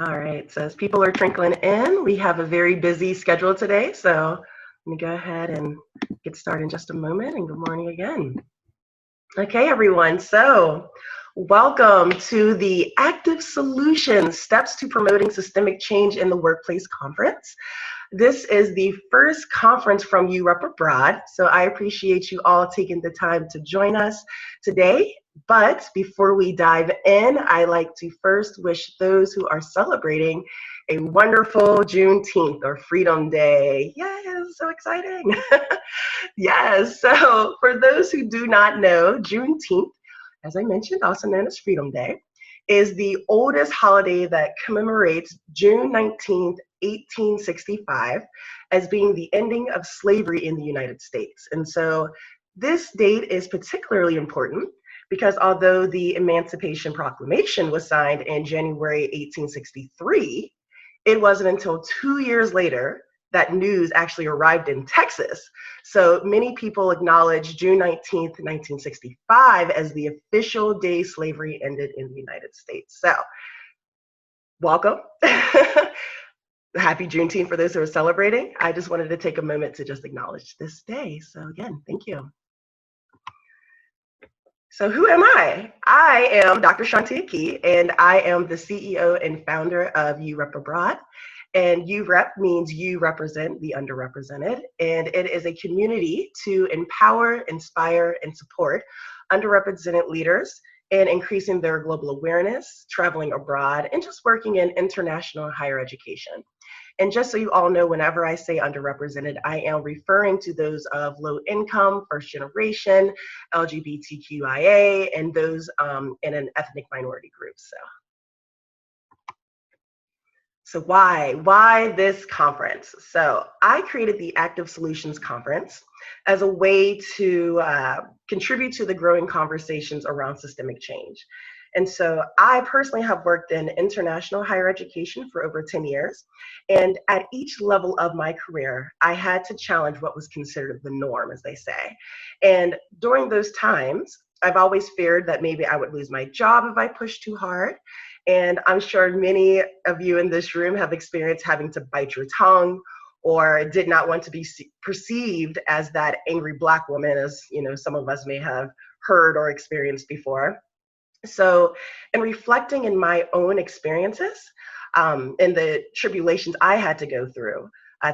All right, so as people are trickling in, we have a very busy schedule today, so let me go ahead and get started in just a moment, and good morning again. Okay, everyone, so welcome to the Active Solutions, Steps to Promoting Systemic Change in the Workplace Conference. This is the first conference from URep abroad, so I appreciate you all taking the time to join us today. But before we dive in, I like to first wish those who are celebrating a wonderful Juneteenth or Freedom Day. Yes, so exciting. Yes, so for those who do not know, Juneteenth, as I mentioned, also known as Freedom Day, is the oldest holiday that commemorates June 19th, 1865, as being the ending of slavery in the United States. And so this date is particularly important because although the Emancipation Proclamation was signed in January 1863, it wasn't until 2 years later that news actually arrived in Texas. So many people acknowledge June 19th, 1965 as the official day slavery ended in the United States. So, welcome. Happy Juneteenth for those who are celebrating. I just wanted to take a moment to just acknowledge this day. So again, thank you. So who am I? I am Dr. Shawntia, and I am the CEO and founder of URep Abroad. And URep means you represent the underrepresented, and it is a community to empower, inspire, and support underrepresented leaders in increasing their global awareness, traveling abroad, and just working in international higher education. And just so you all know, whenever I say underrepresented, I am referring to those of low income, first generation, LGBTQIA, and those in an ethnic minority group. So why this conference? So I created the Active Solutions Conference as a way to contribute to the growing conversations around systemic change. And so I personally have worked in international higher education for over 10 years. And at each level of my career, I had to challenge what was considered the norm, as they say. And during those times, I've always feared that maybe I would lose my job if I pushed too hard. And I'm sure many of you in this room have experienced having to bite your tongue or did not want to be perceived as that angry Black woman, as some of us may have heard or experienced before. So in reflecting in my own experiences and the tribulations I had to go through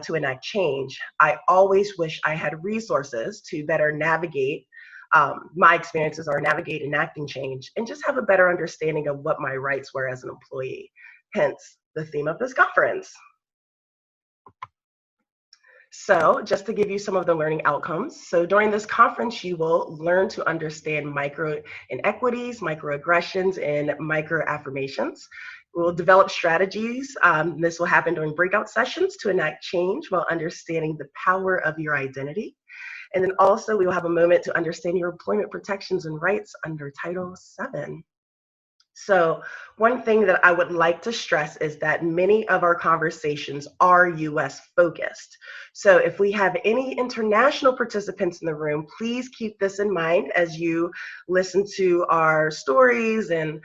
to enact change, I always wish I had resources to better navigate my experiences or navigate enacting change and just have a better understanding of what my rights were as an employee, hence the theme of this conference. So just to give you some of the learning outcomes. So during this conference, you will learn to understand micro inequities, microaggressions, and micro affirmations. We'll develop strategies. This will happen during breakout sessions to enact change while understanding the power of your identity. And then also we will have a moment to understand your employment protections and rights under Title VII. So one thing that I would like to stress is that many of our conversations are US focused. So if we have any international participants in the room, please keep this in mind as you listen to our stories, and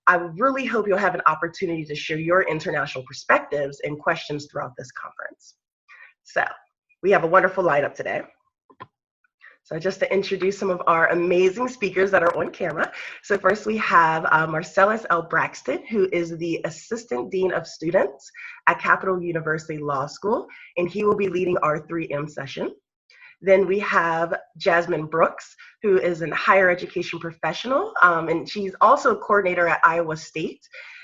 I really hope you'll have an opportunity to share your international perspectives and questions throughout this conference. So we have a wonderful lineup today. So just to introduce some of our amazing speakers that are on camera. So first we have Marcelius L. Braxton, who is the Assistant Dean of Students at Capital University Law School, and he will be leading our 3M session. Then we have Jazzmine Brooks, who is a higher education professional, and she's also a coordinator at Iowa State.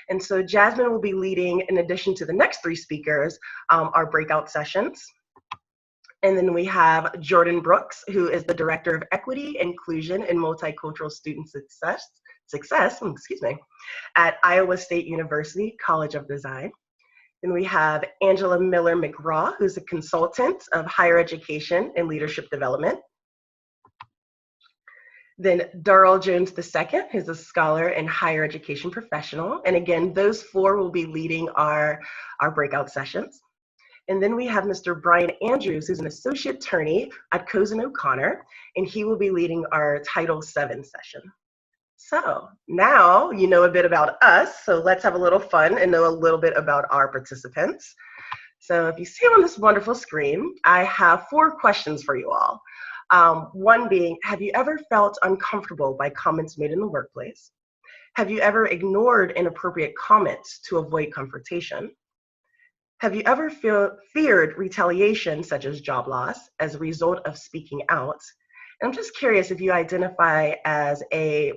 And so Jazzmine will be leading, in addition to the next three speakers, our breakout sessions. And then we have Jordan Brooks, who is the Director of Equity, Inclusion, and Multicultural Student Success at Iowa State University College of Design. Then we have Angela Miller-Mcgraw, who's a consultant of higher education and leadership development. Then Daryl Jones II, who's a scholar and higher education professional. And again, those four will be leading our breakout sessions. And then we have Mr. Bryant Andrews, who's an associate attorney at Cozen O'Connor, and he will be leading our Title VII session. So now you know a bit about us, so let's have a little fun and know a little bit about our participants. So if you see on this wonderful screen, I have 4 questions for you all. One being, have you ever felt uncomfortable by comments made in the workplace? Have you ever ignored inappropriate comments to avoid confrontation? Have you ever feared retaliation, such as job loss, as a result of speaking out? And I'm just curious if you identify as a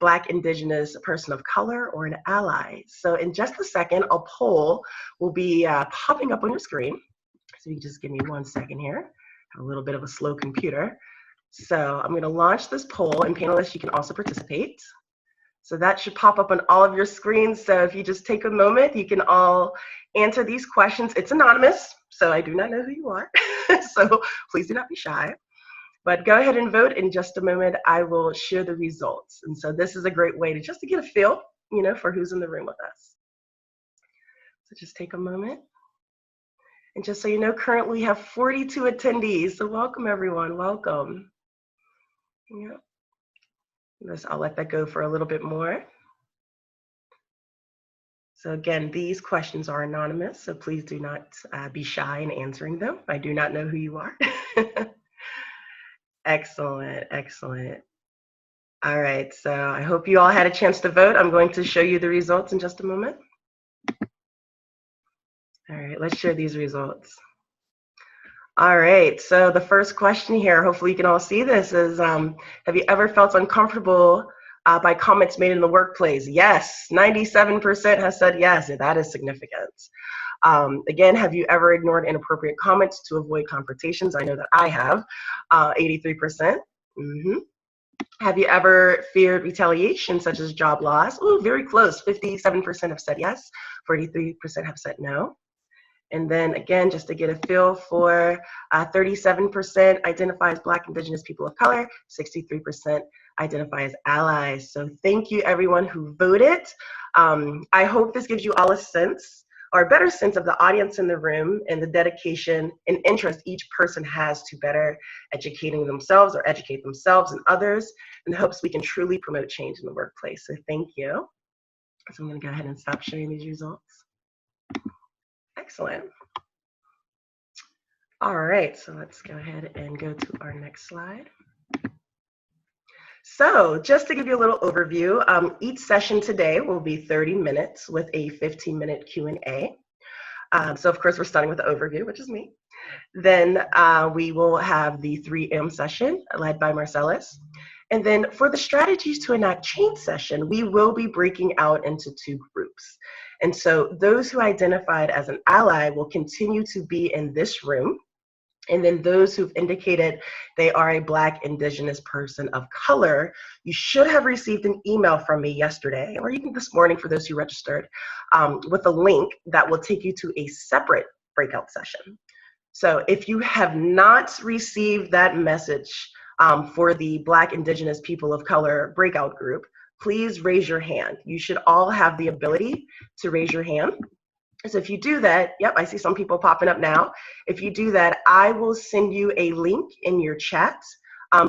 Black, Indigenous person of color or an ally. So in just a second, a poll will be popping up on your screen. So you just give me 1 second here. I have a little bit of a slow computer. So I'm going to launch this poll, and panelists, you can also participate. So that should pop up on all of your screens. So if you just take a moment, you can all answer these questions. It's anonymous, so I do not know who you are. So please do not be shy. But go ahead and vote. In just a moment, I will share the results. And so this is a great way to just to get a feel, for who's in the room with us. So just take a moment. And just so you know, currently we have 42 attendees. So welcome, everyone. Welcome. Yeah. I'll let that go for a little bit more. So again, these questions are anonymous, so please do not be shy in answering them. I do not know who you are. Excellent, excellent. All right, so I hope you all had a chance to vote. I'm going to show you the results in just a moment. All right, let's share these results. All right, so the first question here, hopefully you can all see this, is have you ever felt uncomfortable by comments made in the workplace? Yes, 97% has said yes, and that is significant. Again, have you ever ignored inappropriate comments to avoid confrontations? I know that I have, 83%. Have you ever feared retaliation, such as job loss? Ooh, very close, 57% have said yes, 43% have said no. And then again, just to get a feel for 37% identify as Black, Indigenous people of color, 63% identify as allies. So thank you everyone who voted. I hope this gives you all a sense or a better sense of the audience in the room and the dedication and interest each person has to better educating themselves or educate themselves and others in hopes we can truly promote change in the workplace. So thank you. So I'm gonna go ahead and stop sharing these results. Excellent. All right, so let's go ahead and go to our next slide. So just to give you a little overview, each session today will be 30 minutes with a 15-minute Q&A. So of course, we're starting with the overview, which is me. Then we will have the 3M session led by Marcelius. And then for the strategies to enact change session, we will be breaking out into 2 groups. And so those who identified as an ally will continue to be in this room. And then those who've indicated they are a Black, Indigenous person of color, you should have received an email from me yesterday, or even this morning for those who registered, with a link that will take you to a separate breakout session. So if you have not received that message for the Black, Indigenous people of color breakout group, please raise your hand. You should all have the ability to raise your hand. So if you do that, yep, I see some people popping up now. If you do that, I will send you a link in your chat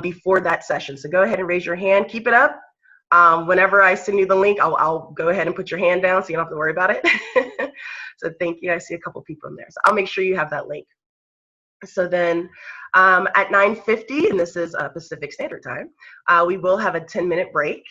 before that session. So go ahead and raise your hand. Keep it up. Whenever I send you the link, I'll go ahead and put your hand down so you don't have to worry about it. So thank you. I see a couple people in there. So I'll make sure you have that link. So then at 9:50, and this is Pacific Standard Time, we will have a 10-minute break.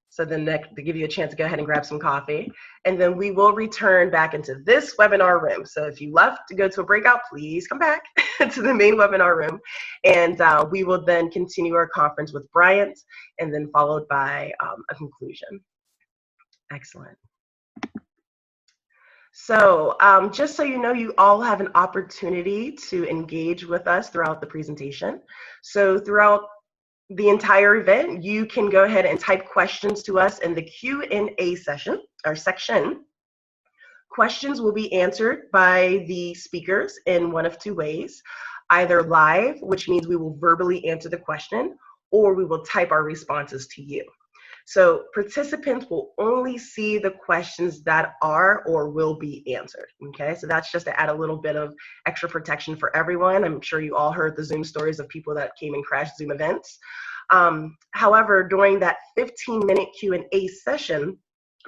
So then to give you a chance to go ahead and grab some coffee. And then we will return back into this webinar room. So if you left to go to a breakout, please come back to the main webinar room. And we will then continue our conference with Bryant and then followed by a conclusion. Excellent. So just so you know, you all have an opportunity to engage with us throughout the presentation. So throughout the entire event, you can go ahead and type questions to us in the Q&A session or section. Questions will be answered by the speakers in one of 2 ways, either live, which means we will verbally answer the question, or we will type our responses to you. So participants will only see the questions that are or will be answered, okay? So that's just to add a little bit of extra protection for everyone. I'm sure you all heard the Zoom stories of people that came and crashed Zoom events. However, during that 15-minute Q&A session,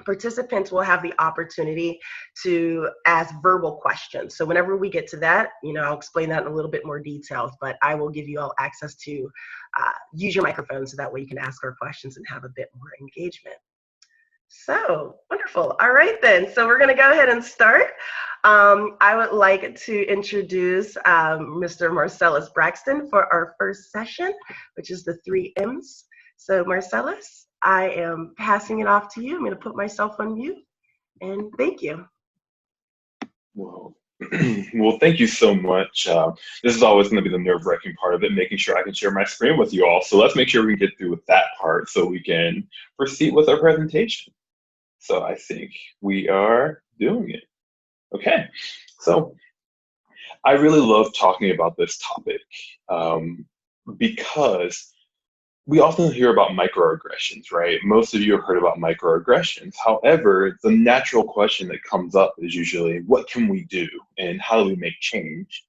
participants will have the opportunity to ask verbal questions. So whenever we get to that, I'll explain that in a little bit more details, but I will give you all access to use your microphone so that way you can ask our questions and have a bit more engagement. So wonderful. All right then. So we're going to go ahead and start. I would like to introduce Mr. Marcelius Braxton for our first session, which is the 3 M's. So Marcelius, I am passing it off to you. I'm going to put myself on mute, and thank you. Well, thank you so much. This is always going to be the nerve-wracking part of it, making sure I can share my screen with you all. So let's make sure we can get through with that part so we can proceed with our presentation. So I think we are doing it. Okay, so I really love talking about this topic because we often hear about microaggressions, right? Most of you have heard about microaggressions. However, the natural question that comes up is usually, what can we do and how do we make change?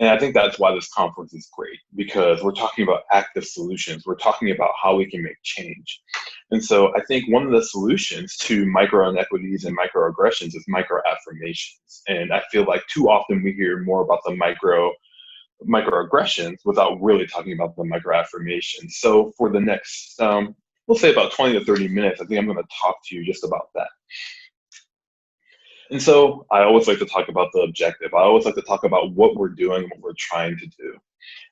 And I think that's why this conference is great, because we're talking about active solutions. We're talking about how we can make change. And so I think one of the solutions to micro inequities and microaggressions is microaffirmations. And I feel like too often we hear more about the microaggressions without really talking about the microaffirmations. So for the next, we'll say about 20 to 30 minutes, I think I'm going to talk to you just about that. And so I always like to talk about the objective. I always like to talk about what we're doing and what we're trying to do.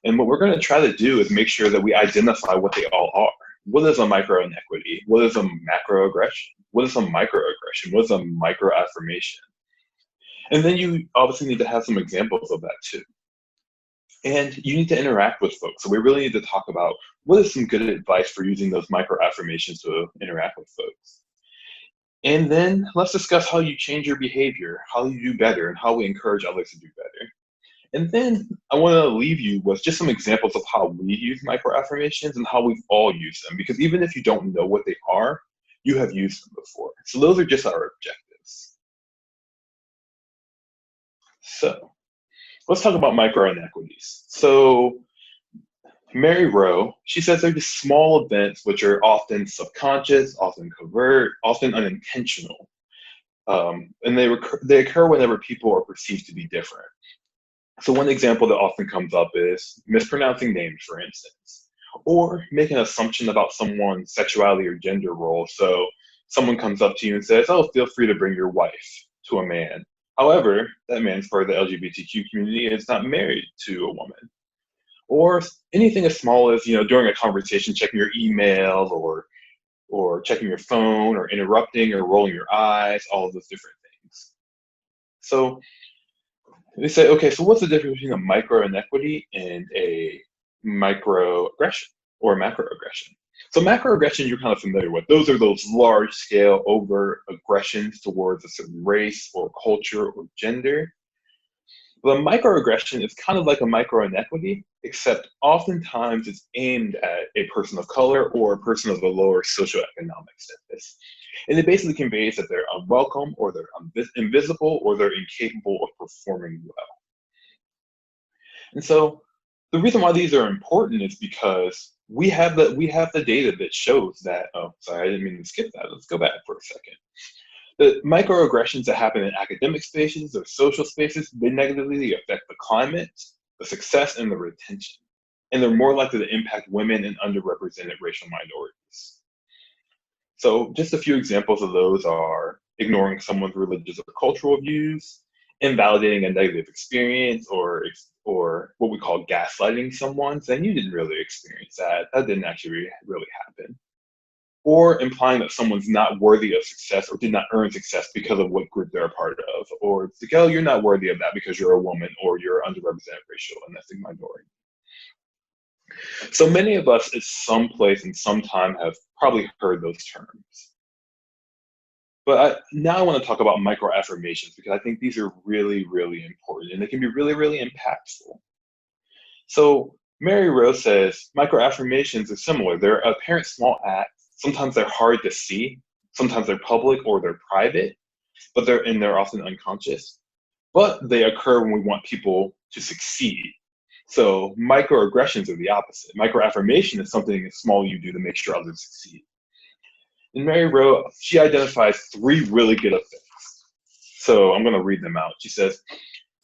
And what we're going to try to do is make sure that we identify what they all are. What is a micro inequity? What is a macroaggression? What is a microaggression? What is a microaffirmation? And then you obviously need to have some examples of that too. And you need to interact with folks. So we really need to talk about what is some good advice for using those microaffirmations to interact with folks. And then let's discuss how you change your behavior, how you do better, and how we encourage others to do better. And then I want to leave you with just some examples of how we use microaffirmations and how we've all used them. Because even if you don't know what they are, you have used them before. So those are just our objectives. So let's talk about micro inequities. So Mary Rowe, she says they're just small events which are often subconscious, often covert, often unintentional. And they occur whenever people are perceived to be different. So one example that often comes up is mispronouncing names, for instance, or making an assumption about someone's sexuality or gender role. So someone comes up to you and says, oh, feel free to bring your wife to a man. However, that man's part of the LGBTQ community and is not married to a woman. Or anything as small as, during a conversation, checking your emails or checking your phone or interrupting or rolling your eyes, all of those different things. So they say, okay, so what's the difference between a micro inequity and a microaggression or a macroaggression? So macroaggression you're kind of familiar with. Those are those large scale overt aggressions towards a certain race or culture or gender. The microaggression is kind of like a micro inequity, except oftentimes it's aimed at a person of color or a person of a lower socioeconomic status. And it basically conveys that they're unwelcome or they're invisible or they're incapable of performing well. And so the reason why these are important is because we have the data that shows that, oh, sorry, I didn't mean to skip that. Let's go back for a second. The microaggressions that happen in academic spaces or social spaces, they negatively affect the climate, the success, and the retention. And they're more likely to impact women and underrepresented racial minorities. So just a few examples of those are ignoring someone's religious or cultural views, invalidating a negative experience, or what we call gaslighting someone, saying you didn't really experience that. That didn't actually really happen. Or implying that someone's not worthy of success or did not earn success because of what group they're a part of. Or it's like, oh, you're not worthy of that because you're a woman or you're underrepresented racial and ethnic minority. So many of us at some place and some time have probably heard those terms. But now I want to talk about microaffirmations because I think these are really, really important and they can be really, really impactful. So Mary Rose says microaffirmations are similar. They're apparent small acts. Sometimes they're hard to see. Sometimes they're public or they're private, but they're often unconscious. But they occur when we want people to succeed. So microaggressions are the opposite. Microaffirmation is something small you do to make sure others succeed. And Mary Rowe, she identifies 3 really good effects. So I'm going to read them out. She says,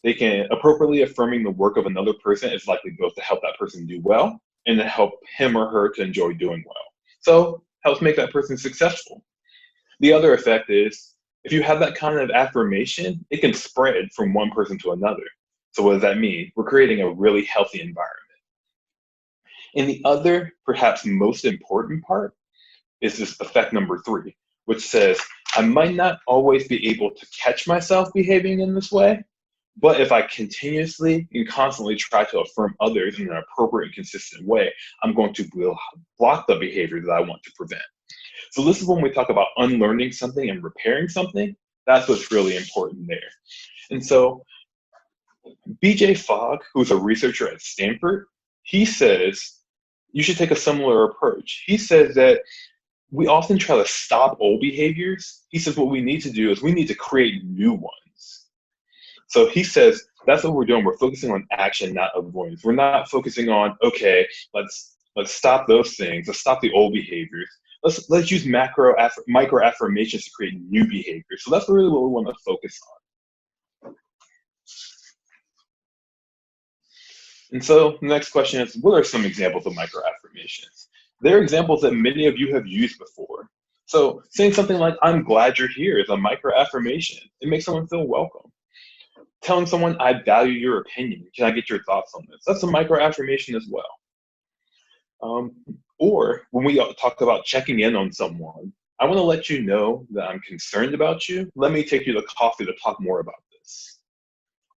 they can appropriately affirming the work of another person is likely both to help that person do well and to help him or her to enjoy doing well. So helps make that person successful. The other effect is, if you have that kind of affirmation, it can spread from one person to another. So what does that mean? We're creating a really healthy environment. And the other, perhaps most important part, is this effect number 3, which says, I might not always be able to catch myself behaving in this way, but if I continuously and constantly try to affirm others in an appropriate and consistent way, I'm going to block the behavior that I want to prevent. So this is when we talk about unlearning something and repairing something. That's what's really important there. And so B.J. Fogg, who's a researcher at Stanford, he says you should take a similar approach. He says that we often try to stop old behaviors. He says what we need to do is we need to create new ones. So he says that's what we're doing. We're focusing on action, not avoidance. We're not focusing on, okay, let's stop those things. Let's stop the old behaviors. Let's use micro affirmations to create new behaviors. So that's really what we want to focus on. And so the next question is, what are some examples of micro affirmations? They're examples that many of you have used before. So saying something like, I'm glad you're here is a micro affirmation. It makes someone feel welcome. Telling someone, I value your opinion. Can I get your thoughts on this? That's a micro affirmation as well. Or when we talk about checking in on someone, I want to let you know that I'm concerned about you. Let me take you to coffee to talk more about this.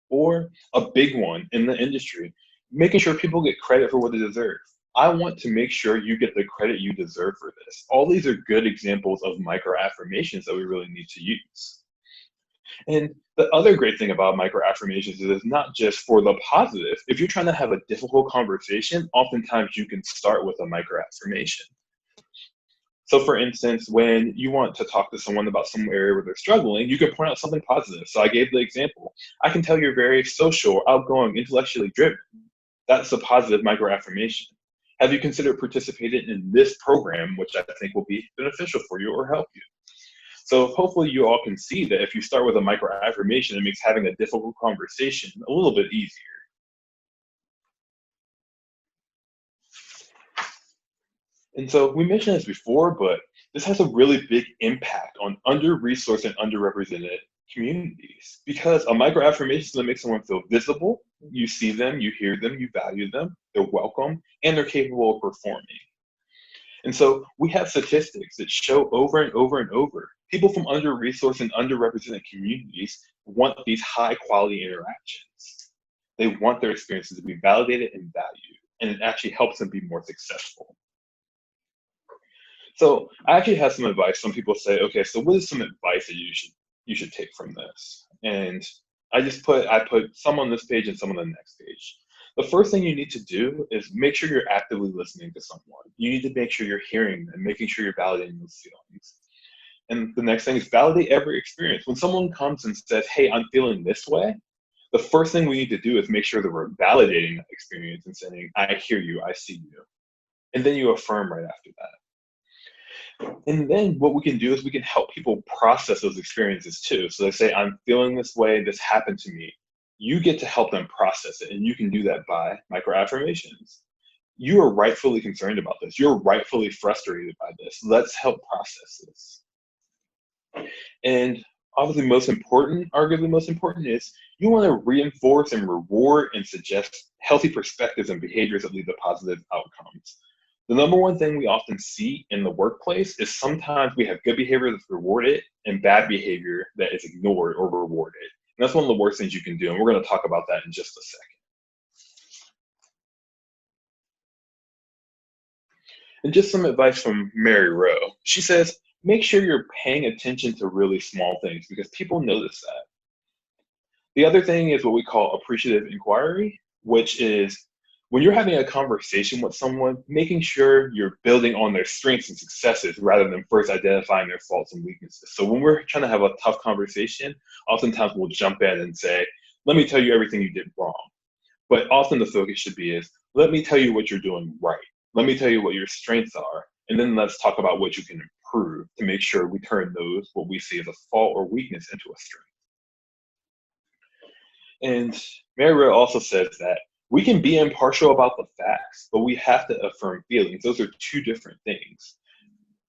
Or a big one in the industry, making sure people get credit for what they deserve. I want to make sure you get the credit you deserve for this. All these are good examples of micro affirmations that we really need to use. And the other great thing about micro affirmations is it's not just for the positive. If you're trying to have a difficult conversation, oftentimes you can start with a micro affirmation. So for instance, when you want to talk to someone about some area where they're struggling, you can point out something positive. So I gave the example. I can tell you're very social, outgoing, intellectually driven. That's a positive micro affirmation. Have you considered participating in this program, which I think will be beneficial for you or help you? So hopefully you all can see that if you start with a micro affirmation, it makes having a difficult conversation a little bit easier. And so we mentioned this before, but this has a really big impact on under-resourced and underrepresented communities, because a micro affirmation is going to make someone feel visible. You see them, you hear them, you value them, they're welcome, and they're capable of performing. And so we have statistics that show over and over and over, people from under-resourced and underrepresented communities want these high-quality interactions. They want their experiences to be validated and valued, and it actually helps them be more successful. So I actually have some advice. Some people say, okay, so what is some advice that you should take from this? And I put some on this page and some on the next page. The first thing you need to do is make sure you're actively listening to someone. You need to make sure you're hearing them, making sure you're validating those feelings. And the next thing is validate every experience. When someone comes and says, hey, I'm feeling this way, the first thing we need to do is make sure that we're validating that experience and saying, I hear you, I see you. And then you affirm right after that. And then what we can do is we can help people process those experiences too. So they say, I'm feeling this way, this happened to me. You get to help them process it, and you can do that by micro affirmations. You are rightfully concerned about this. You're rightfully frustrated by this. Let's help process this. And obviously arguably most important is you want to reinforce and reward and suggest healthy perspectives and behaviors that lead to positive outcomes. The number one thing we often see in the workplace is sometimes we have good behavior that's rewarded and bad behavior that is ignored or rewarded. And that's one of the worst things you can do. And we're going to talk about that in just a second. And just some advice from Mary Rowe. She says, make sure you're paying attention to really small things because people notice that. The other thing is what we call appreciative inquiry, which is when you're having a conversation with someone, making sure you're building on their strengths and successes rather than first identifying their faults and weaknesses. So when we're trying to have a tough conversation, oftentimes we'll jump in and say, let me tell you everything you did wrong. But often the focus should be is, let me tell you what you're doing right. Let me tell you what your strengths are. And then let's talk about what you can improve to make sure we turn those, what we see as a fault or weakness, into a strength. And Mary Rowe also says that we can be impartial about the facts, but we have to affirm feelings. Those are two different things.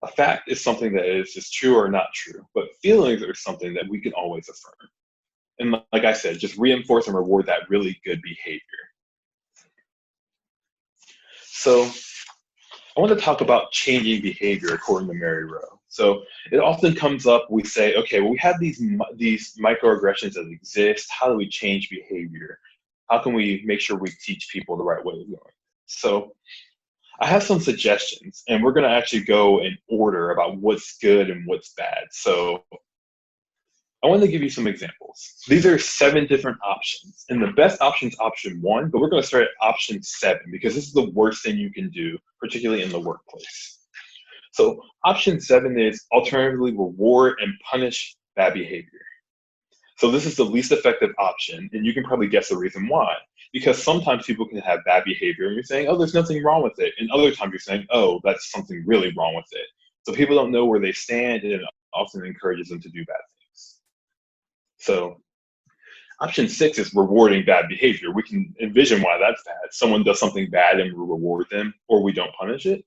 A fact is something that is just true or not true, but feelings are something that we can always affirm. And like I said, just reinforce and reward that really good behavior. So I want to talk about changing behavior according to Mary Rowe. So it often comes up, we say, okay, well, we have these microaggressions that exist. How do we change behavior? How can we make sure we teach people the right way of going? So I have some suggestions, and we're going to actually go in order about what's good and what's bad. So I want to give you some examples. These are 7 different options, and the best option is option 1, but we're going to start at option 7 because this is the worst thing you can do, particularly in the workplace. So option 7 is alternatively reward and punish bad behavior. So this is the least effective option, and you can probably guess the reason why. Because sometimes people can have bad behavior, and you're saying, oh, there's nothing wrong with it. And other times you're saying, oh, that's something really wrong with it. So people don't know where they stand, and it often encourages them to do bad things. So option 6 is rewarding bad behavior. We can envision why that's bad. Someone does something bad and we reward them, or we don't punish it.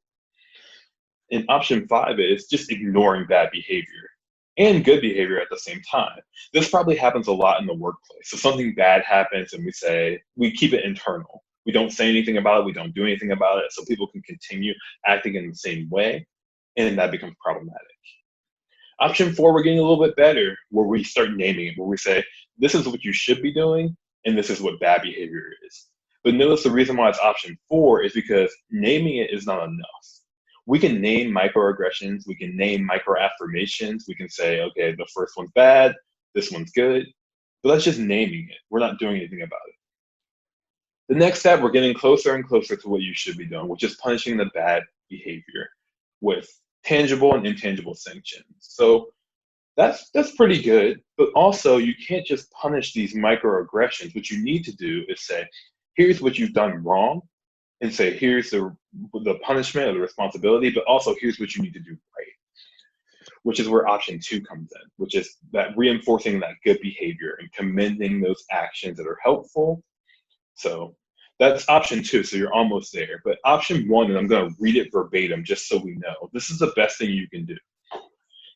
And option 5 is just ignoring bad behavior and good behavior at the same time. This probably happens a lot in the workplace. So something bad happens and we keep it internal. We don't say anything about it. We don't do anything about it. So people can continue acting in the same way, and that becomes problematic. Option 4, we're getting a little bit better, where we start naming it, where we say, this is what you should be doing, and this is what bad behavior is. But notice the reason why it's option 4 is because naming it is not enough. We can name microaggressions, we can name microaffirmations, we can say, okay, the first one's bad, this one's good, but that's just naming it. We're not doing anything about it. The next step, we're getting closer and closer to what you should be doing, which is punishing the bad behavior with tangible and intangible sanctions. So that's pretty good, but also you can't just punish these microaggressions. What you need to do is say, here's what you've done wrong, and say, here's the punishment or the responsibility, but also here's what you need to do right, which is where option 2 comes in, which is that reinforcing that good behavior and commending those actions that are helpful. So that's option 2, so you're almost there. But option 1, and I'm going to read it verbatim just so we know, this is the best thing you can do.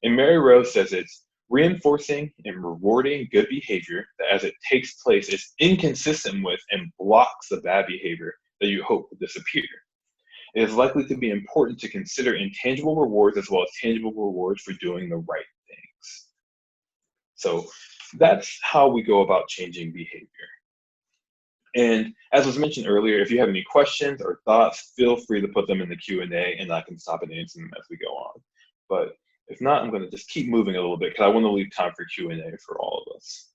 And Mary Rowe says it's reinforcing and rewarding good behavior that as it takes place is inconsistent with and blocks the bad behavior that you hope will disappear. It is likely to be important to consider intangible rewards as well as tangible rewards for doing the right things. So that's how we go about changing behavior. And as was mentioned earlier, if you have any questions or thoughts, feel free to put them in the Q&A and I can stop and answer them as we go on. But if not, I'm going to just keep moving a little bit because I want to leave time for Q&A for all of us.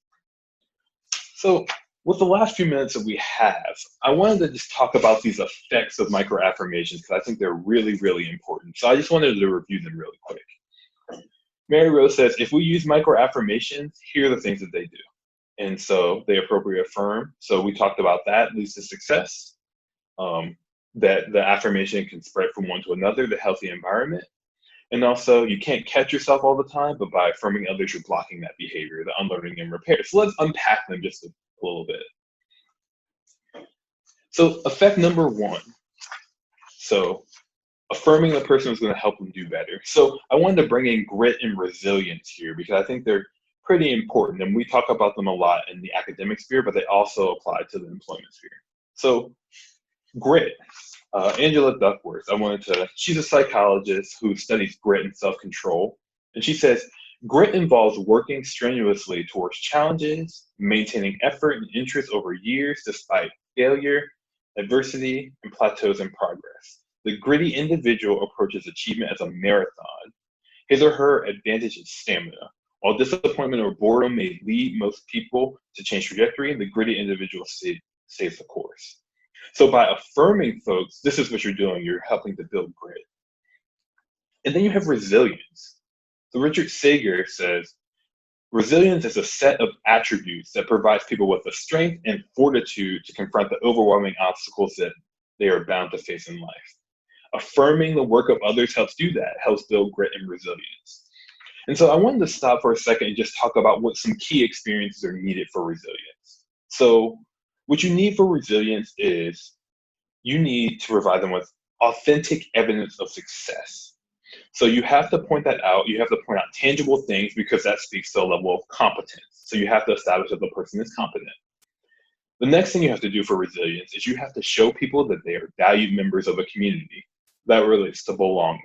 So with the last few minutes that we have, I wanted to just talk about these effects of microaffirmations because I think they're really, really important. So I just wanted to review them really quick. Mary Rowe says, if we use microaffirmations, here are the things that they do. And so they appropriately affirm. So we talked about that leads to success, that the affirmation can spread from one to another, the healthy environment. And also, you can't catch yourself all the time, but by affirming others, you're blocking that behavior, the unlearning and repair. So let's unpack them just a little bit. So effect number 1. So affirming the person is going to help them do better. So I wanted to bring in grit and resilience here because I think they're pretty important. And we talk about them a lot in the academic sphere, but they also apply to the employment sphere. So grit. Angela Duckworth, she's a psychologist who studies grit and self-control. And she says, grit involves working strenuously towards challenges, maintaining effort and interest over years despite failure, adversity, and plateaus in progress. The gritty individual approaches achievement as a marathon. His or her advantage is stamina. While disappointment or boredom may lead most people to change trajectory, the gritty individual stays the course. So by affirming folks, this is what you're doing. You're helping to build grit. And then you have resilience. So Richard Sager says, Resilience is a set of attributes that provides people with the strength and fortitude to confront the overwhelming obstacles that they are bound to face in life. Affirming the work of others helps do that, helps build grit and resilience. And so I wanted to stop for a second and just talk about what some key experiences are needed for resilience. So what you need for resilience is you need to provide them with authentic evidence of success. So you have to point that out. You have to point out tangible things because that speaks to a level of competence. So you have to establish that the person is competent. The next thing you have to do for resilience is you have to show people that they are valued members of a community. That relates to belonging.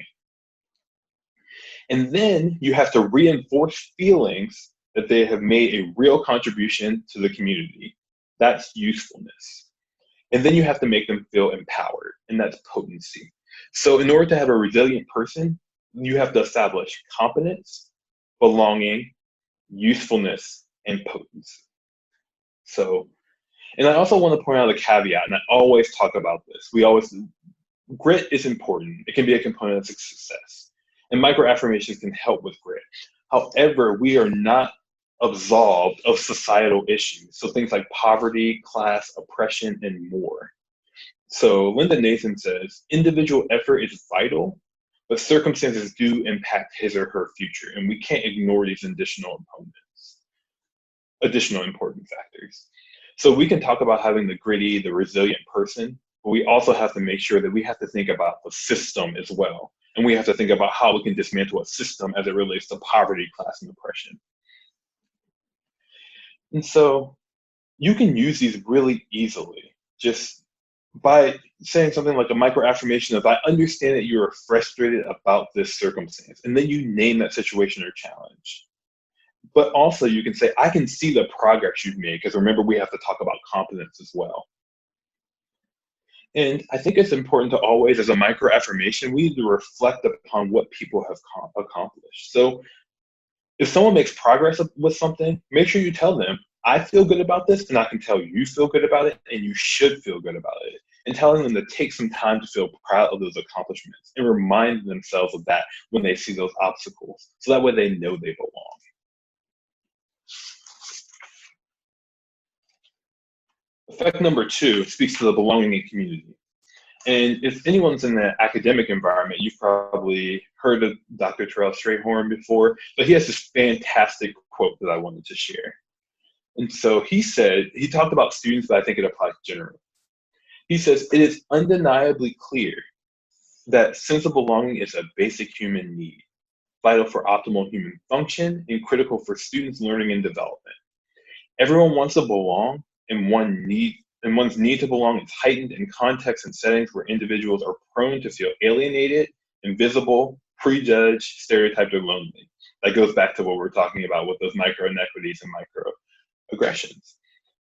And then you have to reinforce feelings that they have made a real contribution to the community. That's usefulness. And then you have to make them feel empowered, and that's potency. So in order to have a resilient person, you have to establish competence, belonging, usefulness, and potency. So, and I also want to point out a caveat, and I always talk about this. Grit is important. It can be a component of success. And microaffirmations can help with grit. However, we are not absolved of societal issues. So things like poverty, class, oppression, and more. So Linda Nathan says, individual effort is vital, but circumstances do impact his or her future. And we can't ignore these additional important factors. So we can talk about having the gritty, the resilient person, but we also have to make sure that we have to think about the system as well. And we have to think about how we can dismantle a system as it relates to poverty, class, and oppression. And so you can use these really easily just by saying something like a microaffirmation of, I understand that you are frustrated about this circumstance, and then you name that situation or challenge. But also you can say, I can see the progress you've made, because remember, we have to talk about competence as well. And I think it's important to always, as a microaffirmation, we need to reflect upon what people have accomplished. So if someone makes progress with something, make sure you tell them, I feel good about this, and I can tell you feel good about it, and you should feel good about it. And telling them to take some time to feel proud of those accomplishments and remind themselves of that when they see those obstacles. So that way they know they belong. Effect number 2 speaks to the belonging in community. And if anyone's in the academic environment, you've probably heard of Dr. Terrell Strayhorn before, but he has this fantastic quote that I wanted to share. And so he talked about students, but I think it applies generally. He says, it is undeniably clear that sense of belonging is a basic human need, vital for optimal human function and critical for students' learning and development. Everyone wants to belong, and one's need to belong is heightened in contexts and settings where individuals are prone to feel alienated, invisible, prejudged, stereotyped, or lonely. That goes back to what we're talking about with those micro-inequities and microaggressions.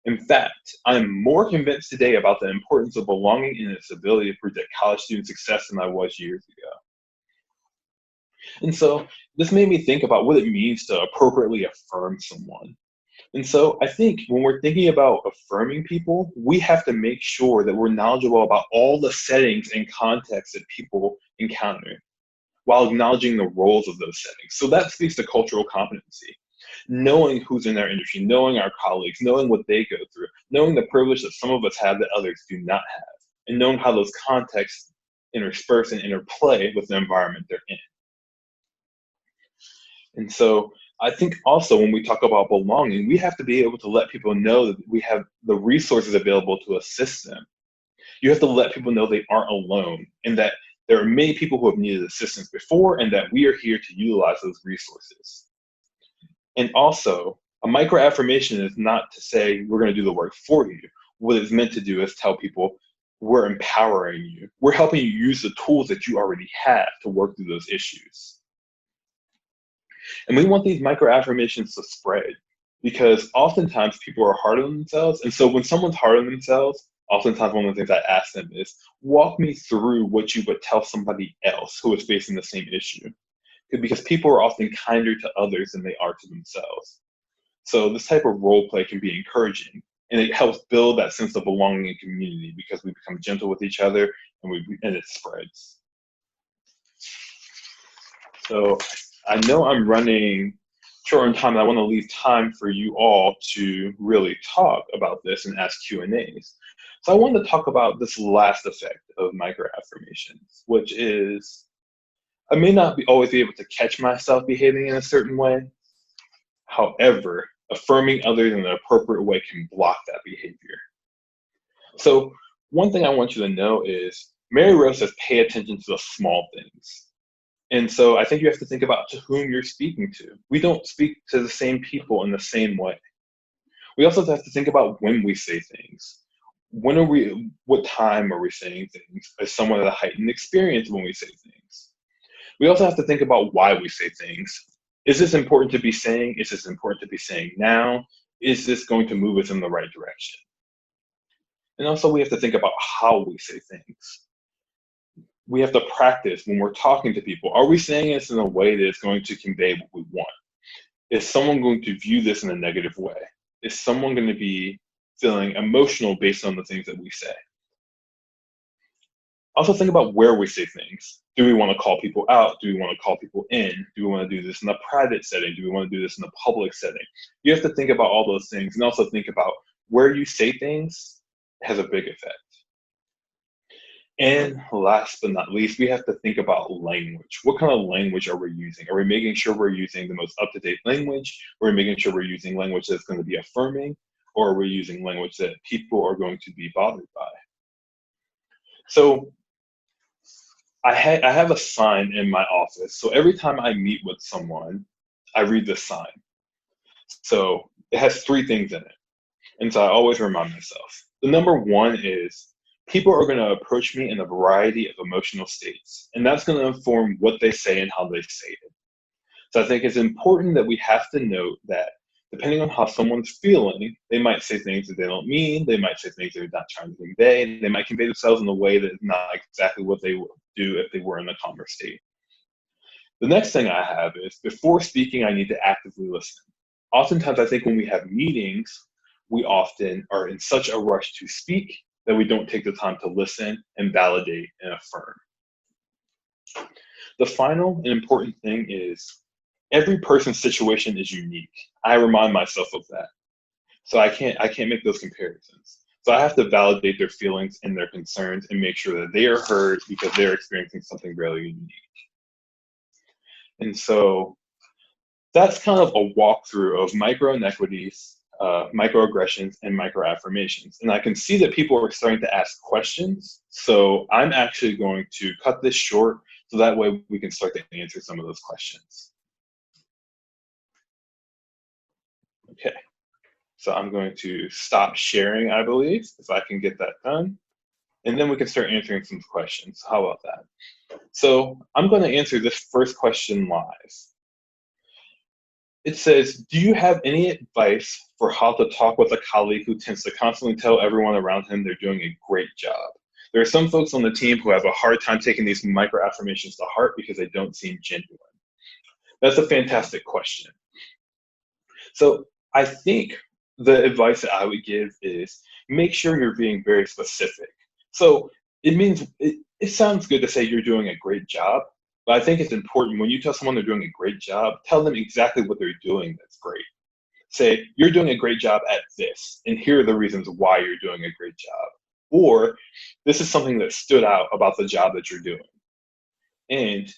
In fact, I'm more convinced today about the importance of belonging and its ability to predict college student success than I was years ago. And so this made me think about what it means to appropriately affirm someone. And so I think when we're thinking about affirming people, we have to make sure that we're knowledgeable about all the settings and contexts that people encounter while acknowledging the roles of those settings. So that speaks to cultural competency. Knowing who's in our industry, knowing our colleagues, knowing what they go through, knowing the privilege that some of us have that others do not have, and knowing how those contexts intersperse and interplay with the environment they're in. And so I think also when we talk about belonging, we have to be able to let people know that we have the resources available to assist them. You have to let people know they aren't alone, and that there are many people who have needed assistance before, and that we are here to utilize those resources. And also, a microaffirmation is not to say we're going to do the work for you. What it's meant to do is tell people we're empowering you. We're helping you use the tools that you already have to work through those issues. And we want these microaffirmations to spread, because oftentimes people are hard on themselves. And so when someone's hard on themselves, oftentimes one of the things I ask them is, walk me through what you would tell somebody else who is facing the same issue. Because people are often kinder to others than they are to themselves. So this type of role play can be encouraging, and it helps build that sense of belonging and community because we become gentle with each other, and it spreads. So I know I'm running short on time, and I want to leave time for you all to really talk about this and ask Q&As. So I wanted to talk about this last effect of microaffirmations, which is I may not always be able to catch myself behaving in a certain way. However, affirming others in an appropriate way can block that behavior. So one thing I want you to know is Mary Rose says pay attention to the small things. And so I think you have to think about to whom you're speaking to. We don't speak to the same people in the same way. We also have to think about when we say things. What time are we saying things? Is someone at a heightened experience when we say things? We also have to think about why we say things. Is this important to be saying? Is this important to be saying now? Is this going to move us in the right direction? And also we have to think about how we say things. We have to practice when we're talking to people. Are we saying this in a way that is going to convey what we want? Is someone going to view this in a negative way? Is someone going to be feeling emotional based on the things that we say? Also think about where we say things. Do we want to call people out? Do we want to call people in? Do we want to do this in a private setting? Do we want to do this in a public setting? You have to think about all those things, and also think about where you say things has a big effect. And last but not least, we have to think about language. What kind of language are we using? Are we making sure we're using the most up-to-date language? Are we making sure we're using language that's going to be affirming? Or are we using language that people are going to be bothered by? So I have a sign in my office. So every time I meet with someone, I read this sign. So it has 3 things in it. And so I always remind myself. The number 1 is people are going to approach me in a variety of emotional states. And that's going to inform what they say and how they say it. So I think it's important that we have to note that depending on how someone's feeling, they might say things that they don't mean. They might say things they're not trying to convey. They might convey themselves in a way that is not exactly what they would do if they were in a calmer state. The next thing I have is before speaking, I need to actively listen. Oftentimes, I think when we have meetings, we often are in such a rush to speak that we don't take the time to listen and validate and affirm. The final and important thing is every person's situation is unique. I remind myself of that. So I can't make those comparisons. So I have to validate their feelings and their concerns and make sure that they are heard because they're experiencing something really unique. And so that's kind of a walkthrough of micro-inequities, microaggressions, and microaffirmations. And I can see that people are starting to ask questions. So I'm actually going to cut this short so that way we can start to answer some of those questions. Okay, so I'm going to stop sharing, I believe, if I can get that done. And then we can start answering some questions. How about that? So I'm going to answer this first question live. It says, do you have any advice for how to talk with a colleague who tends to constantly tell everyone around him they're doing a great job? There are some folks on the team who have a hard time taking these micro-affirmations to heart because they don't seem genuine. That's a fantastic question. So I think the advice that I would give is make sure you're being very specific. So it means, it sounds good to say you're doing a great job, but I think it's important when you tell someone they're doing a great job, tell them exactly what they're doing that's great. Say, you're doing a great job at this, and here are the reasons why you're doing a great job. Or, this is something that stood out about the job that you're doing. And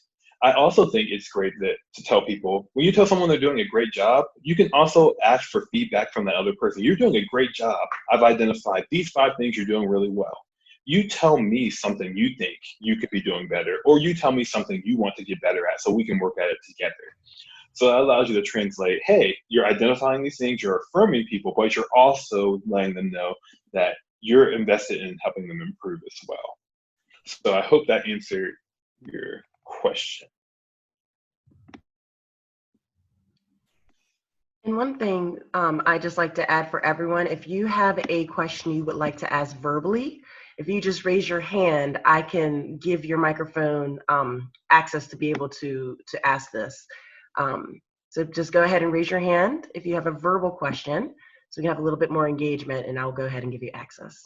I also think it's great to tell people, when you tell someone they're doing a great job, you can also ask for feedback from that other person. You're doing a great job. I've identified these 5 things you're doing really well. You tell me something you think you could be doing better, or you tell me something you want to get better at so we can work at it together. So that allows you to translate, hey, you're identifying these things, you're affirming people, but you're also letting them know that you're invested in helping them improve as well. So I hope that answered your question. And one thing I just like to add for everyone, if you have a question you would like to ask verbally, if you just raise your hand, I can give your microphone access to be able to ask this. So just go ahead and raise your hand if you have a verbal question, so we can have a little bit more engagement, and I'll go ahead and give you access.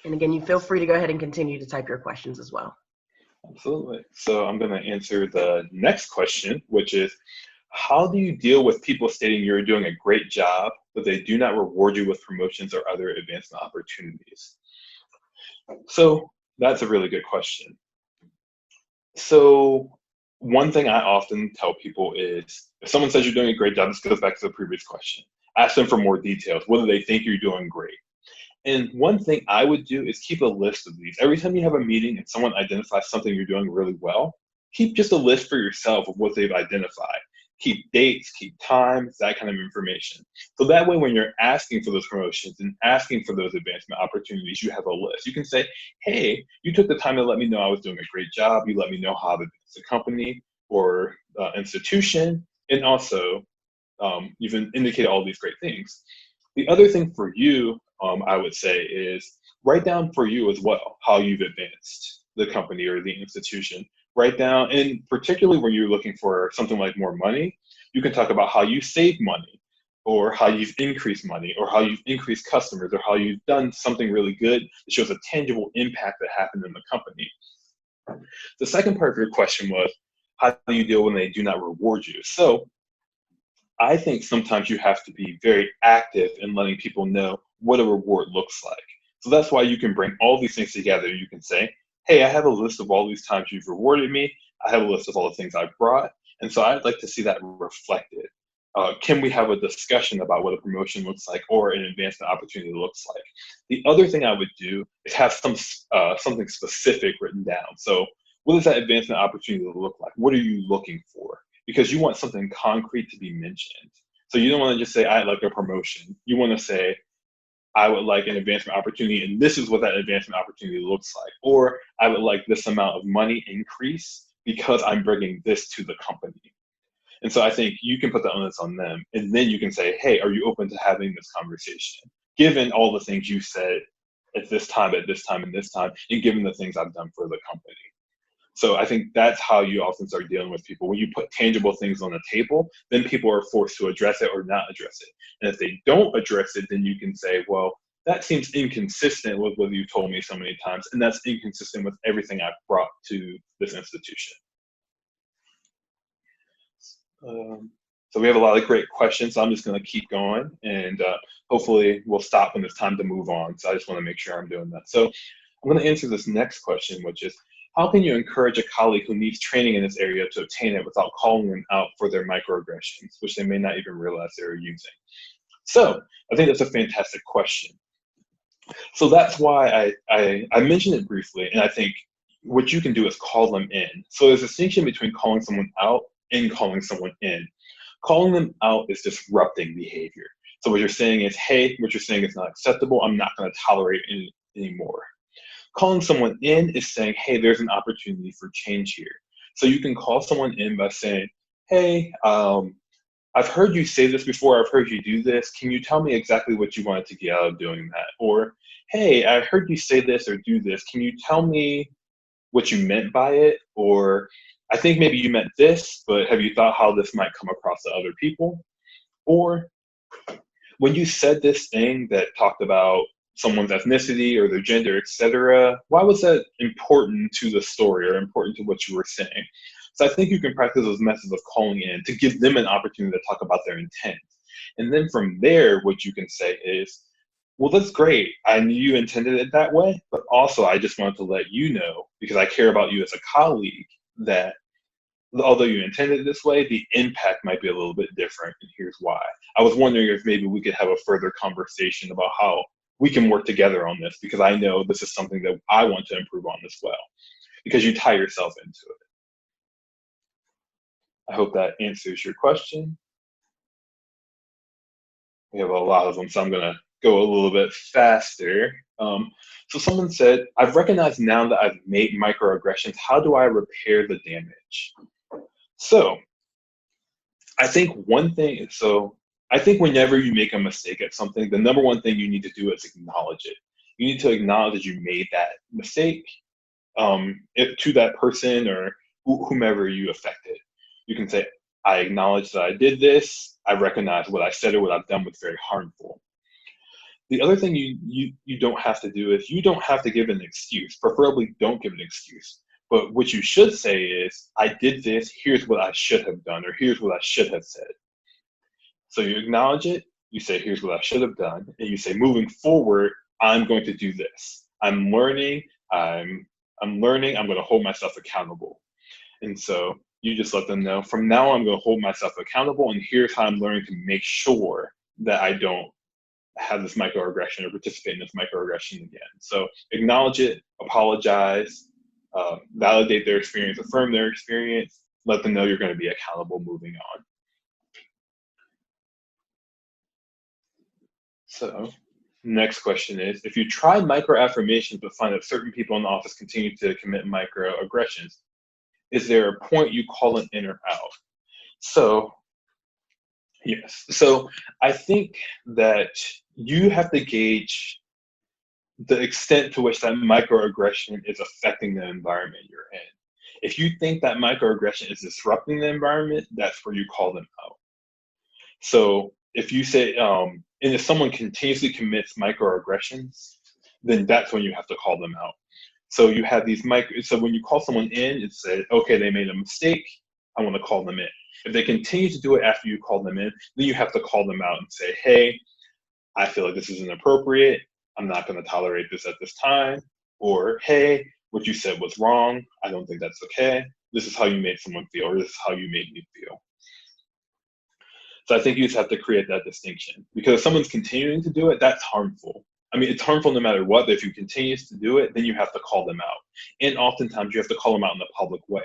And again, you feel free to go ahead and continue to type your questions as well. Absolutely. So I'm going to answer the next question, which is, How do you deal with people stating you're doing a great job, but they do not reward you with promotions or other advancement opportunities? So that's a really good question. So one thing I often tell people is, if someone says you're doing a great job, this goes back to the previous question. Ask them for more details. What do they think you're doing great? And one thing I would do is keep a list of these. Every time you have a meeting and someone identifies something you're doing really well, keep just a list for yourself of what they've identified. Keep dates, keep times, that kind of information. So that way, when you're asking for those promotions and asking for those advancement opportunities, you have a list. You can say, hey, you took the time to let me know I was doing a great job. You let me know how to advance the company or institution. And also, you've indicated all these great things. The other thing for you, I would say, is write down for you as well how you've advanced the company or the institution. Write down, and particularly when you're looking for something like more money, you can talk about how you save money, or how you've increased money, or how you've increased customers, or how you've done something really good that shows a tangible impact that happened in the company. The second part of your question was, how do you deal when they do not reward you? So I think sometimes you have to be very active in letting people know what a reward looks like. So that's why you can bring all these things together. You can say, hey, I have a list of all these times you've rewarded me. I have a list of all the things I've brought. And so I'd like to see that reflected. Can we have a discussion about what a promotion looks like or an advancement opportunity looks like? The other thing I would do is have something specific written down. So what does that advancement opportunity look like? What are you looking for? Because you want something concrete to be mentioned. So you don't want to just say, I'd like a promotion. You want to say, I would like an advancement opportunity, and this is what that advancement opportunity looks like. Or I would like this amount of money increase because I'm bringing this to the company. And so I think you can put the onus on them, and then you can say, hey, are you open to having this conversation? Given all the things you said at this time, and this time, and given the things I've done for the company. So I think that's how you often start dealing with people. When you put tangible things on the table, then people are forced to address it or not address it. And if they don't address it, then you can say, well, that seems inconsistent with what you've told me so many times, and that's inconsistent with everything I've brought to this institution. So we have a lot of great questions, so I'm just going to keep going, and hopefully we'll stop when it's time to move on. So I just want to make sure I'm doing that. So I'm going to answer this next question, which is, how can you encourage a colleague who needs training in this area to obtain it without calling them out for their microaggressions, which they may not even realize they're using? So I think that's a fantastic question. So that's why I mentioned it briefly, and I think what you can do is call them in. So there's a distinction between calling someone out and calling someone in. Calling them out is disrupting behavior. So what you're saying is, hey, what you're saying is not acceptable. I'm not going to tolerate it anymore. Calling someone in is saying, hey, there's an opportunity for change here. So you can call someone in by saying, hey, I've heard you say this before. I've heard you do this. Can you tell me exactly what you wanted to get out of doing that? Or, hey, I heard you say this or do this. Can you tell me what you meant by it? Or, I think maybe you meant this, but have you thought how this might come across to other people? Or, when you said this thing that talked about someone's ethnicity or their gender, etc., why was that important to the story or important to what you were saying? So I think you can practice those methods of calling in to give them an opportunity to talk about their intent. And then from there, what you can say is, well, that's great. I knew you intended it that way, but also I just wanted to let you know, because I care about you as a colleague, that although you intended it this way, the impact might be a little bit different, and here's why. I was wondering if maybe we could have a further conversation about how we can work together on this, because I know this is something that I want to improve on as well, because you tie yourself into it. I hope that answers your question. We have a lot of them, so I'm going to go a little bit faster. So someone said, I've recognized now that I've made microaggressions. How do I repair the damage? So I think whenever you make a mistake at something, the number one thing you need to do is acknowledge it. You need to acknowledge that you made that mistake to that person or whomever you affected. You can say, I acknowledge that I did this. I recognize what I said or what I've done was very harmful. The other thing you don't have to do is you don't have to give an excuse. Preferably don't give an excuse. But what you should say is, I did this, here's what I should have done, or here's what I should have said. So you acknowledge it, you say, here's what I should have done, and you say, moving forward, I'm going to do this. I'm learning, I'm learning, I'm going to hold myself accountable. And so you just let them know, from now on, I'm going to hold myself accountable, and here's how I'm learning to make sure that I don't have this microaggression or participate in this microaggression again. So acknowledge it, apologize, validate their experience, affirm their experience, let them know you're going to be accountable moving on. So next question is, if you try microaffirmations but find that certain people in the office continue to commit microaggressions, is there a point you call it in or out? So yes. So I think that you have to gauge the extent to which that microaggression is affecting the environment you're in. If you think that microaggression is disrupting the environment, that's where you call them out. So if you say, and if someone continuously commits microaggressions, then that's when you have to call them out. So you have these so when you call someone in, it says, okay, they made a mistake, I want to call them in. If they continue to do it after you call them in, then you have to call them out and say, hey, I feel like this is inappropriate, I'm not going to tolerate this at this time. Or, hey, what you said was wrong, I don't think that's okay, this is how you made someone feel, or this is how you made me feel. So I think you just have to create that distinction, because if someone's continuing to do it, that's harmful. I mean, it's harmful no matter what, but if you continue to do it, then you have to call them out. And oftentimes you have to call them out in a public way.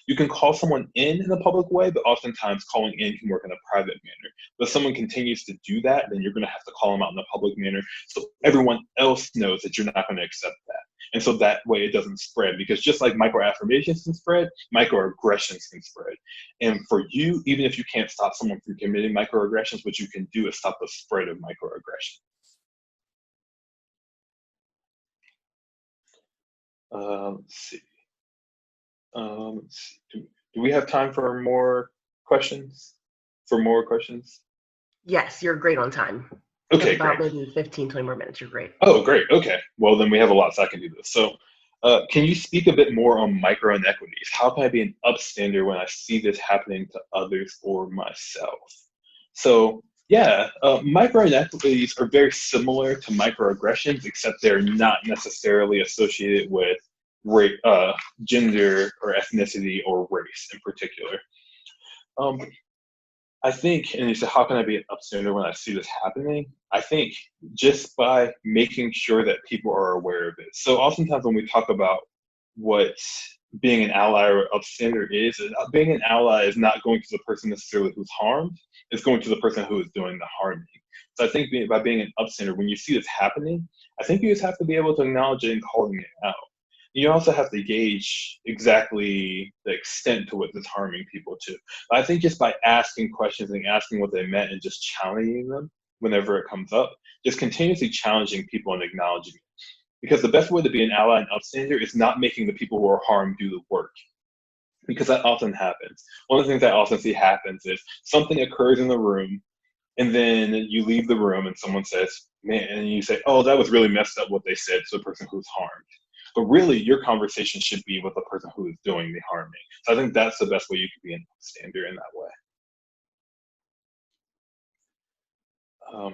You can call someone in a public way, but oftentimes calling in can work in a private manner. But if someone continues to do that, then you're going to have to call them out in a public manner so everyone else knows that you're not going to accept that. And so that way it doesn't spread, because just like microaffirmations can spread, microaggressions can spread. And for you, even if you can't stop someone from committing microaggressions, what you can do is stop the spread of microaggression. Let's see. Do we have time for more questions? Yes, you're great on time. Okay, about great. maybe 15, 20 more minutes. You're great. Oh, great. Okay. Well, then we have a lot, so I can do this. So can you speak a bit more on micro inequities? How can I be an upstander when I see this happening to others or myself? So yeah, micro inequities are very similar to microaggressions, except they're not necessarily associated with gender or ethnicity or race in particular. I think, and you said, how can I be an upstander when I see this happening? I think just by making sure that people are aware of it. So oftentimes when we talk about what being an ally or upstander is, being an ally is not going to the person necessarily who's harmed, it's going to the person who is doing the harming. So I think by being an upstander, when you see this happening, I think you just have to be able to acknowledge it and calling it out. You also have to gauge exactly the extent to which it's harming people too. But I think just by asking questions and asking what they meant and just challenging them whenever it comes up, just continuously challenging people and acknowledging it. Because the best way to be an ally and upstander is not making the people who are harmed do the work. Because that often happens. One of the things I often see happens is something occurs in the room, and then you leave the room and someone says, man, and you say, oh, that was really messed up what they said to the person who's harmed. But really, your conversation should be with the person who is doing the harming. So I think that's the best way you could be an upstander in that way.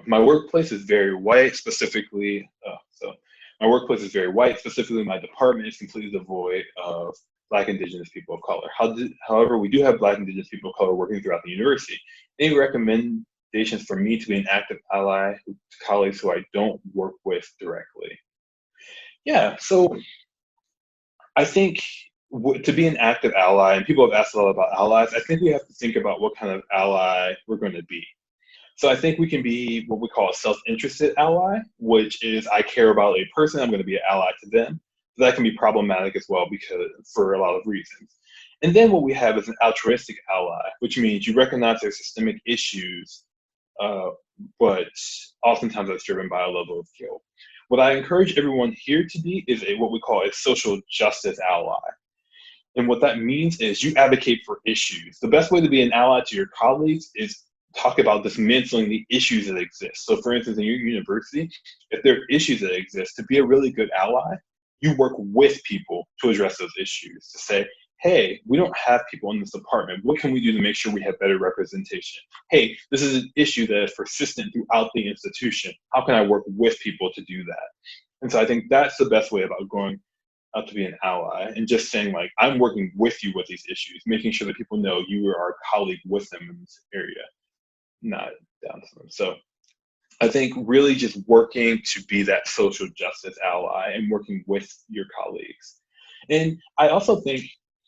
My workplace is very white, specifically. My workplace is very white. Specifically, my department is completely devoid of Black Indigenous people of color. However, we do have Black Indigenous people of color working throughout the university. Any recommendations for me to be an active ally to colleagues who I don't work with directly? Yeah, so I think to be an active ally, and people have asked a lot about allies, I think we have to think about what kind of ally we're going to be. So I think we can be what we call a self-interested ally, which is I care about a person, I'm going to be an ally to them. So that can be problematic as well because for a lot of reasons. And then what we have is an altruistic ally, which means you recognize there's systemic issues, but oftentimes that's driven by a level of guilt. What I encourage everyone here to be is what we call a social justice ally. And what that means is you advocate for issues. The best way to be an ally to your colleagues is talk about dismantling the issues that exist. So for instance, in your university, if there are issues that exist, to be a really good ally, you work with people to address those issues, to say, hey, we don't have people in this department. What can we do to make sure we have better representation? Hey, this is an issue that is persistent throughout the institution. How can I work with people to do that? And so I think that's the best way about going out to be an ally, and just saying, like, I'm working with you with these issues, making sure that people know you are a colleague with them in this area, not down to them. So I think really just working to be that social justice ally and working with your colleagues. And I also think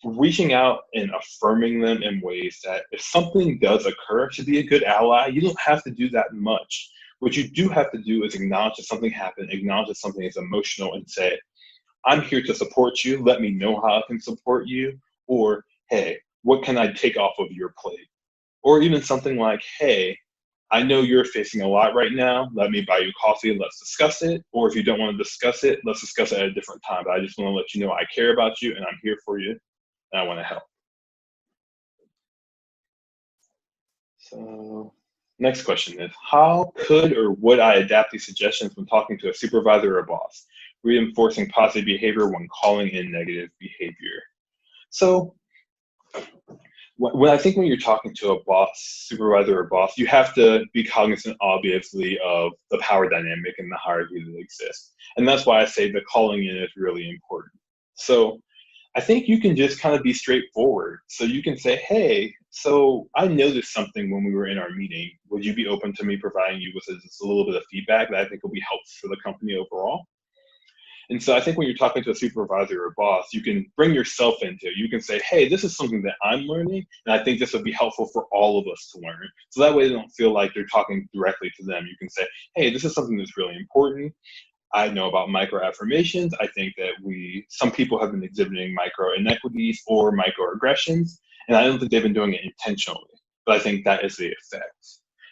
reaching out and affirming them in ways that if something does occur, to be a good ally, you don't have to do that much. What you do have to do is acknowledge that something happened, acknowledge that something is emotional, and say, I'm here to support you. Let me know how I can support you. Or, hey, what can I take off of your plate? Or even something like, hey, I know you're facing a lot right now. Let me buy you coffee and let's discuss it. Or if you don't want to discuss it, let's discuss it at a different time. But I just want to let you know I care about you and I'm here for you and I want to help. So next question is, how could or would I adapt these suggestions when talking to a supervisor or a boss, reinforcing positive behavior when calling in negative behavior? So when I think when you're talking to a boss, supervisor, or boss, you have to be cognizant, obviously, of the power dynamic and the hierarchy that exists. And that's why I say the calling in is really important. So I think you can just kind of be straightforward. So you can say, hey, so I noticed something when we were in our meeting. Would you be open to me providing you with just a little bit of feedback that I think will be helpful for the company overall? And so I think when you're talking to a supervisor or a boss, you can bring yourself into it. You can say, hey, this is something that I'm learning, and I think this would be helpful for all of us to learn. So that way they don't feel like you're talking directly to them. You can say, hey, this is something that's really important. I know about micro-affirmations. I think that some people have been exhibiting micro-inequities or microaggressions, and I don't think they've been doing it intentionally, but I think that is the effect.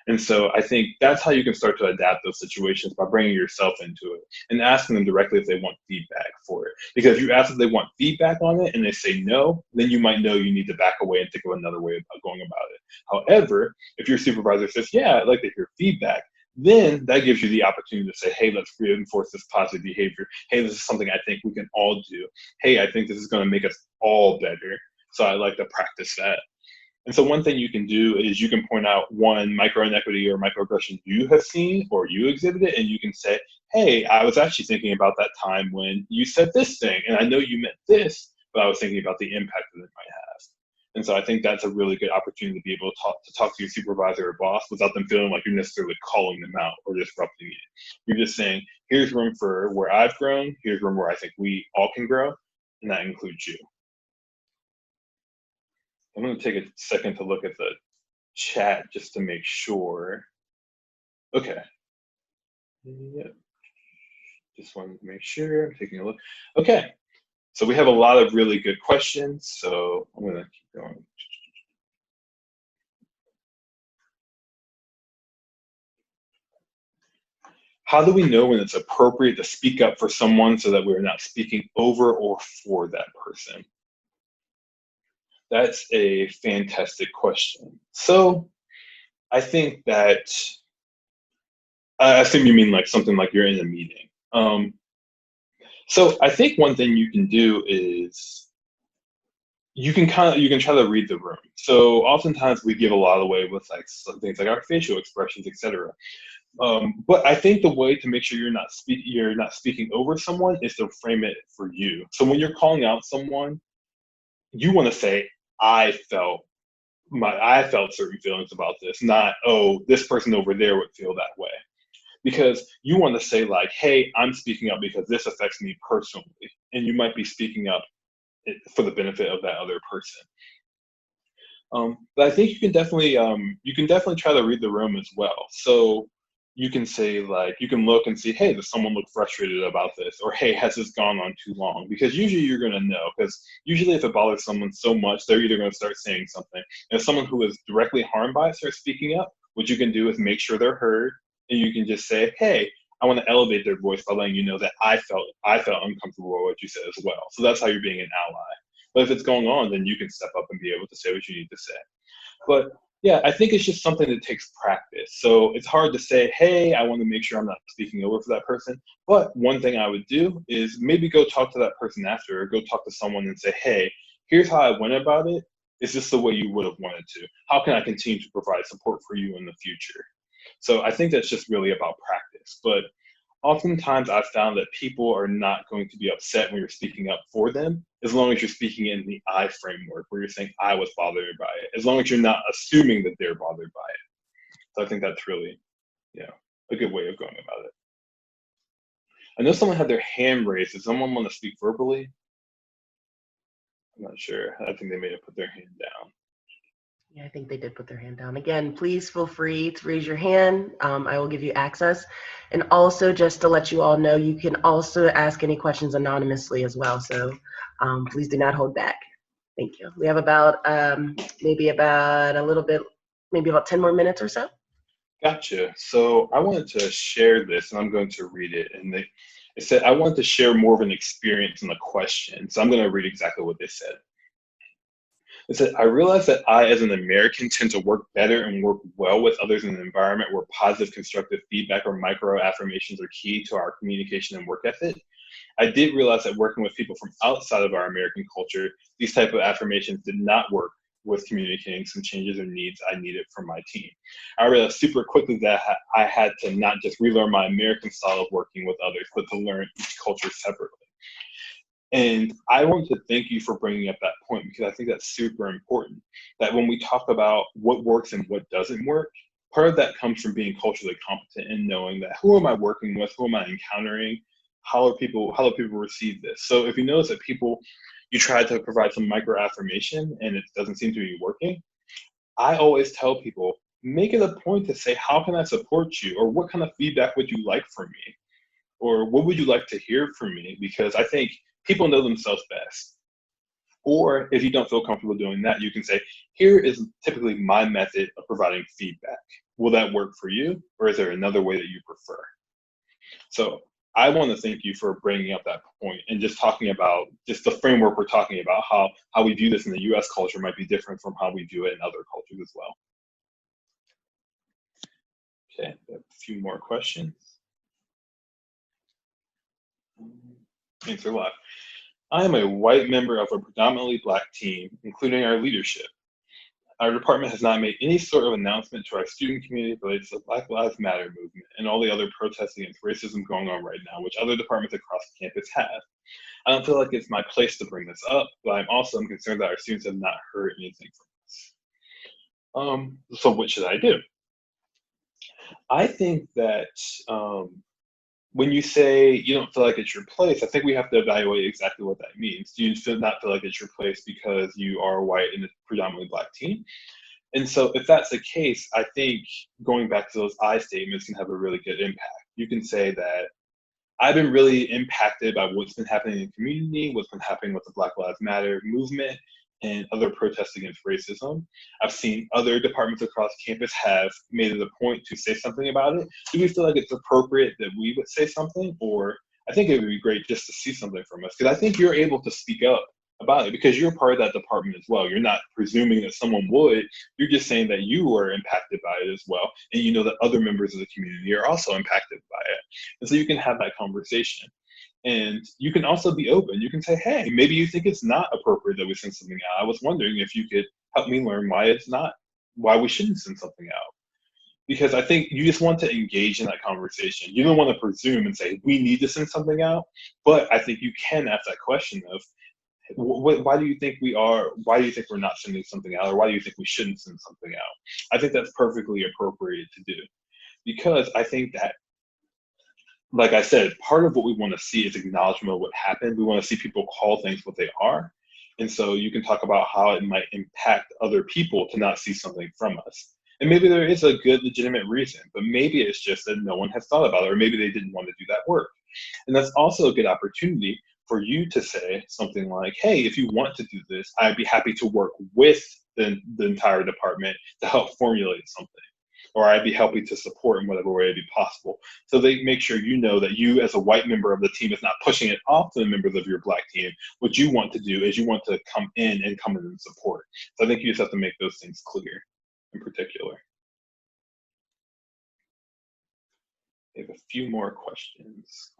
And so I think that's how you can start to adapt those situations, by bringing yourself into it and asking them directly if they want feedback for it. Because if you ask if they want feedback on it and they say no, then you might know you need to back away and think of another way of going about it. However, if your supervisor says, yeah, I'd like to hear feedback, then that gives you the opportunity to say, hey, let's reinforce this positive behavior. Hey, this is something I think we can all do. Hey, I think this is going to make us all better. So I like to practice that. And so one thing you can do is you can point out one micro-inequity or microaggression you have seen or you exhibited, and you can say, hey, I was actually thinking about that time when you said this thing, and I know you meant this, but I was thinking about the impact that it might have. And so I think that's a really good opportunity to be able to talk to your supervisor or boss without them feeling like you're necessarily calling them out or disrupting it. You're just saying, here's room for where I've grown, here's room where I think we all can grow, and that includes you. I'm going to take a second to look at the chat just to make sure. Okay. Yep. Just wanted to make sure. I'm taking a look. Okay. So we have a lot of really good questions. So I'm going to keep going. How do we know when it's appropriate to speak up for someone so that we're not speaking over or for that person? That's a fantastic question. So I think that, I assume you mean like something like you're in a meeting. So I think one thing you can do is you can try to read the room. So oftentimes we give a lot away with like some things like our facial expressions, etc. But I think the way to make sure you're not speaking over someone is to frame it for you. So when you're calling out someone, you want to say, I felt certain feelings about this, not, oh, this person over there would feel that way. Because you want to say like, hey, I'm speaking up because this affects me personally. And you might be speaking up for the benefit of that other person. But I think you can definitely try to read the room as well. So you can say like, you can look and see, hey, does someone look frustrated about this? Or hey, has this gone on too long? Because usually you're going to know, because usually if it bothers someone so much, they're either going to start saying something. And if someone who is directly harmed by it starts speaking up, what you can do is make sure they're heard. And you can just say, hey, I want to elevate their voice by letting you know that I felt uncomfortable with what you said as well. So that's how you're being an ally. But if it's going on, then you can step up and be able to say what you need to say. But Yeah, I think it's just something that takes practice. So it's hard to say, hey, I want to make sure I'm not speaking over for that person. But one thing I would do is maybe go talk to that person after, or go talk to someone and say, hey, here's how I went about it. Is this the way you would have wanted to? How can I continue to provide support for you in the future? So I think that's just really about practice. But oftentimes I've found that people are not going to be upset when you're speaking up for them, as long as you're speaking in the I framework, where you're saying, I was bothered by it, as long as you're not assuming that they're bothered by it. So I think that's really, a good way of going about it. I know someone had their hand raised. Does someone want to speak verbally? I'm not sure. I think they may have put their hand down. Yeah, I think they did put their hand down. Again, please feel free to raise your hand. I will give you access. And also, just to let you all know, you can also ask any questions anonymously as well. So please do not hold back. Thank you. We have about maybe about 10 more minutes or so. Gotcha. So I wanted to share this, and I'm going to read it. And it said, I wanted to share more of an experience in the question. So I'm going to read exactly what they said. It said, I realize that I, as an American, tend to work better and work well with others in an environment where positive, constructive feedback or micro-affirmations are key to our communication and work ethic. I did realize that working with people from outside of our American culture, these type of affirmations did not work with communicating some changes or needs I needed from my team. I realized super quickly that I had to not just relearn my American style of working with others, but to learn each culture separately. And I want to thank you for bringing up that point, because I think that's super important, that when we talk about what works and what doesn't work, part of that comes from being culturally competent and knowing that who am I working with, who am I encountering, how do people receive this? So if you notice that you try to provide some micro affirmation and it doesn't seem to be working, I always tell people, make it a point to say, how can I support you? Or what kind of feedback would you like from me? Or what would you like to hear from me? Because I think people know themselves best. Or if you don't feel comfortable doing that, you can say, here is typically my method of providing feedback. Will that work for you? Or is there another way that you prefer? So I want to thank you for bringing up that point and just talking about just the framework we're talking about, how we view this in the US culture might be different from how we view it in other cultures as well. Okay, a few more questions. Answer live. I am a white member of a predominantly Black team, including our leadership. Our department has not made any sort of announcement to our student community related to the Black Lives Matter movement and all the other protests against racism going on right now, which other departments across the campus have. I don't feel like it's my place to bring this up, but I'm also concerned that our students have not heard anything from us. So what should I do? I think that when you say you don't feel like it's your place, I think we have to evaluate exactly what that means. Do you not feel like it's your place because you are white in a predominantly Black team? And so if that's the case, I think going back to those I statements can have a really good impact. You can say that I've been really impacted by what's been happening in the community, what's been happening with the Black Lives Matter movement, and other protests against racism. I've seen other departments across campus have made it a point to say something about it. Do we feel like it's appropriate that we would say something? Or I think it would be great just to see something from us, because I think you're able to speak up about it because you're part of that department as well. You're not presuming that someone would, you're just saying that you were impacted by it as well. And you know that other members of the community are also impacted by it. And so you can have that conversation. And you can also be open. You can say, hey, maybe you think it's not appropriate that we send something out. I was wondering if you could help me learn why we shouldn't send something out. Because I think you just want to engage in that conversation. You don't want to presume and say, we need to send something out. But I think you can ask that question of, why do you think we're not sending something out? Or why do you think we shouldn't send something out? I think that's perfectly appropriate to do. Because I think that, like I said, part of what we want to see is acknowledgement of what happened. We want to see people call things what they are. And so you can talk about how it might impact other people to not see something from us. And maybe there is a good, legitimate reason, but maybe it's just that no one has thought about it, or maybe they didn't want to do that work. And that's also a good opportunity for you to say something like, hey, if you want to do this, I'd be happy to work with the entire department to help formulate something. Or I'd be happy to support in whatever way it'd be possible. So they make sure you know that you as a white member of the team is not pushing it off to the members of your Black team. What you want to do is you want to come in and support. So I think you just have to make those things clear. in particular. I have a few more questions.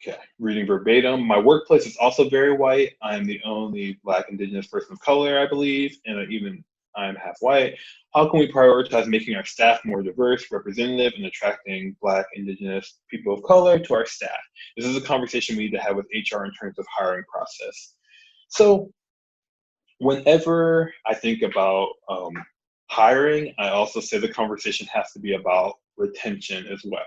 Okay, reading verbatim. My workplace is also very white. I am the only Black Indigenous person of color, I believe, and even I'm half white. How can we prioritize making our staff more diverse, representative, and attracting Black, Indigenous people of color to our staff? This is a conversation we need to have with HR in terms of hiring process. So whenever I think about hiring, I also say the conversation has to be about retention as well.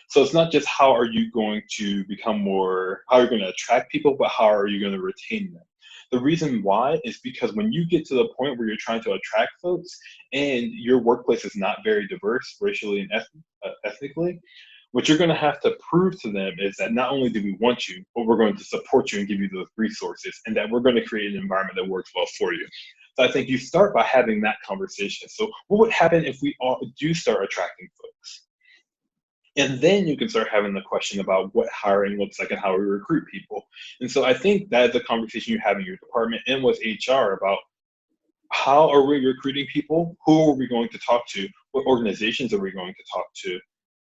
So it's not just how are you going to become more, how you're going to attract people, but how are you going to retain them? The reason why is because when you get to the point where you're trying to attract folks and your workplace is not very diverse racially and ethnically, what you're going to have to prove to them is that not only do we want you, but we're going to support you and give you those resources, and that we're going to create an environment that works well for you. So I think you start by having that conversation. So what would happen if we all do start attracting folks? And then you can start having the question about what hiring looks like and how we recruit people. And so I think that is a conversation you have in your department and with HR about how are we recruiting people? Who are we going to talk to? What organizations are we going to talk to?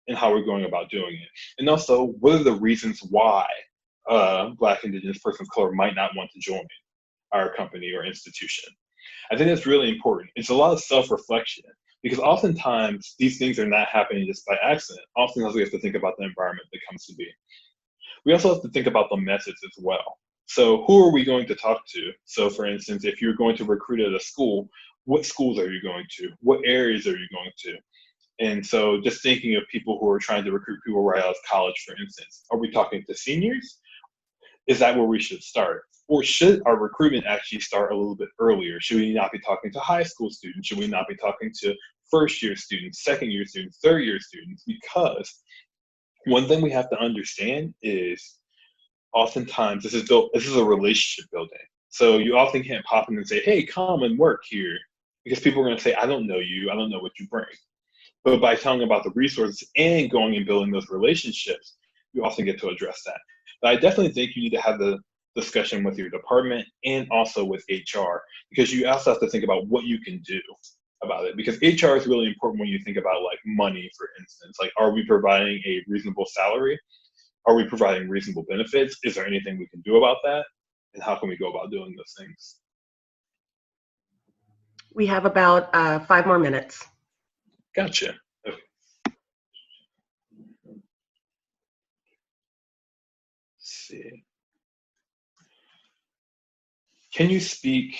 And how are we going about doing it? And also, what are the reasons why a Black, Indigenous person of color might not want to join our company or institution? I think that's really important. It's a lot of self-reflection, because oftentimes these things are not happening just by accident. Oftentimes we have to think about the environment that comes to be. We also have to think about the methods as well. So who are we going to talk to? So for instance, if you're going to recruit at a school, what schools are you going to? What areas are you going to? And so just thinking of people who are trying to recruit people right out of college, for instance, are we talking to seniors? Is that where we should start? Or should our recruitment actually start a little bit earlier? Should we not be talking to high school students? Should we not be talking to first-year students, second-year students, third-year students? Because one thing we have to understand is oftentimes this is a relationship building. So you often can't pop in and say, hey, come and work here, because people are going to say, I don't know you, I don't know what you bring. But by telling about the resources and going and building those relationships, you often get to address that. But I definitely think you need to have the discussion with your department and also with HR, because you also have to think about what you can do about it. Because HR is really important when you think about like money, for instance. Like, are we providing a reasonable salary? Are we providing reasonable benefits? Is there anything we can do about that? And how can we go about doing those things? We have about 5 more minutes. Gotcha. Okay. Let's see. Can you speak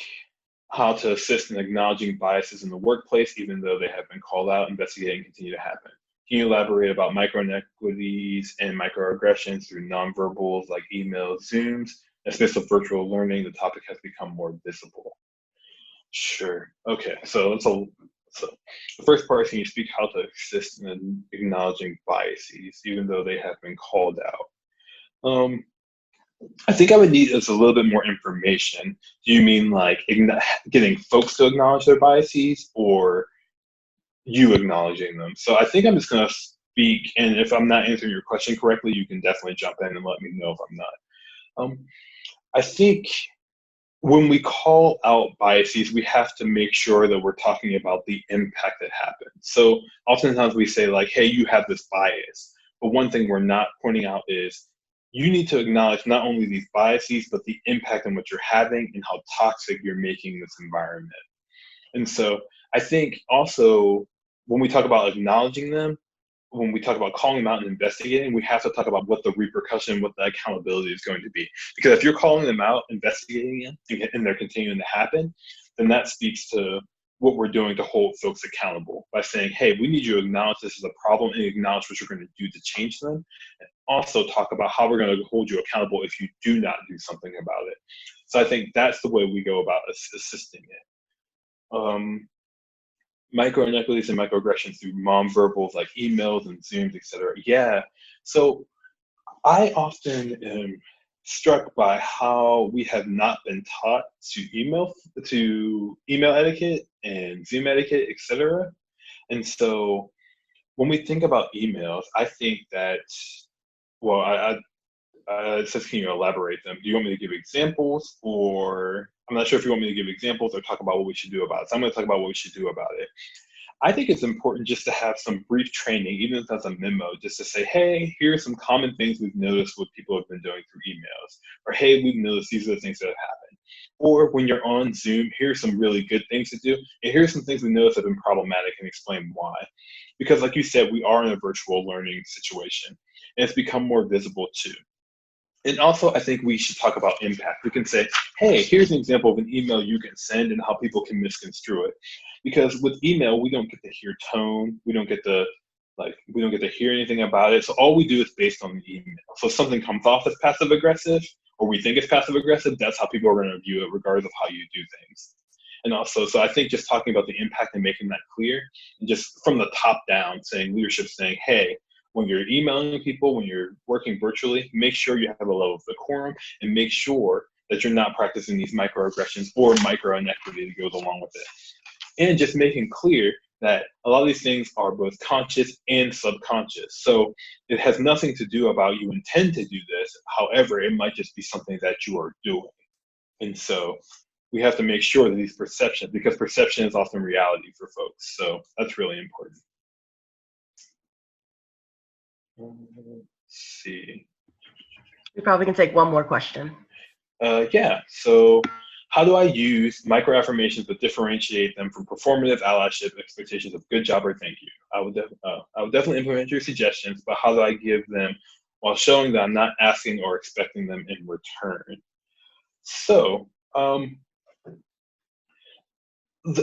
how to assist in acknowledging biases in the workplace, even though they have been called out, investigated, and continue to happen? Can you elaborate about micro-inequities and microaggressions through nonverbals like emails, Zooms? Especially with virtual learning, the topic has become more visible. Sure. Okay. So the first part is, can you speak how to assist in acknowledging biases, even though they have been called out? I think I would need a little bit more information. Do you mean like getting folks to acknowledge their biases, or you acknowledging them? So I think I'm just going to speak, and if I'm not answering your question correctly, you can definitely jump in and let me know if I'm not. I think when we call out biases, we have to make sure that we're talking about the impact that happened. So oftentimes we say like, hey, you have this bias. But one thing we're not pointing out is you need to acknowledge not only these biases, but the impact on what you're having and how toxic you're making this environment. And so I think also when we talk about acknowledging them, when we talk about calling them out and investigating, we have to talk about what the repercussion, what the accountability is going to be. Because if you're calling them out, investigating it, and they're continuing to happen, then that speaks to what we're doing to hold folks accountable by saying, hey, we need you to acknowledge this is a problem and acknowledge what you're going to do to change them. And also talk about how we're going to hold you accountable if you do not do something about it. So I think that's the way we go about assisting it. Micro-inequities and microaggressions through nonverbals like emails and Zooms, etc. Yeah, so I often am struck by how we have not been taught to email etiquette and Zoom etiquette, etc. And so when we think about emails, I think that, well, it says, can you elaborate them? Do you want me to give examples, or I'm not sure if you want me to give examples or talk about what we should do about it. So I'm going to talk about what we should do about it. I think it's important just to have some brief training, even if that's a memo, just to say, hey, here are some common things we've noticed what people have been doing through emails. Or, hey, we've noticed these are the things that have happened. Or when you're on Zoom, here's some really good things to do. And here's some things we noticed have been problematic and explain why. Because like you said, we are in a virtual learning situation. And it's become more visible too. And also, I think we should talk about impact. We can say, hey, here's an example of an email you can send and how people can misconstrue it. Because with email, we don't get to hear tone. We don't get to hear anything about it. So all we do is based on the email. So if something comes off as passive aggressive, or we think it's passive aggressive, that's how people are going to view it, regardless of how you do things. And also, so I think just talking about the impact and making that clear, and just from the top down, leadership saying, hey, when you're emailing people, when you're working virtually, make sure you have a level of decorum and make sure that you're not practicing these microaggressions or micro-inequity that goes along with it. And just making clear that a lot of these things are both conscious and subconscious. So it has nothing to do about you intend to do this. However, it might just be something that you are doing. And so we have to make sure that these perceptions, because perception is often reality for folks. So that's really important. Let's see. We probably can take one more question. Yeah, so how do I use micro-affirmations but differentiate them from performative allyship expectations of good job or thank you? I would definitely implement your suggestions, but how do I give them while showing that I'm not asking or expecting them in return? So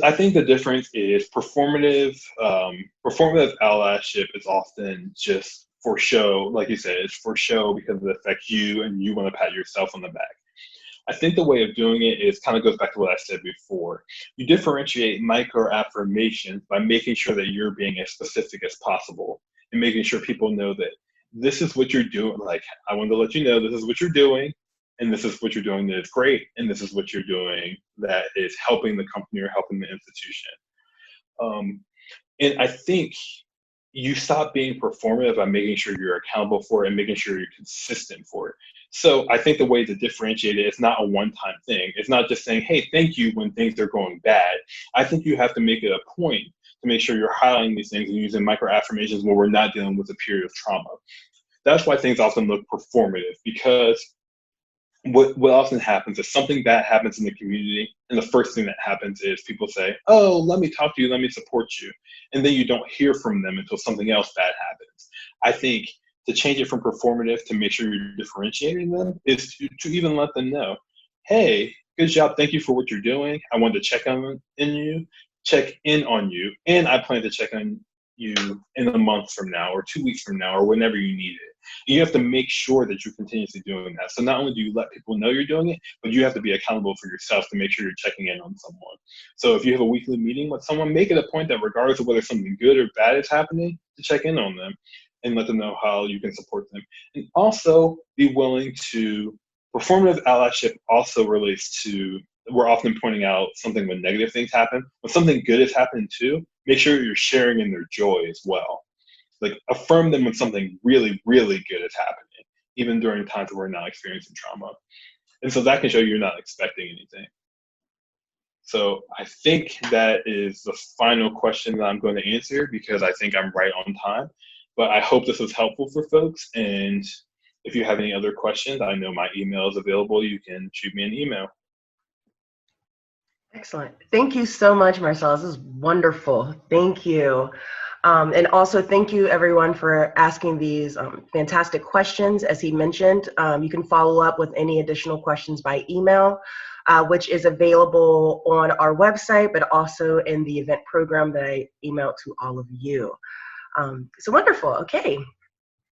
I think the difference is performative allyship is often just for show. Like you said, it's for show because it affects you and you want to pat yourself on the back. I think the way of doing it is kind of goes back to what I said before. You differentiate micro-affirmations by making sure that you're being as specific as possible and making sure people know that this is what you're doing. Like, I want to let you know this is what you're doing, and this is what you're doing that is great, and this is what you're doing that is helping the company or helping the institution. And I think you stop being performative by making sure you're accountable for it and making sure you're consistent for it. So I think the way to differentiate it is not a one-time thing. It's not just saying, hey, thank you when things are going bad. I think you have to make it a point to make sure you're highlighting these things and using micro-affirmations when we're not dealing with a period of trauma. That's why things often look performative, because what often happens is something bad happens in the community, and the first thing that happens is people say, oh, let me talk to you, let me support you. And then you don't hear from them until something else bad happens. I think to change it from performative to make sure you're differentiating them is to even let them know, hey, good job, thank you for what you're doing. I wanted to check in on you, and I plan to check on you in a month from now or 2 weeks from now or whenever you need it. You have to make sure that you're continuously doing that. So not only do you let people know you're doing it, but you have to be accountable for yourself to make sure you're checking in on someone. So if you have a weekly meeting with someone, make it a point that regardless of whether something good or bad is happening, to check in on them and let them know how you can support them. And also be willing to, performative allyship also relates to, we're often pointing out something when negative things happen. When something good is happening too, make sure you're sharing in their joy as well. Like, affirm them when something really, really good is happening, even during times where we're not experiencing trauma. And so that can show you're not expecting anything. So I think that is the final question that I'm going to answer, because I think I'm right on time. But I hope this was helpful for folks. And if you have any other questions, I know my email is available. You can shoot me an email. Excellent. Thank you so much, Marcel. This is wonderful. Thank you. And also thank you everyone for asking these fantastic questions. As he mentioned, you can follow up with any additional questions by email, which is available on our website, but also in the event program that I emailed to all of you. So wonderful. Okay.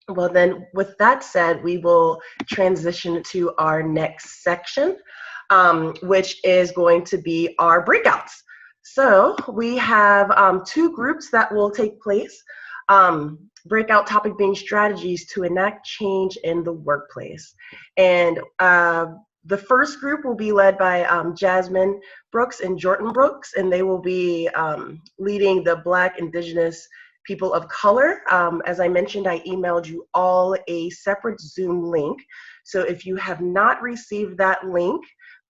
Well then, with that said, we will transition to our next section, which is going to be our breakouts. So we have two groups that will take place. Breakout topic being strategies to enact change in the workplace. And the first group will be led by Jazzmine Brooks and Jordan Brooks, and they will be leading the Black, Indigenous, people of color. As I mentioned, I emailed you all a separate Zoom link. So if you have not received that link,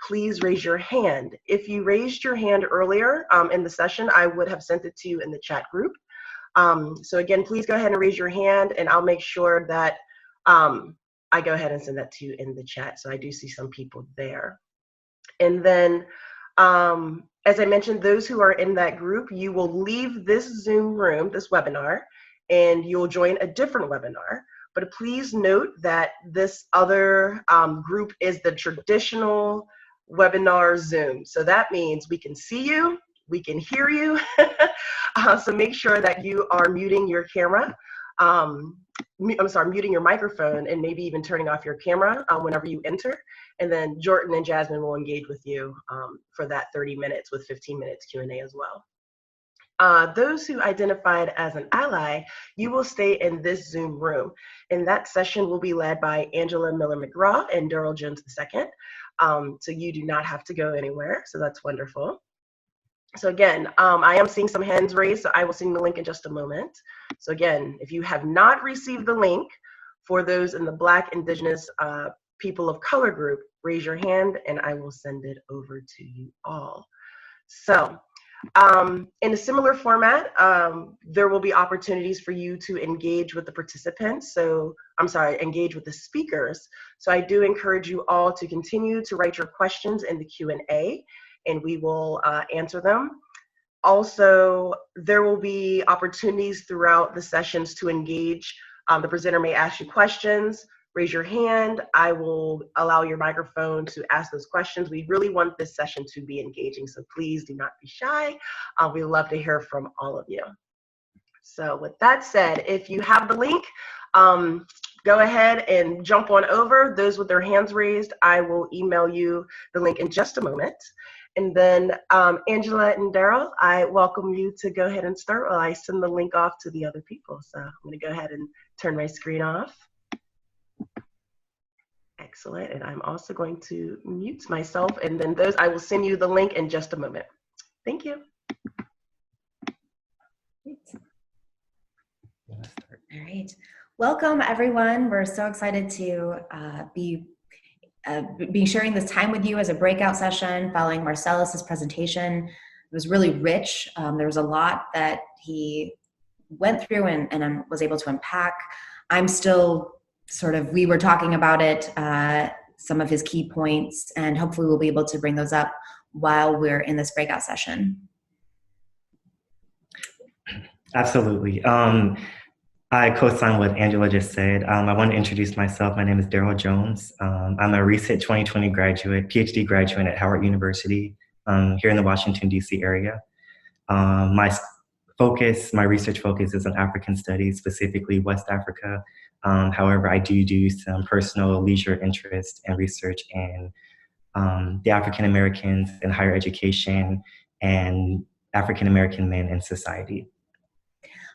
please raise your hand. If you raised your hand earlier in the session, I would have sent it to you in the chat group. So again, please go ahead and raise your hand, and I'll make sure that I go ahead and send that to you in the chat. So I do see some people there. And then, as I mentioned, those who are in that group, you will leave this Zoom room, this webinar, and you'll join a different webinar. But please note that this other group is the traditional webinar Zoom. So that means we can see you, we can hear you. So make sure that you are muting your camera. Muting your microphone, and maybe even turning off your camera whenever you enter. And then Jordan and Jazzmine will engage with you for that 30 minutes with 15 minutes Q&A as well. Those who identified as an ally, you will stay in this Zoom room. And that session will be led by Angela Miller-Mcgraw and Daryl Jones II. So you do not have to go anywhere. So that's wonderful. So again, I am seeing some hands raised, so I will send the link in just a moment. So again, if you have not received the link for those in the Black, Indigenous, people of color group, raise your hand and I will send it over to you all. So in a similar format, there will be opportunities for you to engage with the participants. So engage with the speakers. So I do encourage you all to continue to write your questions in the Q&A, and we will answer them. Also, there will be opportunities throughout the sessions to engage. The presenter may ask you questions. Raise your hand. I will allow your microphone to ask those questions. We really want this session to be engaging, so please do not be shy. We'd love to hear from all of you. So with that said, if you have the link, go ahead and jump on over. Those with their hands raised, I will email you the link in just a moment. And then Angela and Daryl, I welcome you to go ahead and start while I send the link off to the other people. So I'm going to go ahead and turn my screen off. Excellent. And I'm also going to mute myself. And then I will send you the link in just a moment. Thank you. All right. Welcome, everyone. We're so excited to be sharing this time with you as a breakout session following Marcelius's presentation. It was really rich. There was a lot that he went through and was able to unpack. I'm still we were talking about it, some of his key points, and hopefully we'll be able to bring those up while we're in this breakout session. Absolutely. I co-sign what Angela just said. I want to introduce myself. My name is Daryl Jones. I'm a recent 2020 graduate, Ph.D. graduate at Howard University here in the Washington, D.C. area. My research focus is on African studies, specifically West Africa. However, I do some personal leisure interest and research in the African Americans in higher education and African American men in society.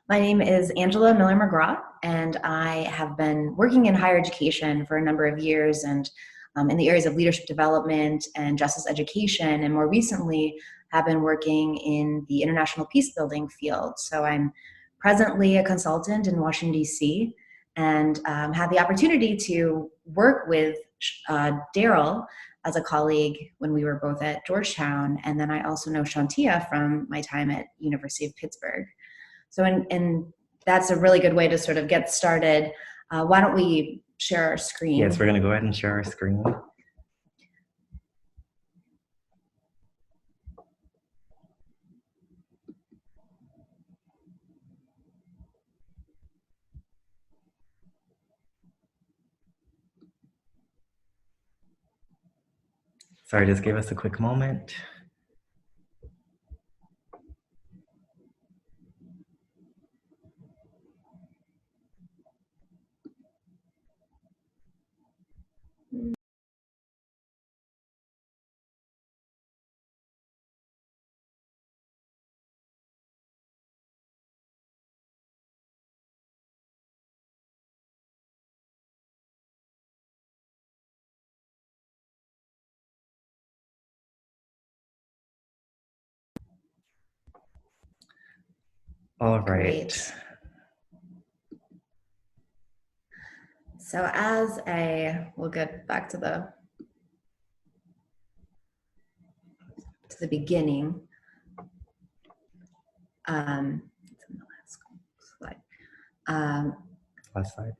My name is Angela Miller-Mcgraw, and I have been working in higher education for a number of years, and in the areas of leadership development and justice education, and more recently have been working in the international peace building field. So I'm presently a consultant in Washington, D.C., and had the opportunity to work with Darryl as a colleague when we were both at Georgetown, and then I also know Shawntia from my time at University of Pittsburgh. So, and that's a really good way to get started. Why don't we share our screen? Yes, we're going to go ahead and share our screen. Sorry, just give us a quick moment. All right. Great. So we'll get back to the the beginning. It's on the last slide. Last slide.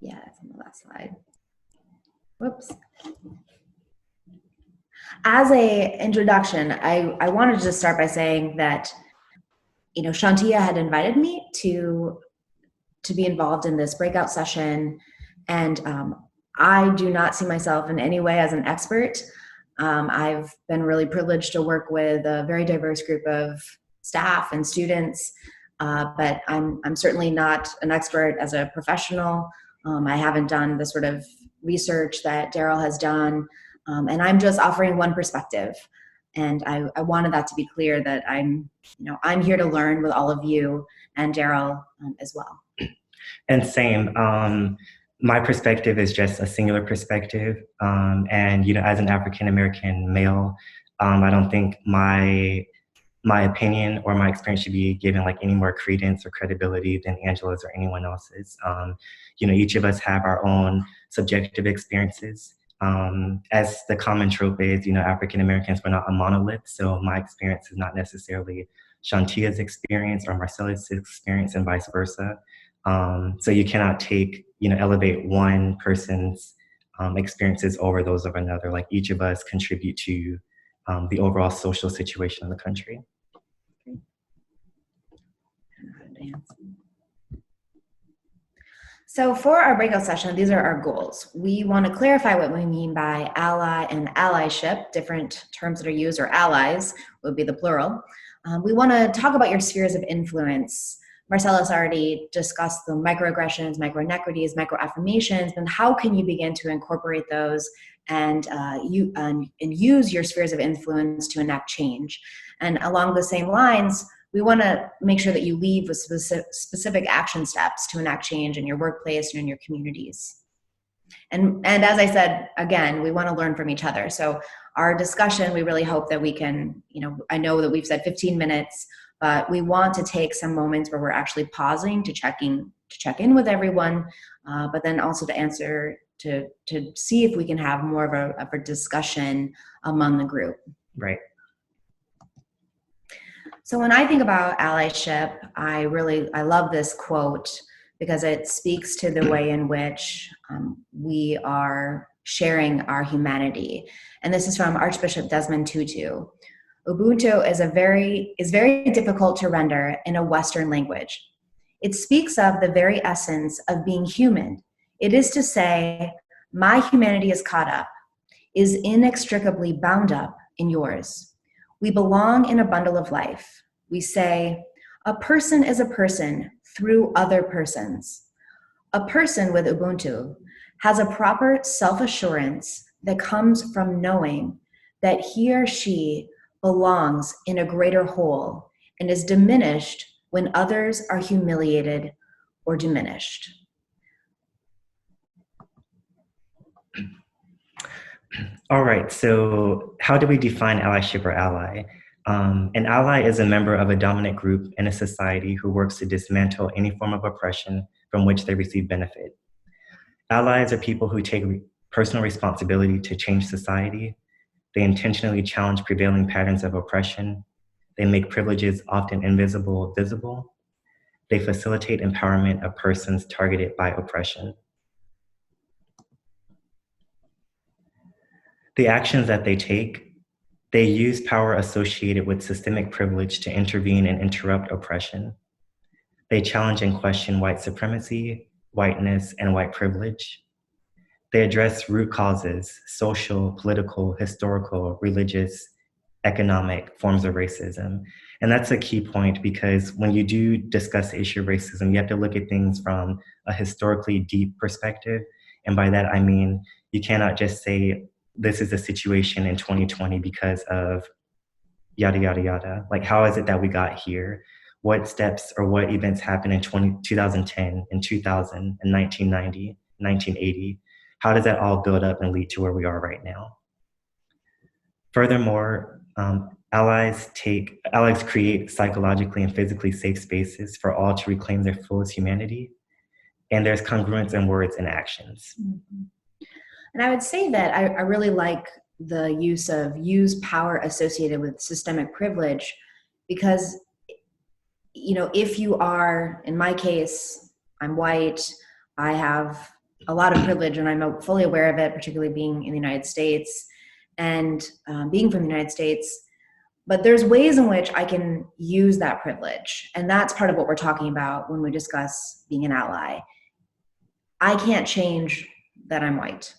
Yeah, it's on the last slide. Whoops. As a introduction, I wanted to start by saying that, you know, Shawntia had invited me to be involved in this breakout session, and I do not see myself in any way as an expert. I've been really privileged to work with a very diverse group of staff and students, but I'm certainly not an expert as a professional. I haven't done the sort of research that Darryl has done, and I'm just offering one perspective. And I wanted that to be clear, that I'm here to learn with all of you and Darryl as well. And same. My perspective is just a singular perspective, and as an African American male, I don't think my opinion or my experience should be given like any more credence or credibility than Angela's or anyone else's. Each of us have our own subjective experiences. As the common trope is, African Americans were not a monolith, so my experience is not necessarily Shawntia's experience or Marcelius' experience, and vice versa. So you cannot elevate one person's experiences over those of another. Like, each of us contribute to the overall social situation of the country. So for our breakout session, these are our goals. We want to clarify what we mean by ally and allyship, different terms that are used, or allies would be the plural. We want to talk about your spheres of influence. Marcellus already discussed the microaggressions, microinequities, microaffirmations, and how can you begin to incorporate those and use your spheres of influence to enact change. And along the same lines, we want to make sure that you leave with specific action steps to enact change in your workplace and in your communities. And as I said, again, we want to learn from each other. So our discussion, we really hope that we can, I know that we've said 15 minutes, but we want to take some moments where we're actually pausing to check in with everyone, but then also to answer, to see if we can have more of a discussion among the group. Right. So when I think about allyship, I love this quote because it speaks to the way in which we are sharing our humanity. And this is from Archbishop Desmond Tutu. Ubuntu is very difficult to render in a Western language. It speaks of the very essence of being human. It is to say, my humanity is caught up, is inextricably bound up in yours. We belong in a bundle of life. We say, a person is a person through other persons. A person with Ubuntu has a proper self-assurance that comes from knowing that he or she belongs in a greater whole and is diminished when others are humiliated or diminished. All right, so how do we define allyship or ally? An ally is a member of a dominant group in a society who works to dismantle any form of oppression from which they receive benefit. Allies are people who take personal responsibility to change society. They intentionally challenge prevailing patterns of oppression. They make privileges often invisible visible. They facilitate empowerment of persons targeted by oppression. The actions that they take, they use power associated with systemic privilege to intervene and interrupt oppression. They challenge and question white supremacy, whiteness, and white privilege. They address root causes, social, political, historical, religious, economic forms of racism. And that's a key point, because when you do discuss the issue of racism, you have to look at things from a historically deep perspective. And by that, I mean, you cannot just say, this is the situation in 2020 because of yada, yada, yada. Like, how is it that we got here? What steps or what events happened in 2010, in 2000, in 1990, 1980? How does that all build up and lead to where we are right now? Furthermore, allies create psychologically and physically safe spaces for all to reclaim their fullest humanity. And there's congruence in words and actions. Mm-hmm. And I would say that I really like the use power associated with systemic privilege, because, you know, if you are, in my case, I'm white, I have a lot of privilege and I'm fully aware of it, particularly being in the United States and being from the United States. But there's ways in which I can use that privilege. And that's part of what we're talking about when we discuss being an ally. I can't change that I'm white,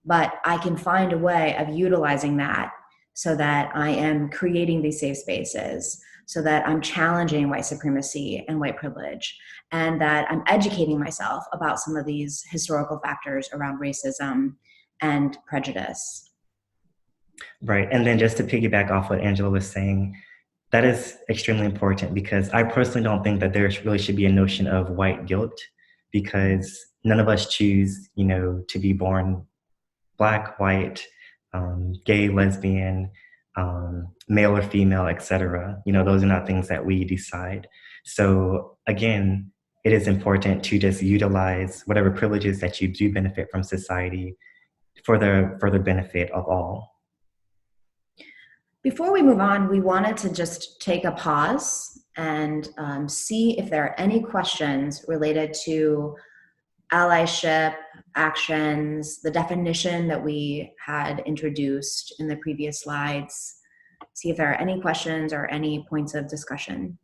but I can find a way of utilizing that so that I am creating these safe spaces, so that I'm challenging white supremacy and white privilege, and that I'm educating myself about some of these historical factors around racism and prejudice. Right. And then just to piggyback off what Angela was saying, that is extremely important because I personally don't think that there really should be a notion of white guilt, because none of us choose, you know, to be born Black, white, gay, lesbian, male or female, etc. You know, those are not things that we decide. So again, it is important to just utilize whatever privileges that you do benefit from society for the benefit of all. Before we move on, we wanted to just take a pause and see if there are any questions related to allyship, actions, the definition that we had introduced in the previous slides. See if there are any questions or any points of discussion.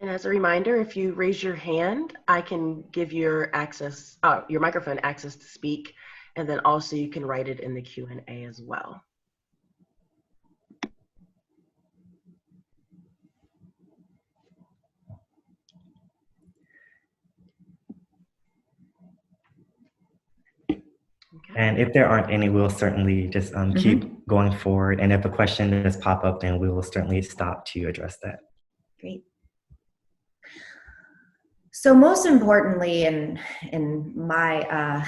And as a reminder, if you raise your hand, I can give your microphone access to speak, and then also you can write it in the Q&A as well. And if there aren't any, we'll certainly just keep going forward. And if a question does pop up, then we will certainly stop to address that. Great. So most importantly, in my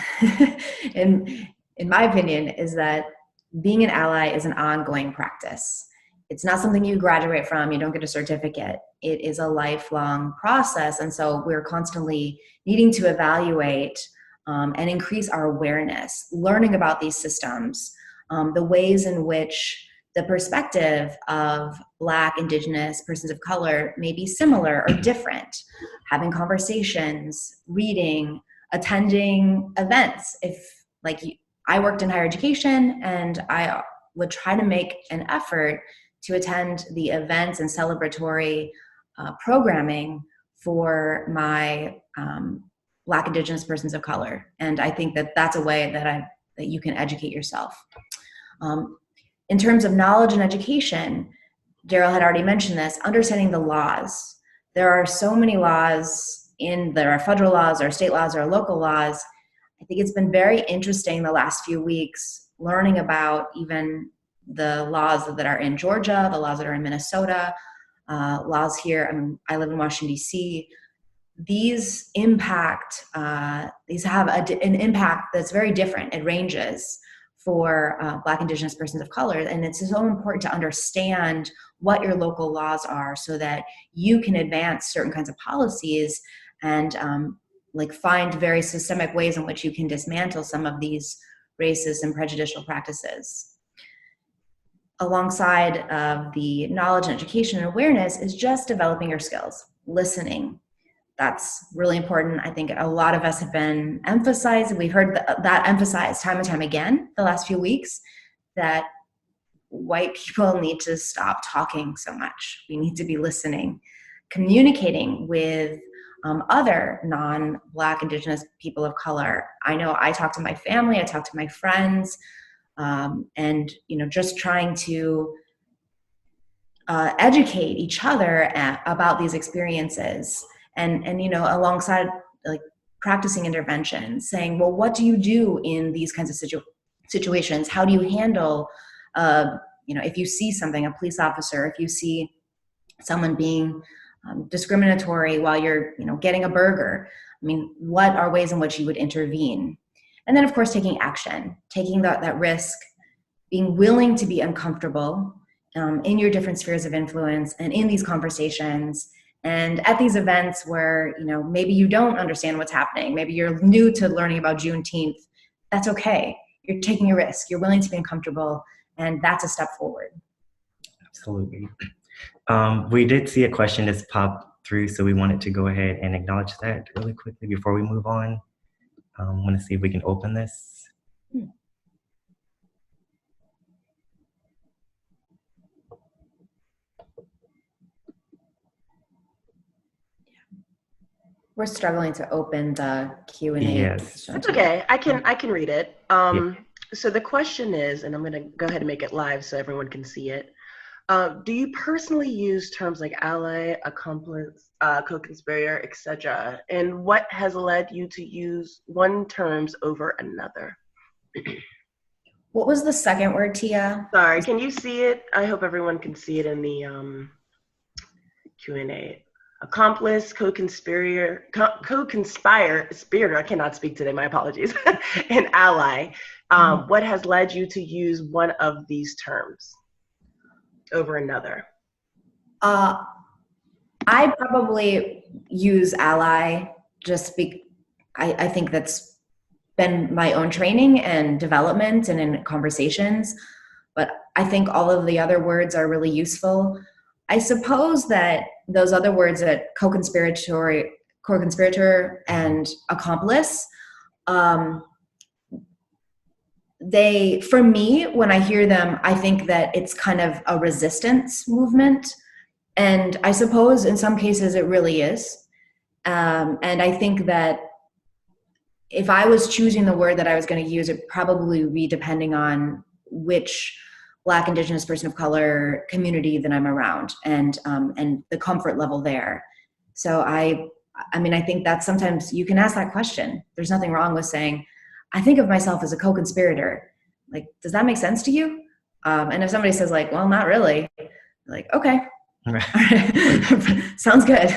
in my opinion, is that being an ally is an ongoing practice. It's not something you graduate from. You don't get a certificate. It is a lifelong process, and so we're constantly needing to evaluate and increase our awareness, learning about these systems, the ways in which the perspective of Black, Indigenous, persons of color may be similar or different, having conversations, reading, attending events. I worked in higher education, and I would try to make an effort to attend the events and celebratory programming for my Black, Indigenous, persons of color. And I think that that's a way that you can educate yourself. In terms of knowledge and education, Daryl had already mentioned this, understanding the laws. There are so many laws there are federal laws, or state laws, or local laws. I think it's been very interesting the last few weeks learning about even the laws that are in Georgia, the laws that are in Minnesota, laws here. I live in Washington, D.C. These have an impact that's very different. It ranges for Black, Indigenous, persons of color. And it's so important to understand what your local laws are so that you can advance certain kinds of policies and find very systemic ways in which you can dismantle some of these racist and prejudicial practices. Alongside of the knowledge and education and awareness is just developing your skills, listening. That's really important. I think a lot of us have been emphasized, we've heard that emphasized time and time again the last few weeks, that white people need to stop talking so much. We need to be listening, communicating with other non-Black, Indigenous people of color. I know I talk to my family, I talk to my friends, and just trying to educate each other about these experiences. And alongside practicing intervention, saying, well, what do you do in these kinds of situations? How do you handle, if you see something, a police officer, if you see someone being discriminatory while you're, getting a burger? What are ways in which you would intervene? And then, of course, taking action, taking that risk, being willing to be uncomfortable in your different spheres of influence and in these conversations. And at these events where, maybe you don't understand what's happening, maybe you're new to learning about Juneteenth, that's okay. you're taking a risk, you're willing to be uncomfortable, and that's a step forward. Absolutely. We did see a question that's popped through, so we wanted to go ahead and acknowledge that really quickly before we move on. I want to see if we can open this. We're struggling to open the Q&A. Yes. That's okay. I can read it. So the question is, and I'm going to go ahead and make it live so everyone can see it. Do you personally use terms like ally, accomplice, co-conspirator, etc.? And what has led you to use one terms over another? What was the second word, Tia? Sorry, can you see it? I hope everyone can see it in the Q&A. Accomplice, co-conspirator, co-conspirator, I cannot speak today, my apologies, and ally. What has led you to use one of these terms over another? I probably use ally just I think that's been my own training and development and in conversations, but I think all of the other words are really useful. I suppose that those other words, that co-conspirator and accomplice, they, for me, when I hear them, I think that it's kind of a resistance movement. And I suppose in some cases it really is. And I think that if I was choosing the word that I was going to use, it probably would be depending on which Black, Indigenous, person of color community that I'm around, and the comfort level there. So I mean, I think that sometimes you can ask that question. There's nothing wrong with saying, I think of myself as a co-conspirator. Like, does that make sense to you? And if somebody says like, well, not really, like, okay. Right. Sounds good.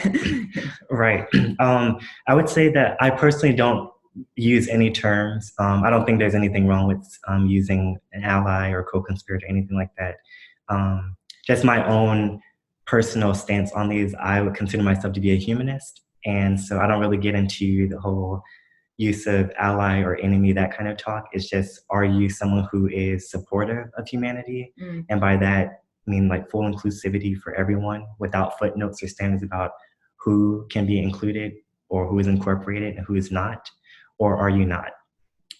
Right. I would say that I personally don't use any terms. I don't think there's anything wrong with using an ally or co-conspirator, anything like that. Just my own personal stance on these, I would consider myself to be a humanist. And so I don't really get into the whole use of ally or enemy, that kind of talk. It's just, are you someone who is supportive of humanity? And by that, I mean like full inclusivity for everyone without footnotes or standards about who can be included or who is incorporated and who is not, or are you not?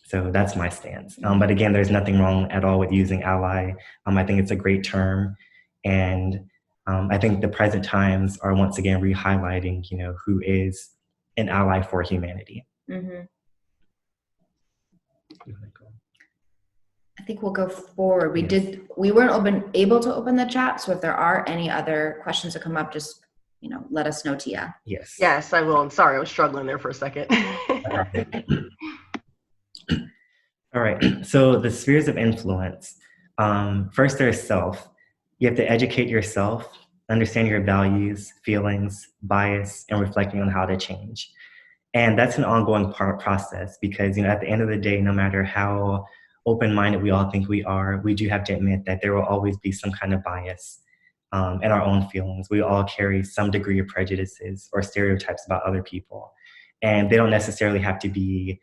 So that's my stance. But again, there's nothing wrong at all with using ally. I think it's a great term. And I think the present times are once again re-highlighting, you know, who is an ally for humanity. I think we'll go forward. We weren't able to open the chat, so if there are any other questions that come up, just, you know, let us know, Tia. Yes, I will. I'm sorry, I was struggling there for a second. All right, so the spheres of influence. First, there's self. You have to educate yourself, understand your values, feelings, bias, and reflecting on how to change. And that's an ongoing process because, you know, at the end of the day, no matter how open-minded we all think we are, we do have to admit that there will always be some kind of bias in our own feelings. We all carry some degree of prejudices or stereotypes about other people. And they don't necessarily have to be,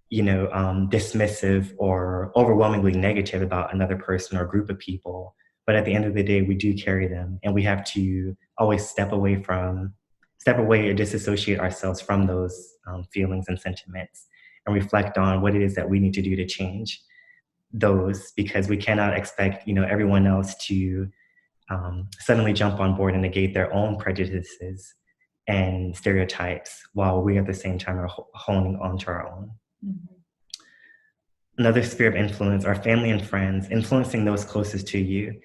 you know, dismissive or overwhelmingly negative about another person or group of people. But at the end of the day, we do carry them, and we have to always step away or disassociate ourselves from those feelings and sentiments and reflect on what it is that we need to do to change those, because we cannot expect, you know, everyone else to suddenly jump on board and negate their own prejudices and stereotypes while we at the same time are honing onto our own. Another sphere of influence are family and friends, influencing those closest to you.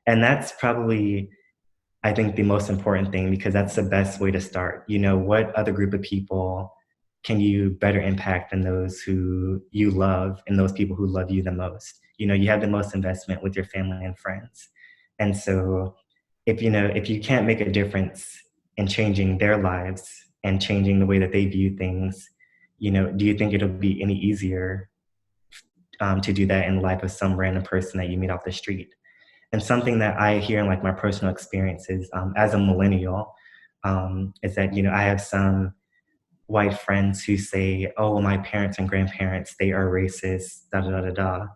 And that's probably, I think, the most important thing, because that's the best way to start. You know, what other group of people can you better impact than those who you love and those people who love you the most? You know, you have the most investment with your family and friends. And so if you can't make a difference in changing their lives and changing the way that they view things, you know, do you think it'll be any easier to do that in the life of some random person that you meet off the street? And something that I hear in like my personal experiences as a millennial is that, you know, I have some white friends who say, oh, my parents and grandparents, they are racist, da da da da da.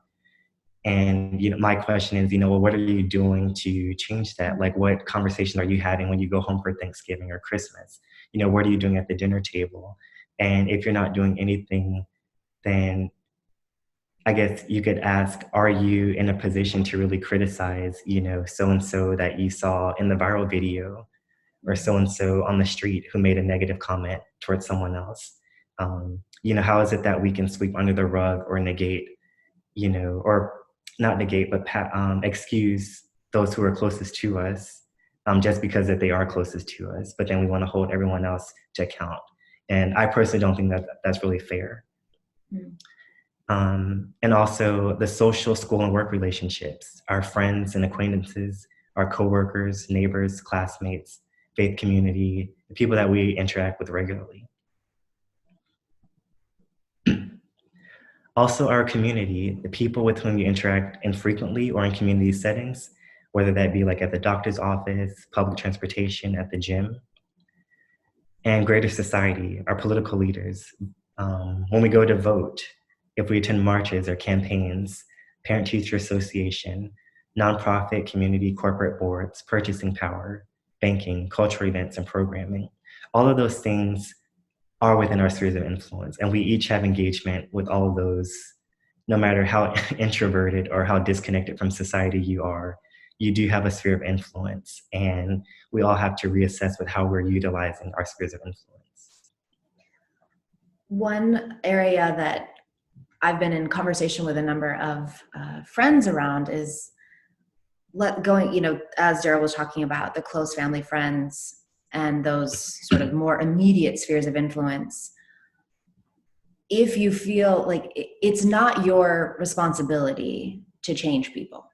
And my question is, well, what are you doing to change that? Like, what conversations are you having when you go home for Thanksgiving or Christmas? What are you doing at the dinner table? And if you're not doing anything, then I guess you could ask, are you in a position to really criticize, so-and-so that you saw in the viral video, or so-and-so on the street who made a negative comment towards someone else? How is it that we can sweep under the rug or negate, or not negate, but excuse those who are closest to us just because that they are closest to us, but then we want to hold everyone else to account. And I personally don't think that that's really fair. And also the social, school, and work relationships, our friends and acquaintances, our coworkers, neighbors, classmates, faith community, the people that we interact with regularly. Also our community, the people with whom you interact infrequently or in community settings, whether that be like at the doctor's office, public transportation, at the gym. And greater society, our political leaders. When we go to vote, if we attend marches or campaigns, parent-teacher association, nonprofit, community, corporate boards, purchasing power, banking, cultural events, and programming. All of those things are within our spheres of influence, and we each have engagement with all of those, no matter how introverted or how disconnected from society you are. You do have a sphere of influence, and we all have to reassess with how we're utilizing our spheres of influence. One area that I've been in conversation with a number of friends around is going, as Daryl was talking about, the close family friends and those sort of more immediate spheres of influence. If you feel like it's not your responsibility to change people,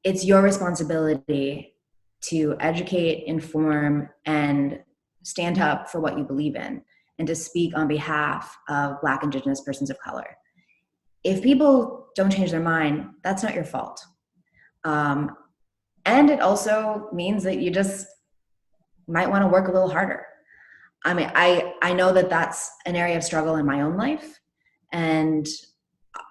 it's your responsibility to educate, inform, and stand up for what you believe in, and to speak on behalf of Black, Indigenous persons of color. If people don't change their mind, that's not your fault. And it also means that you just might want to work a little harder. I mean, I know that that's an area of struggle in my own life. And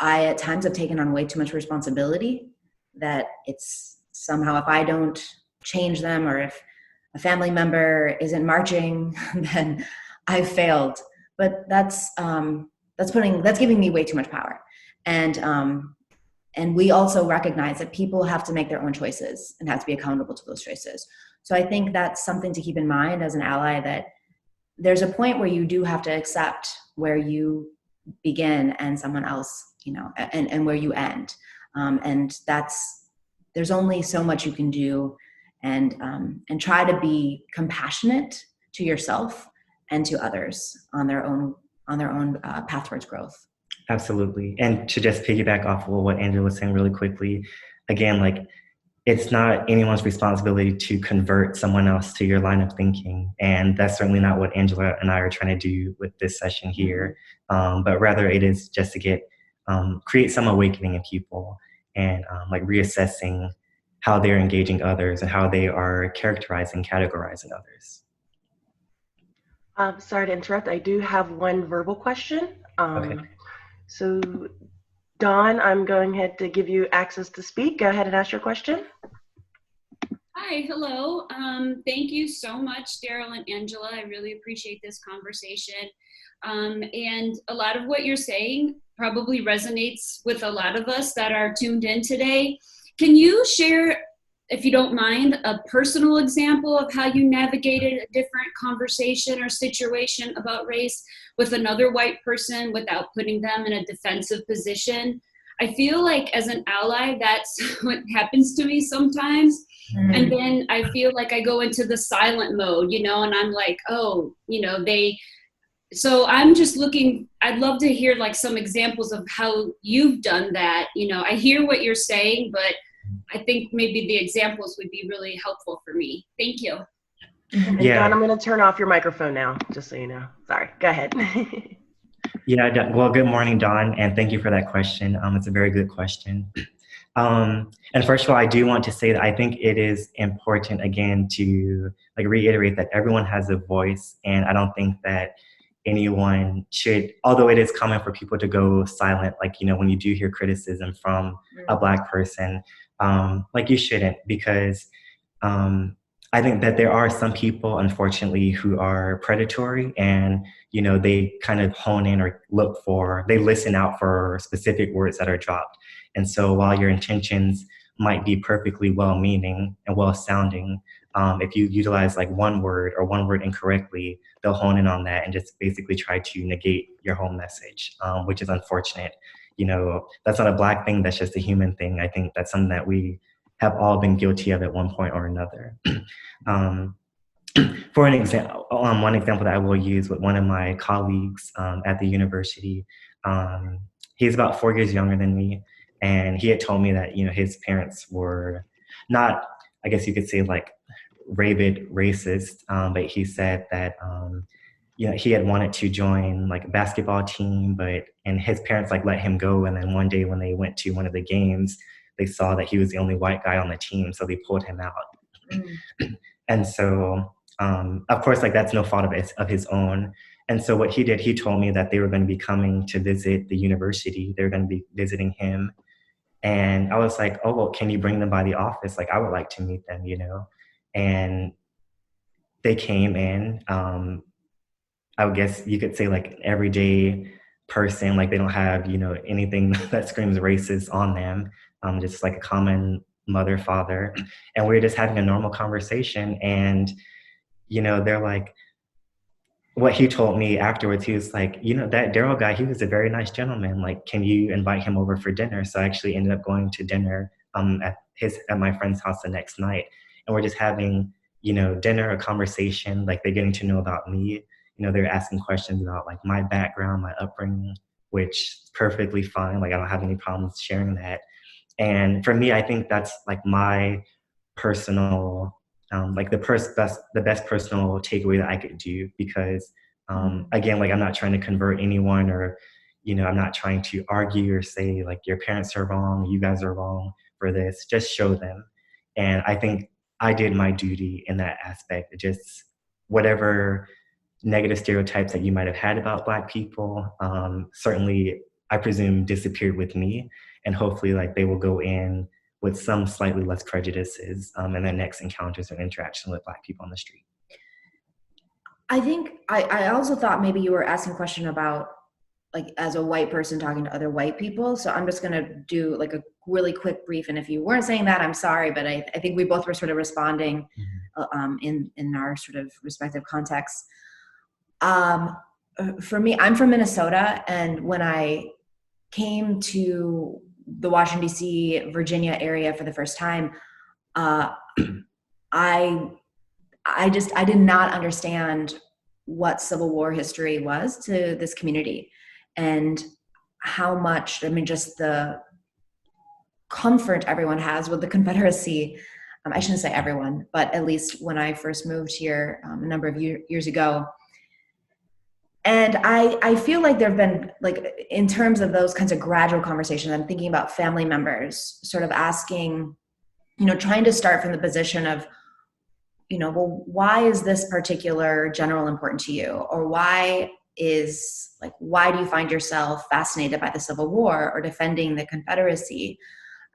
I, at times, have taken on way too much responsibility, that it's somehow, if I don't change them, or if a family member isn't marching, then I've failed. But that's giving me way too much power. And we also recognize that people have to make their own choices and have to be accountable to those choices. So I think that's something to keep in mind as an ally, that there's a point where you do have to accept where you begin and someone else, and where you end. And there's only so much you can do, and try to be compassionate to yourself and to others on their own path towards growth. Absolutely. And to just piggyback off of what Angela was saying really quickly, again, it's not anyone's responsibility to convert someone else to your line of thinking. And that's certainly not what Angela and I are trying to do with this session here. But rather it is just to create some awakening in people, and reassessing how they're engaging others and how they are characterizing, categorizing others. Sorry to interrupt. I do have one verbal question. Okay. So, Dawn, I'm going ahead to give you access to speak. Go ahead and ask your question. Hi, hello. Thank you so much, Daryl and Angela. I really appreciate this conversation. And a lot of what you're saying probably resonates with a lot of us that are tuned in today. Can you share, if you don't mind, a personal example of how you navigated a different conversation or situation about race with another white person without putting them in a defensive position? I feel like as an ally, that's what happens to me sometimes. Mm-hmm. And then I feel like I go into the silent mode, and I'm like, oh, so I'm just looking, I'd love to hear some examples of how you've done that. I hear what you're saying, but I think maybe the examples would be really helpful for me. Thank you. Yeah. Dawn, I'm going to turn off your microphone now, just so you know. Sorry, go ahead. Yeah, well, good morning, Dawn, and thank you for that question. It's a very good question. And first of all, I do want to say that I think it is important, again, to reiterate that everyone has a voice, and I don't think that anyone should, although it is common for people to go silent, like, you know, when you do hear criticism from a Black person, like, you shouldn't, because I think that there are some people, unfortunately, who are predatory, and, you know, they kind of hone in or they listen out for specific words that are dropped. And so while your intentions might be perfectly well-meaning and well-sounding, if you utilize like one word or one word incorrectly, they'll hone in on that and just basically try to negate your whole message, which is unfortunate. You know, that's not a Black thing, that's just a human thing. I think that's something that we have all been guilty of at one point or another. For an example, one example that I will use with one of my colleagues at the university, he's about 4 years younger than me, and he had told me that, you know, his parents were not, I guess you could say, like, rabid racist, but he said that you know, he had wanted to join like a basketball team, and his parents like let him go, and then one day when they went to one of the games, they saw that he was the only white guy on the team, so they pulled him out. And so of course, like, that's no fault of his own. And so what he did, he told me that they were going to be coming to visit the university. They were going to be visiting him. And I was like, oh, well, can you bring them by the office? Like, I would like to meet them, you know? And they came in. I would guess you could say like an everyday person, like they don't have, you know, anything that screams racist on them, just like a common mother, father. And we were just having a normal conversation. And, you know, they're like, what he told me afterwards, he was like, you know, that Darryl guy, he was a very nice gentleman. Like, can you invite him over for dinner? So I actually ended up going to dinner at my friend's house the next night. And we're just having, you know, dinner, a conversation, like they're getting to know about me. You know, they're asking questions about like my background, my upbringing, which is perfectly fine. Like, I don't have any problems sharing that. And for me, I think that's like my personal, like the best personal takeaway that I could do, because again, like, I'm not trying to convert anyone, or, you know, I'm not trying to argue or say like your parents are wrong, you guys are wrong for this. Just show them. And I think I did my duty in that aspect. Just whatever negative stereotypes that you might have had about Black people, certainly I presume disappeared with me, and hopefully like they will go in with some slightly less prejudices in their next encounters or interaction with Black people on the street. I think I also thought maybe you were asking a question about like as a white person talking to other white people. So I'm just gonna do like a really quick brief. And if you weren't saying that, I'm sorry, but I think we both were sort of responding in our sort of respective contexts. For me, I'm from Minnesota, and when I came to the Washington, D.C., Virginia area for the first time, I did not understand what Civil War history was to this community, and how much, I mean, just the comfort everyone has with the Confederacy. I shouldn't say everyone, but at least when I first moved here a number of years ago. And I feel like there have been, like, in terms of those kinds of gradual conversations, I'm thinking about family members sort of asking, you know, trying to start from the position of, you know, well, why is this particular general important to you? Or why do you find yourself fascinated by the Civil War or defending the Confederacy?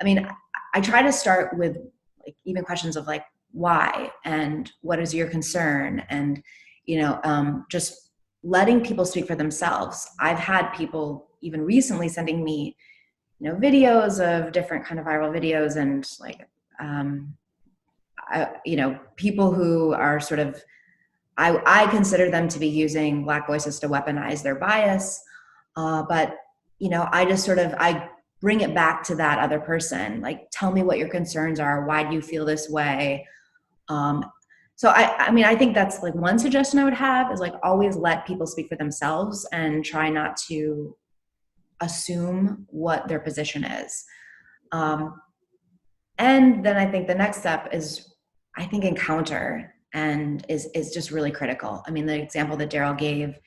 I mean, I try to start with like even questions of like, why, and what is your concern? And, you know, just letting people speak for themselves. I've had people even recently sending me, you know, videos of different kind of viral videos, and like, you know, people who are sort of, I consider them to be using Black voices to weaponize their bias. But, you know, I bring it back to that other person. Like, tell me what your concerns are. Why do you feel this way? So I mean, I think that's like one suggestion I would have, is like always let people speak for themselves and try not to assume what their position is. And then I think the next step is, I think, encounter, and is just really critical. I mean, the example that Darryl gave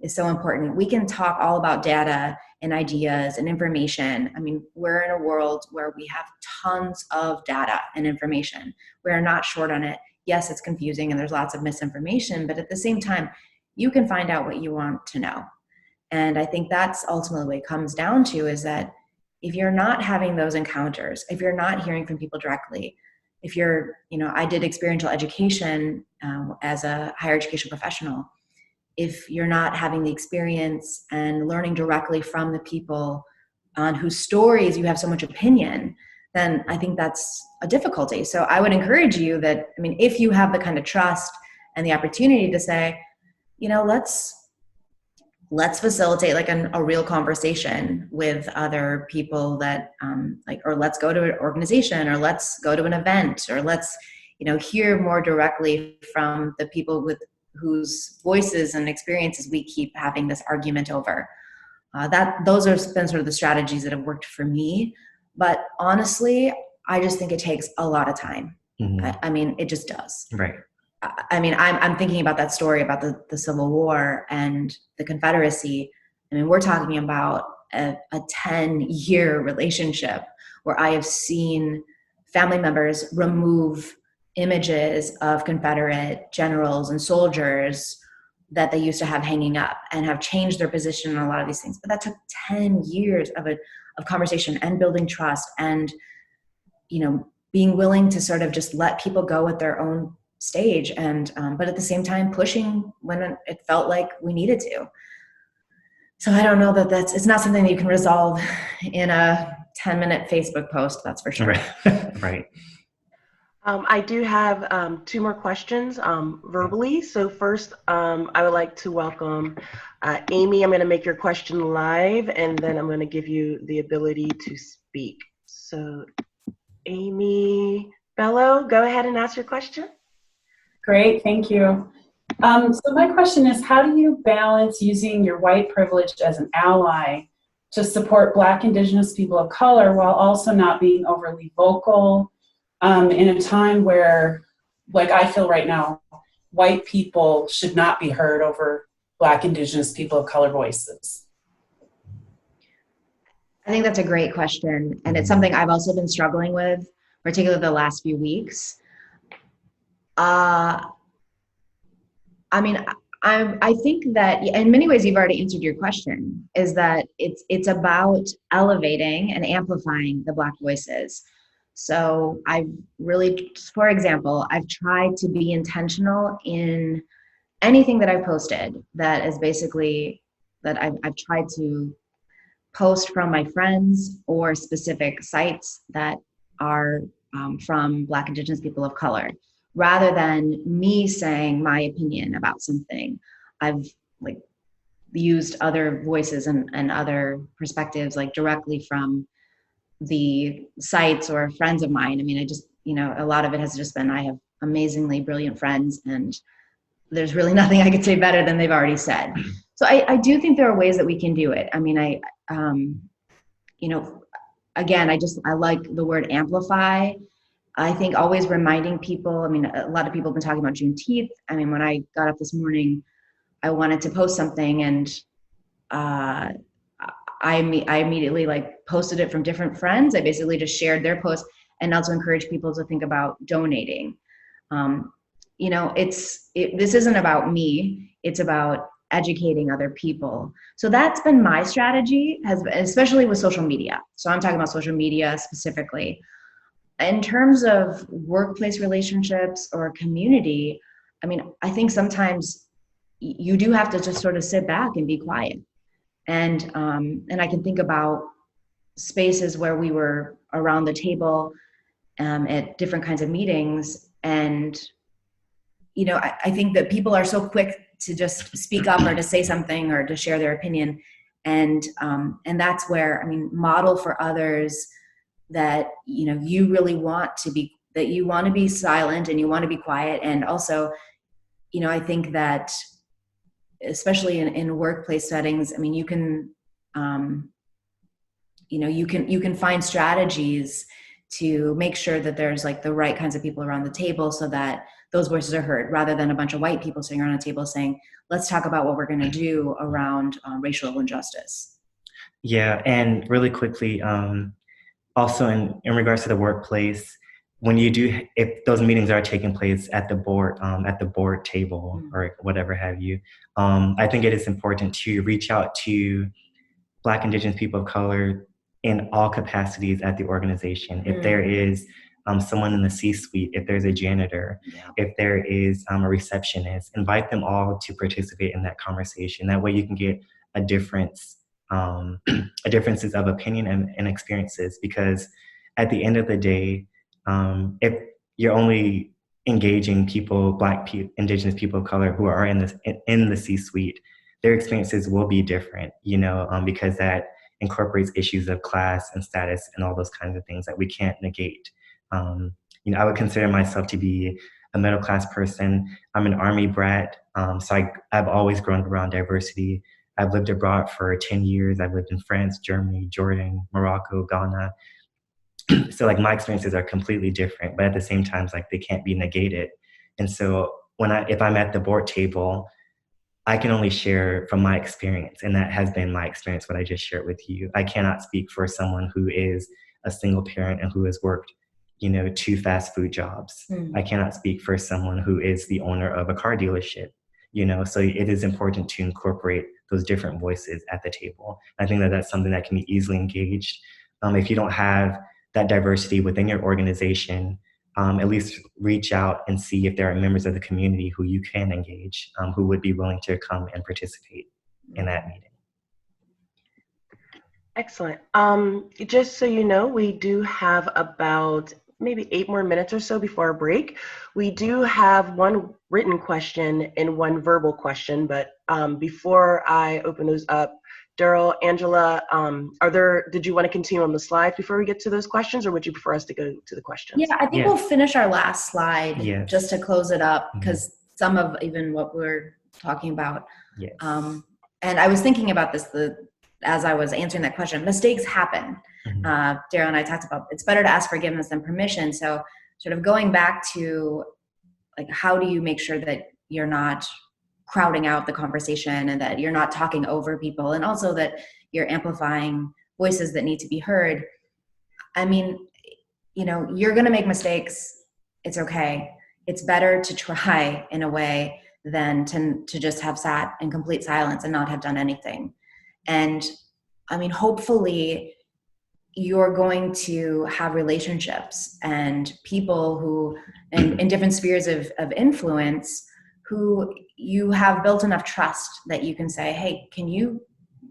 is so important. We can talk all about data and ideas and information. I mean, we're in a world where we have tons of data and information. We're not short on it. Yes, it's confusing and there's lots of misinformation, but at the same time, you can find out what you want to know. And I think that's ultimately what it comes down to, is that if you're not having those encounters, if you're not hearing from people directly, if you're, I did experiential education as a higher education professional. If you're not having the experience and learning directly from the people on whose stories you have so much opinion, then I think that's a difficulty. So I would encourage you that, if you have the kind of trust and the opportunity to say, let's facilitate like a real conversation with other people that or let's go to an organization, or let's go to an event, or let's, hear more directly from the people with whose voices and experiences we keep having this argument over. Those have been sort of the strategies that have worked for me. But honestly, I just think it takes a lot of time. Mm-hmm. It just does. Right. I'm thinking about that story about the Civil War and the Confederacy. We're talking about a 10-year relationship where I have seen family members remove images of Confederate generals and soldiers that they used to have hanging up, and have changed their position on a lot of these things. But that took 10 years of conversation and building trust, and being willing to sort of just let people go at their own stage, and but at the same time pushing when it felt like we needed to. So I don't know it's not something that you can resolve in a 10-minute Facebook post, that's for sure. Right. I do have 2 more questions verbally. So first, I would like to welcome Amy. I'm going to make your question live, and then I'm going to give you the ability to speak. So Amy Bello, go ahead and ask your question. Great, thank you. So my question is, how do you balance using your white privilege as an ally to support Black, Indigenous people of color while also not being overly vocal in a time where, like I feel right now, white people should not be heard over Black, Indigenous people of color voices? I think that's a great question. And it's something I've also been struggling with, particularly the last few weeks. I think that in many ways you've already answered your question, is that it's about elevating and amplifying the Black voices. So I've really, for example, I've tried to be intentional in anything that I've posted that is basically that I've tried to post from my friends or specific sites that are from Black, Indigenous people of color. Rather than me saying my opinion about something, I've used other voices and other perspectives, directly from the sites or friends of mine. I just, a lot of it has just been, I have amazingly brilliant friends, and there's really nothing I could say better than they've already said. So I do think there are ways that we can do it. Again, I like the word amplify. I think always reminding people, a lot of people have been talking about Juneteenth. When I got up this morning, I wanted to post something, and I immediately posted it from different friends. I basically just shared their post, and also encourage people to think about donating. This isn't about me, it's about educating other people. So that's been my strategy, especially with social media. So I'm talking about social media specifically. In terms of workplace relationships or community, I think sometimes you do have to just sort of sit back and be quiet. And I can think about spaces where we were around the table at different kinds of meetings. And, I think that people are so quick to just speak up or to say something or to share their opinion. And that's where, model for others that, you really want to be, that you want to be silent and you want to be quiet. And also, I think that especially in workplace settings, you can, you can find strategies to make sure that there's the right kinds of people around the table so that those voices are heard, rather than a bunch of white people sitting around a table saying, let's talk about what we're going to do around racial injustice. Yeah, and really quickly, also in regards to the workplace, when you do, if those meetings are taking place at the board table or whatever have you, I think it is important to reach out to Black, Indigenous people of color in all capacities at the organization. If there is someone in the C-suite, if there's a janitor, if there is a receptionist, invite them all to participate in that conversation. That way you can get a differences of opinion and experiences, because at the end of the day, if you're only engaging people, Black, Indigenous people of color who are in the C-suite, their experiences will be different, because that incorporates issues of class and status and all those kinds of things that we can't negate. I would consider myself to be a middle-class person. I'm an Army brat, so I've always grown up around diversity. I've lived abroad for 10 years. I've lived in France, Germany, Jordan, Morocco, Ghana. So my experiences are completely different, but at the same time, they can't be negated. And so if I'm at the board table, I can only share from my experience, and that has been my experience, what I just shared with you. I cannot speak for someone who is a single parent and who has worked, 2 fast food jobs. I cannot speak for someone who is the owner of a car dealership, so it is important to incorporate those different voices at the table. I think that that's something that can be easily engaged. If you don't have that diversity within your organization, at least reach out and see if there are members of the community who you can engage, who would be willing to come and participate in that meeting. Excellent. Just so you know, we do have about maybe 8 more minutes or so before our break. We do have one written question and one verbal question, but before I open those up, Daryl, Angela, did you want to continue on the slides before we get to those questions, or would you prefer us to go to the questions? Yeah, I think we'll finish our last slide just to close it up, because some of even what we're talking about. Yes. And I was thinking about this as I was answering that question. Mistakes happen. Daryl and I talked about it's better to ask forgiveness than permission. So sort of going back to how do you make sure that you're not crowding out the conversation and that you're not talking over people, and also that you're amplifying voices that need to be heard. I mean, you're going to make mistakes. It's okay. It's better to try in a way than to just have sat in complete silence and not have done anything. And I mean, hopefully you're going to have relationships and people who in different spheres of influence who you have built enough trust that you can say, hey, can you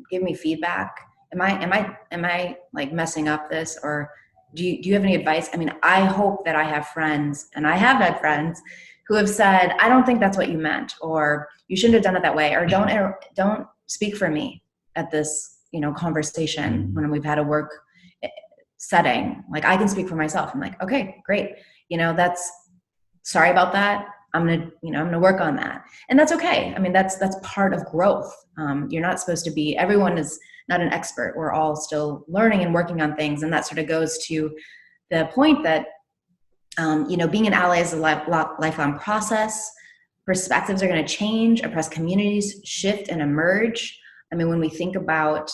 give me feedback? Am I messing up this, or do you have any advice? I mean, I hope that I have friends, and I have had friends who have said, I don't think that's what you meant, or you shouldn't have done it that way, or don't speak for me at this, conversation when we've had a work setting. I can speak for myself. I'm okay, great. That's, sorry about that. I'm gonna work on that. And that's okay. I mean, that's part of growth. You're not supposed to be, everyone is not an expert. We're all still learning and working on things. And that sort of goes to the point that, being an ally is a lifelong process. Perspectives are going to change. Oppressed communities shift and emerge. I mean, when we think about,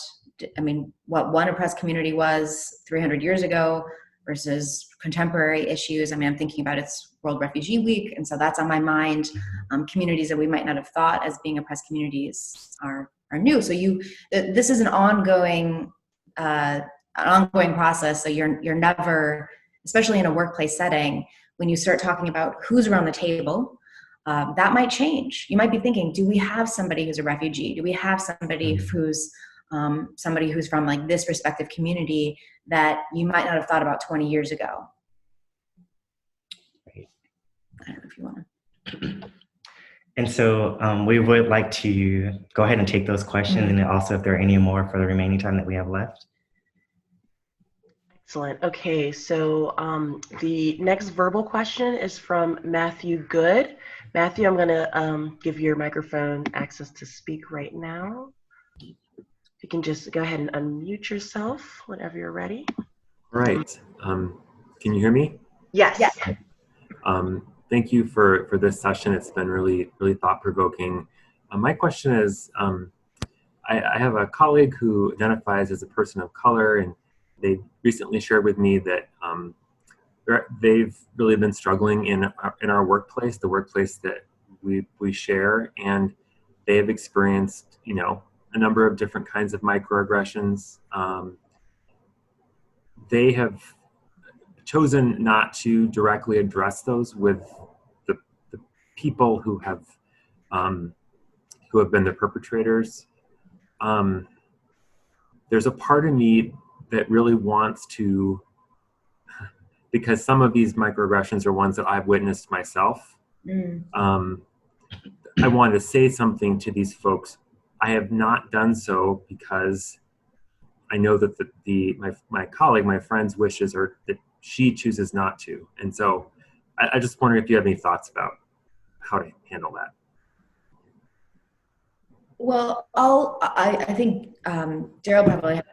what one oppressed community was 300 years ago versus contemporary issues. I mean, I'm thinking about it's World Refugee Week, and so that's on my mind. Communities that we might not have thought as being oppressed communities are new. So this is an ongoing process. So you're never, especially in a workplace setting, when you start talking about who's around the table, that might change. You might be thinking, do we have somebody who's a refugee? Do we have somebody who's from this respective community that you might not have thought about 20 years ago? Right. I don't know if you want to. And so we would like to go ahead and take those questions, and also if there are any more for the remaining time that we have left. Excellent. Okay, so the next verbal question is from Matthew Good. Matthew, I'm going to give your microphone access to speak right now. You can just go ahead and unmute yourself whenever you're ready. All right. Can you hear me? Yes. Yes. Thank you for this session. It's been really, really thought-provoking. My question is, I have a colleague who identifies as a person of color, and they recently shared with me that they've really been struggling in our workplace, the workplace that we share, and they have experienced, a number of different kinds of microaggressions. They have chosen not to directly address those with the people who have been the perpetrators. There's a part of me that really wants to, because some of these microaggressions are ones that I've witnessed myself. I wanted to say something to these folks. I have not done so because I know that my colleague, my friend's wishes are that she chooses not to. And so I just wonder if you have any thoughts about how to handle that. Well, I think Daryl probably has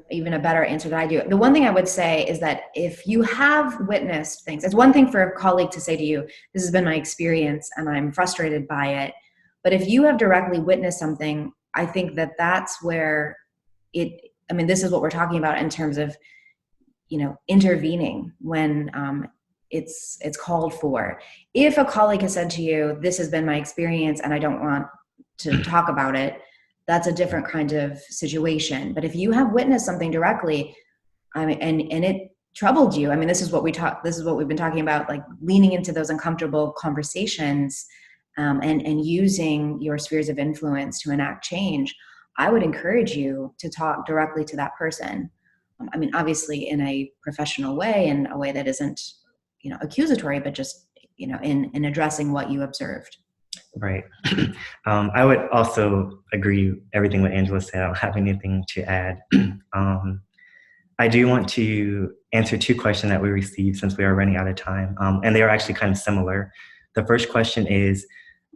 even a better answer than I do. The one thing I would say is that if you have witnessed things, it's one thing for a colleague to say to you, this has been my experience and I'm frustrated by it. But if you have directly witnessed something, I think that that's where this is what we're talking about in terms of, intervening when it's called for. If a colleague has said to you, this has been my experience and I don't want to talk about it, that's a different kind of situation. But if you have witnessed something directly, and it troubled you, this is what we've been talking about, like leaning into those uncomfortable conversations, and using your spheres of influence to enact change, I would encourage you to talk directly to that person. Obviously in a professional way, in a way that isn't, accusatory, but just, in addressing what you observed. Right. I would also agree everything what Angela said. I don't have anything to add. I do want to answer two questions that we received since we are running out of time, and they are actually kind of similar. The first question is,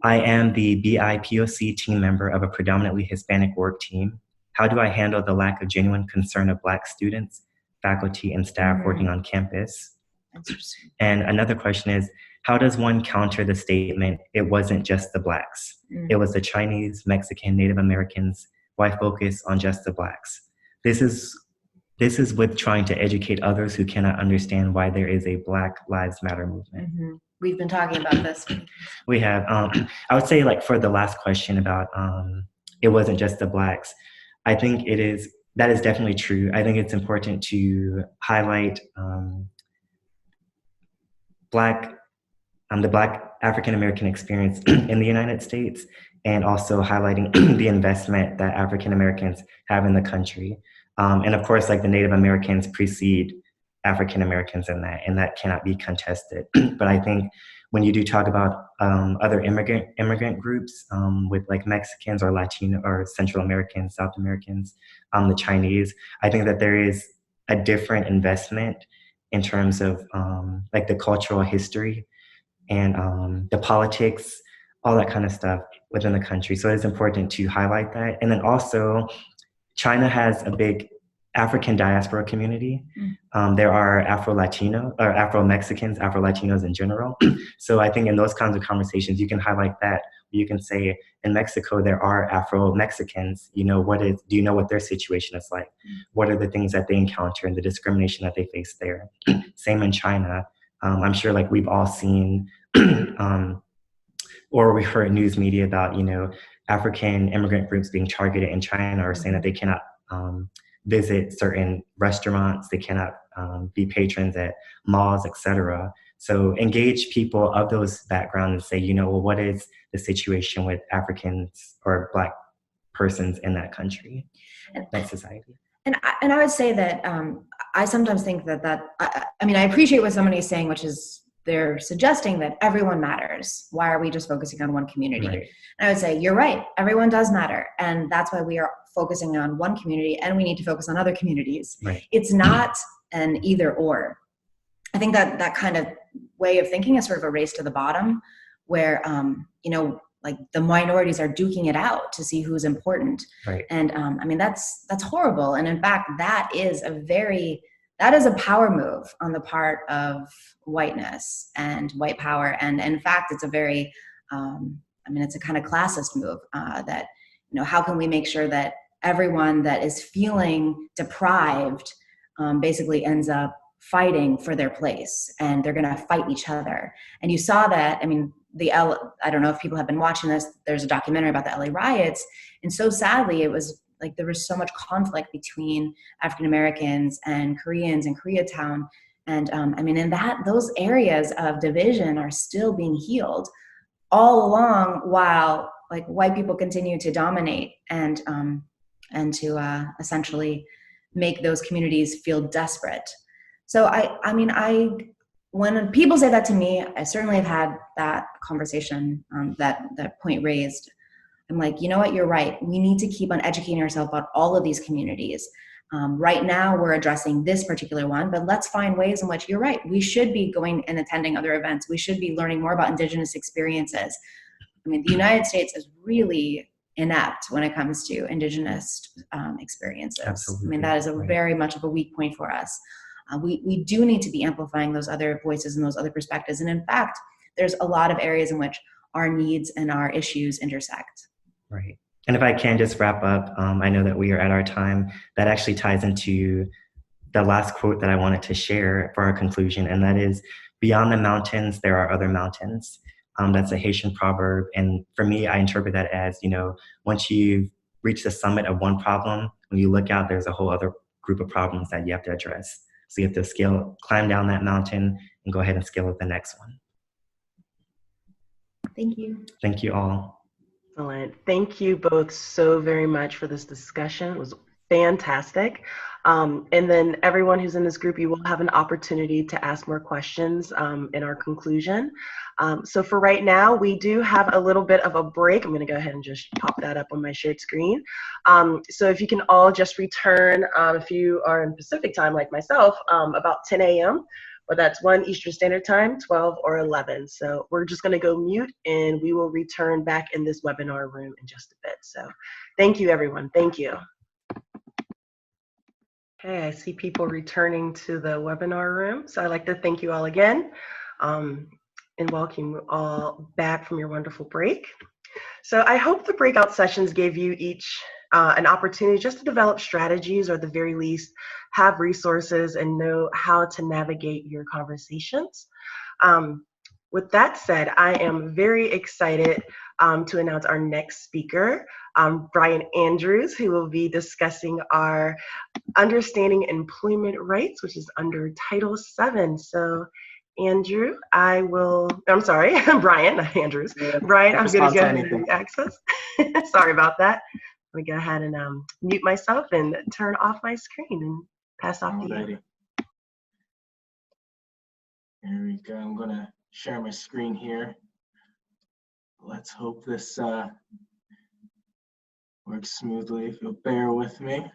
I am the BIPOC team member of a predominantly Hispanic work team. How do I handle the lack of genuine concern of Black students, faculty, and staff working on campus? Interesting. And another question is, how does one counter the statement, it wasn't just the Blacks? It was the Chinese, Mexican, Native Americans. Why focus on just the Blacks? This is with trying to educate others who cannot understand why there is a Black Lives Matter movement. Mm-hmm. We've been talking about this. We have. I would say, for the last question about it wasn't just the Blacks, I think that is definitely true. I think it's important to highlight the Black African American experience in the United States, and also highlighting the investment that African Americans have in the country. And of course, the Native Americans precede African Americans in that, and that cannot be contested. But I think when you do talk about other immigrant groups, with Mexicans or Latino or Central Americans, South Americans, the Chinese, I think that there is a different investment in terms of the cultural history and the politics, all that kind of stuff within the country. So it's important to highlight that. And then also, China has a big African diaspora community. There are Afro-Latino or Afro-Mexicans, Afro-Latinos in general. So I think in those kinds of conversations, you can highlight that. You can say, in Mexico, there are Afro-Mexicans. Do you know what their situation is like? What are the things that they encounter and the discrimination that they face there? Same in China. I'm sure we've all seen or we've heard news media about, African immigrant groups being targeted in China, or saying that they cannot visit certain restaurants, they cannot be patrons at malls, etc. So engage people of those backgrounds and say, what is the situation with Africans or Black persons in that country, that society? And I would say that I sometimes think that I appreciate what somebody is saying, which is they're suggesting that everyone matters. Why are we just focusing on one community? Right. And I would say, you're right, everyone does matter. And that's why we are focusing on one community, and we need to focus on other communities. Right. It's not an either or. I think that kind of way of thinking is sort of a race to the bottom, where, the minorities are duking it out to see who's important. Right. And that's horrible. And in fact, that is a power move on the part of whiteness and white power. And in fact, it's a very, it's a kind of classist move that, how can we make sure that everyone that is feeling deprived basically ends up fighting for their place, and they're going to fight each other. And you saw that, I mean, I don't know if people have been watching this, there's a documentary about the LA riots. And so sadly, it was like there was so much conflict between African Americans and Koreans in Koreatown. And I mean, in those areas of division are still being healed all along, while like white people continue to dominate and to essentially make those communities feel desperate. So I mean, when people say that to me, I certainly have had that conversation, that point raised. I'm like, you know what, you're right. We need to keep on educating ourselves about all of these communities. Right now we're addressing this particular one, but let's find ways in which, you're right, we should be going and attending other events. We should be learning more about Indigenous experiences. I mean, the United States is really inept when it comes to Indigenous experiences. Absolutely. I mean, that is very much of a weak point for us. We do need to be amplifying those other voices and those other perspectives. And in fact, there's a lot of areas in which our needs and our issues intersect. Right. And if I can just wrap up, I know that we are at our time. That actually ties into the last quote that I wanted to share for our conclusion, and that is, beyond the mountains, there are other mountains. That's a Haitian proverb. And for me, I interpret that as, once you've reached the summit of one problem, when you look out, there's a whole other group of problems that you have to address. So you have to climb down that mountain and go ahead and scale up the next one. Thank you. Thank you all. Excellent. Thank you both so very much for this discussion. It was fantastic. And then everyone who's in this group, you will have an opportunity to ask more questions in our conclusion. So for right now, we do have a little bit of a break. I'm going to go ahead and just pop that up on my shared screen. So if you can all just return, if you are in Pacific time like myself, about 10 a.m., but that's 1 Eastern Standard Time, 12 or 11. So we're just going to go mute, and we will return back in this webinar room in just a bit. So thank you, everyone. Thank you. Okay, I see people returning to the webinar room. So I'd like to thank you all again and welcome you all back from your wonderful break. So I hope the breakout sessions gave you each an opportunity just to develop strategies, or at the very least have resources and know how to navigate your conversations. With that said, I am very excited to announce our next speaker, Bryant Andrews, who will be discussing our Understanding Employment Rights, which is under Title VII. So Andrew, I'm sorry, Bryant, not Andrews. Yeah, Bryant, I'm going to go ahead and anything. access. Sorry about that. Let me go ahead and mute myself and turn off my screen and pass off to you. Here we go. I'm going to share my screen here. Let's hope this works smoothly. If you'll bear with me.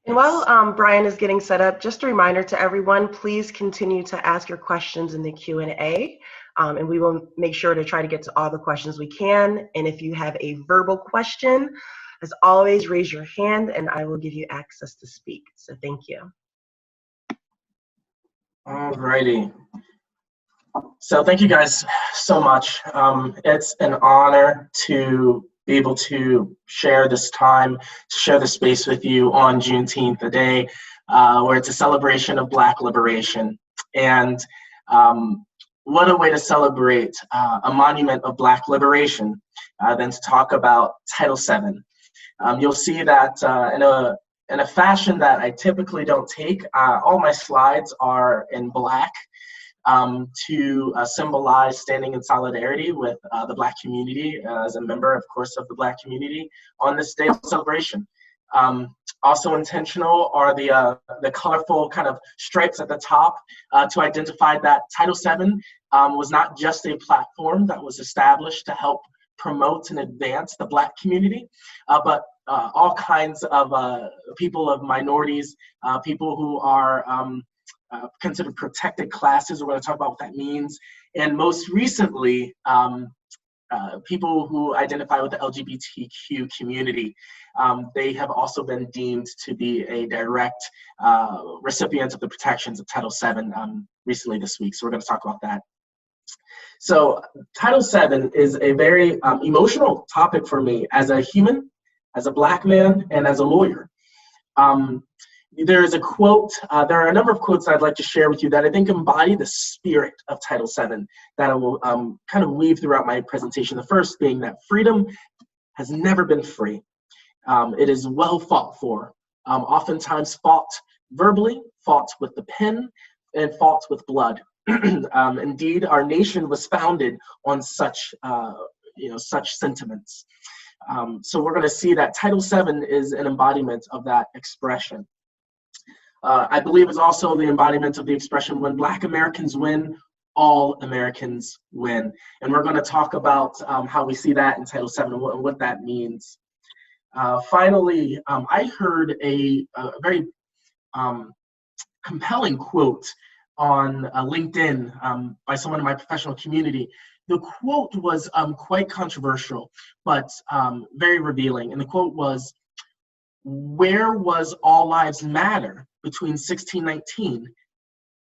And while Brian is getting set up, just a reminder to everyone, please continue to ask your questions in the Q&A, and we will make sure to try to get to all the questions we can. And if you have a verbal question, as always, raise your hand and I will give you access to speak. So thank you. All righty. So thank you guys so much. It's an honor to be able to share this time, to share the space with you on Juneteenth, a day where it's a celebration of Black liberation. And what a way to celebrate a monument of Black liberation than to talk about Title VII. You'll see that in a fashion that I typically don't take, all my slides are in Black to symbolize standing in solidarity with the Black community as a member, of course, of the Black community on this day of celebration. Also intentional are the colorful kind of stripes at the top to identify that Title VII was not just a platform that was established to help promote and advance the Black community, but all kinds of people of minorities, people who are considered protected classes. We're going to talk about what that means. And most recently, people who identify with the LGBTQ community. They have also been deemed to be a direct recipient of the protections of Title VII recently this week. So we're going to talk about that. So Title VII is a very emotional topic for me as a human, as a Black man, and as a lawyer. there is a quote, there are a number of quotes I'd like to share with you that I think embody the spirit of Title VII that I will kind of weave throughout my presentation. The first being that freedom has never been free. It is well fought for, oftentimes fought verbally, fought with the pen, and fought with blood. Indeed, our nation was founded on such, such sentiments. So we're going to see that Title VII is an embodiment of that expression. I believe it's also the embodiment of the expression, when Black Americans win, all Americans win. And we're going to talk about how we see that in Title VII and what that means. Finally, I heard a very compelling quote on LinkedIn by someone in my professional community. The quote was quite controversial, but very revealing. And the quote was, "Where was all lives matter between 1619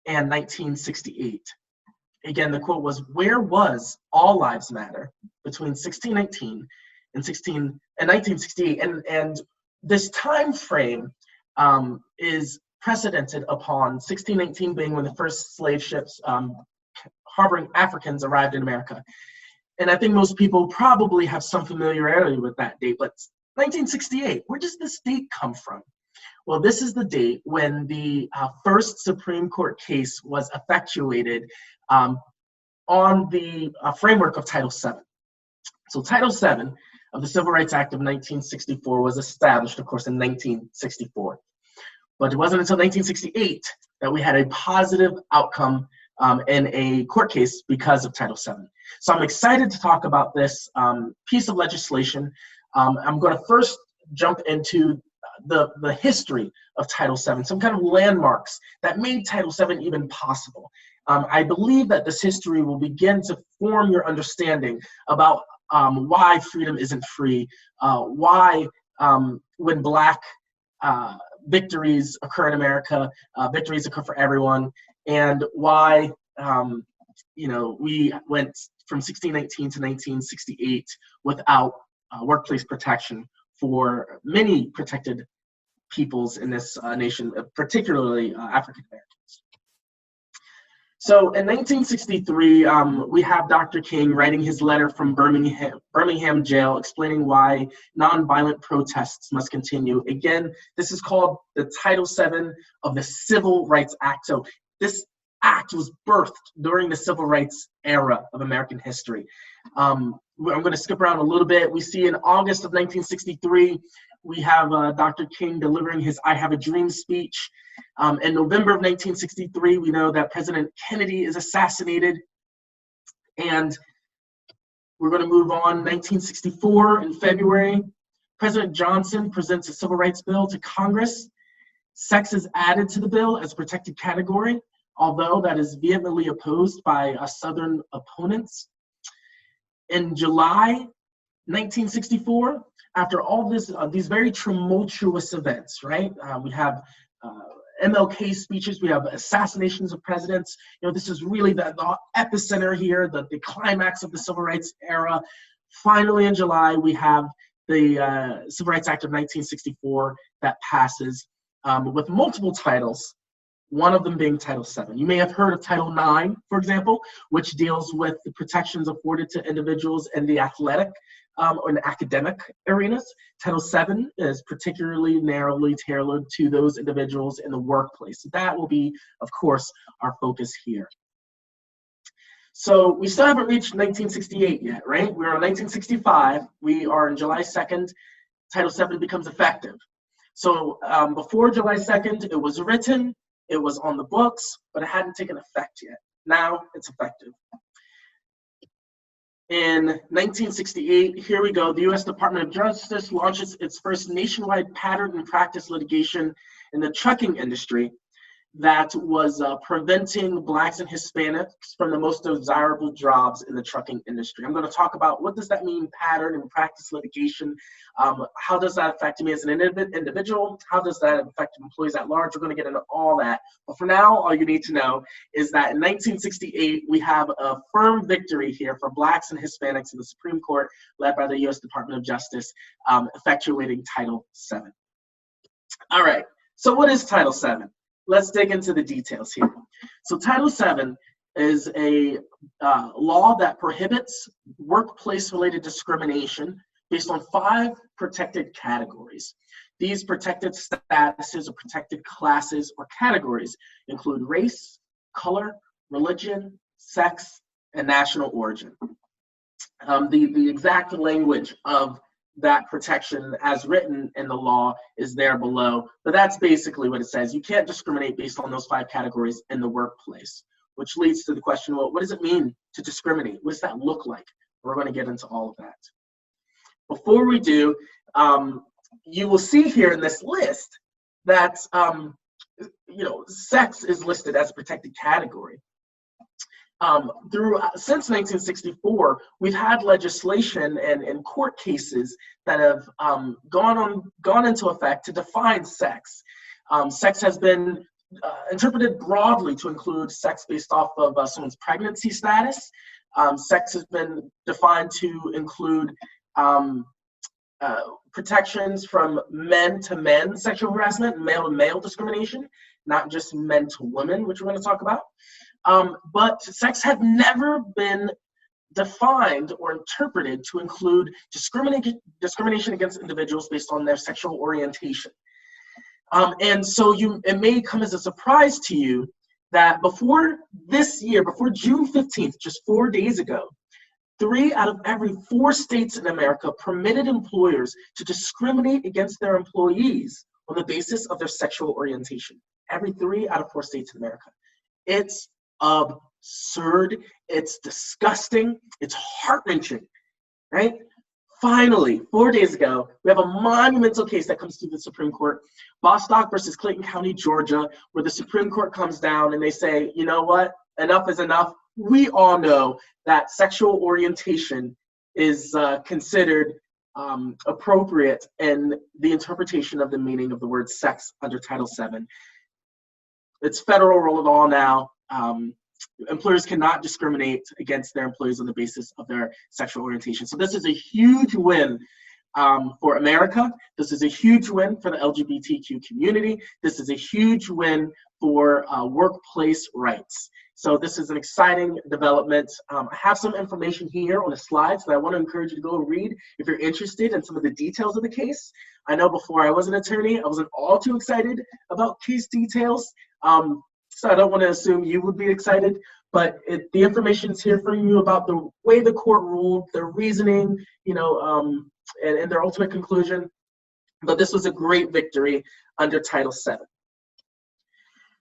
and 1968?" Again, the quote was, "Where was all lives matter between 1619 and 1968?" And this time frame is precedented upon 1619 being when the first slave ships harboring Africans arrived in America. And I think most people probably have some familiarity with that date, but 1968, where does this date come from? Well, this is the date when the first Supreme Court case was effectuated on the framework of Title VII. So Title VII of the Civil Rights Act of 1964 was established, of course, in 1964. But it wasn't until 1968 that we had a positive outcome in a court case because of Title VII. So I'm excited to talk about this piece of legislation. I'm going to first jump into the history of Title VII, some kind of landmarks that made Title VII even possible. I believe that this history will begin to form your understanding about why freedom isn't free, why when Black victories occur in America, victories occur for everyone, and why we went from 1619 to 1968 without workplace protection for many protected peoples in this nation, particularly African Americans. So in 1963, we have Dr. King writing his letter from Birmingham jail explaining why nonviolent protests must continue. Again, this is called the Title VII of the Civil Rights Act. So this act was birthed during the Civil Rights era of American history. I'm going to skip around a little bit. We see in August of 1963, we have Dr. King delivering his I Have a Dream speech. In November of 1963, we know that President Kennedy is assassinated. And we're going to move on. 1964, in February, President Johnson presents a civil rights bill to Congress. Sex is added to the bill as a protected category, although that is vehemently opposed by Southern opponents. In July 1964, after all this, these very tumultuous events, right? We have MLK speeches, we have assassinations of presidents. This is really the epicenter here, the climax of the civil rights era. Finally, in July, we have the Civil Rights Act of 1964 that passes with multiple titles, one of them being Title VII. You may have heard of Title IX, for example, which deals with the protections afforded to individuals in the athletic or in academic arenas. Title VII is particularly narrowly tailored to those individuals in the workplace. That will be, of course, our focus here. So we still haven't reached 1968 yet, right? We're on 1965. We are on July 2nd. Title VII becomes effective. So before July 2nd, it was written, it was on the books, but it hadn't taken effect yet. Now it's effective. In 1968, here we go, the U.S. Department of Justice launches its first nationwide pattern and practice litigation in the trucking industry that was preventing Blacks and Hispanics from the most desirable jobs in the trucking industry. I'm going to talk about what does that mean, pattern and practice litigation. How does that affect me as an individual? How does that affect employees at large? We're going to get into all that. But for now, all you need to know is that in 1968, we have a firm victory here for Blacks and Hispanics in the Supreme Court, led by the U.S. Department of Justice, effectuating Title VII. All right. So what is Title VII? Let's dig into the details here. So Title VII is a law that prohibits workplace-related discrimination based on 5 protected categories. These protected statuses or protected classes or categories include race, color, religion, sex, and national origin. The exact language of that protection as written in the law is there below, but that's basically what it says. You can't discriminate based on those 5 categories in the workplace, which leads to the question, well, what does it mean to discriminate? What does that look like? We're going to get into all of that. Before we do, you will see here in this list that sex is listed as a protected category. Since 1964, we've had legislation and court cases that have gone into effect to define sex. Sex has been interpreted broadly to include sex based off of someone's pregnancy status. Sex has been defined to include protections from men to men sexual harassment, male to male discrimination, not just men to women, which we're going to talk about. But sex had never been defined or interpreted to include discrimination against individuals based on their sexual orientation. And so it may come as a surprise to you that before this year, before June 15th, just 4 days ago, 3 out of every 4 states in America permitted employers to discriminate against their employees on the basis of their sexual orientation. Every 3 out of 4 states in America. It's absurd. It's disgusting. It's heart-wrenching, right? Finally, 4 days ago, we have a monumental case that comes through the Supreme Court, Bostock versus Clayton County, Georgia, where the Supreme Court comes down and they say, you know what? Enough is enough. We all know that sexual orientation is considered appropriate in the interpretation of the meaning of the word sex under Title VII. It's federal rule of law now. Employers cannot discriminate against their employees on the basis of their sexual orientation. So this is a huge win for America. This is a huge win for the LGBTQ community. This is a huge win for workplace rights. So this is an exciting development. I have some information here on the slides that I want to encourage you to go read if you're interested in some of the details of the case. I know before I was an attorney, I wasn't all too excited about case details. So I don't want to assume you would be excited, but the information is here for you about the way the court ruled, their reasoning, and their ultimate conclusion. But this was a great victory under Title VII.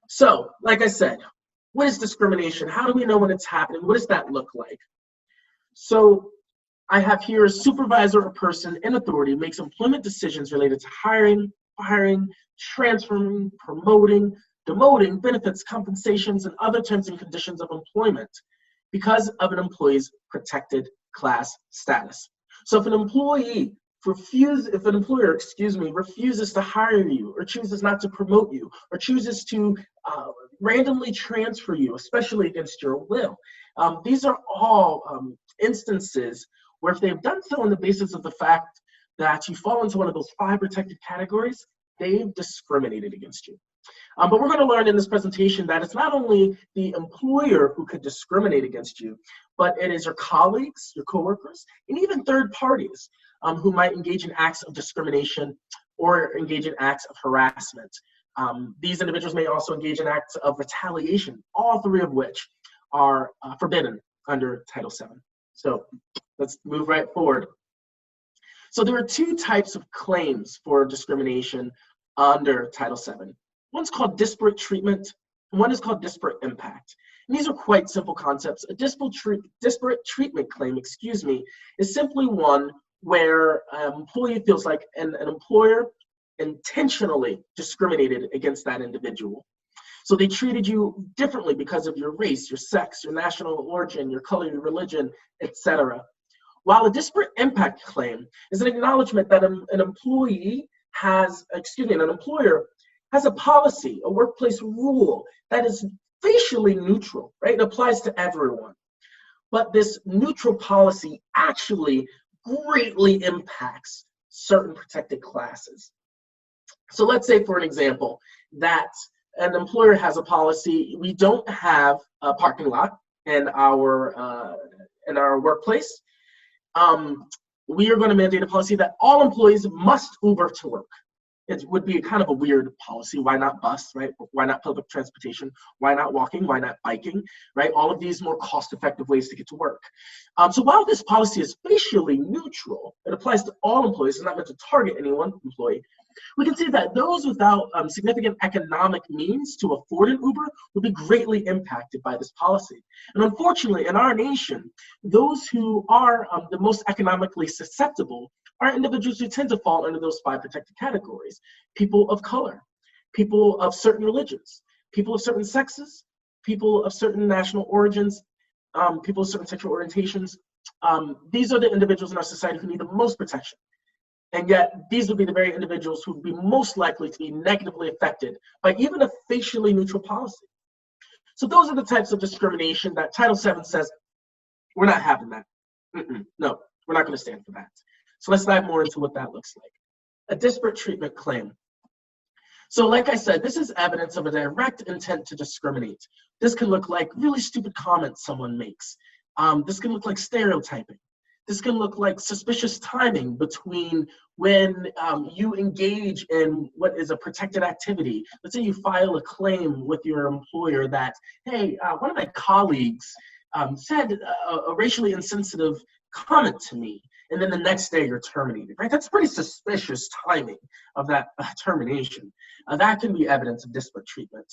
So, like I said, what is discrimination? How do we know when it's happening? What does that look like? So I have here a supervisor or person in authority makes employment decisions related to hiring, firing, transferring, promoting, demoting, benefits, compensations, and other terms and conditions of employment because of an employee's protected class status. So if an employer refuses to hire you or chooses not to promote you or chooses to randomly transfer you, especially against your will, these are all instances where if they've done so on the basis of the fact that you fall into one of those 5 protected categories, they've discriminated against you. But we're going to learn in this presentation that it's not only the employer who could discriminate against you, but it is your colleagues, your coworkers, and even third parties who might engage in acts of discrimination or engage in acts of harassment. These individuals may also engage in acts of retaliation, all 3 of which are forbidden under Title VII. So let's move right forward. So there are 2 types of claims for discrimination under Title VII. One's called disparate treatment, and one is called disparate impact. And these are quite simple concepts. A disparate treatment claim, is simply one where an employee feels like an employer intentionally discriminated against that individual. So they treated you differently because of your race, your sex, your national origin, your color, your religion, etc. While a disparate impact claim is an acknowledgement that an employer has a policy, a workplace rule that is facially neutral, right? It applies to everyone. But this neutral policy actually greatly impacts certain protected classes. So let's say, for an example, that an employer has a policy, we don't have a parking lot in our workplace. We are going to mandate a policy that all employees must Uber to work. It would be kind of a weird policy. Why not bus, right? Why not public transportation? Why not walking? Why not biking, right? All of these more cost-effective ways to get to work. So while this policy is facially neutral, it applies to all employees, it's not meant to target any one employee, we can see that those without significant economic means to afford an Uber would be greatly impacted by this policy. And unfortunately, in our nation, those who are the most economically susceptible are individuals who tend to fall under those 5 protected categories: people of color, people of certain religions, people of certain sexes, people of certain national origins, people of certain sexual orientations. These are the individuals in our society who need the most protection. And yet, these would be the very individuals who would be most likely to be negatively affected by even a facially neutral policy. So those are the types of discrimination that Title VII says, we're not having that. No, we're not going to stand for that. So let's dive more into what that looks like. A disparate treatment claim. So like I said, this is evidence of a direct intent to discriminate. This can look like really stupid comments someone makes. This can look like stereotyping. This can look like suspicious timing between when you engage in what is a protected activity. Let's say you file a claim with your employer that, hey, one of my colleagues said a racially insensitive comment to me, and then the next day you're terminated, right? That's pretty suspicious timing of that termination. That can be evidence of disparate treatment.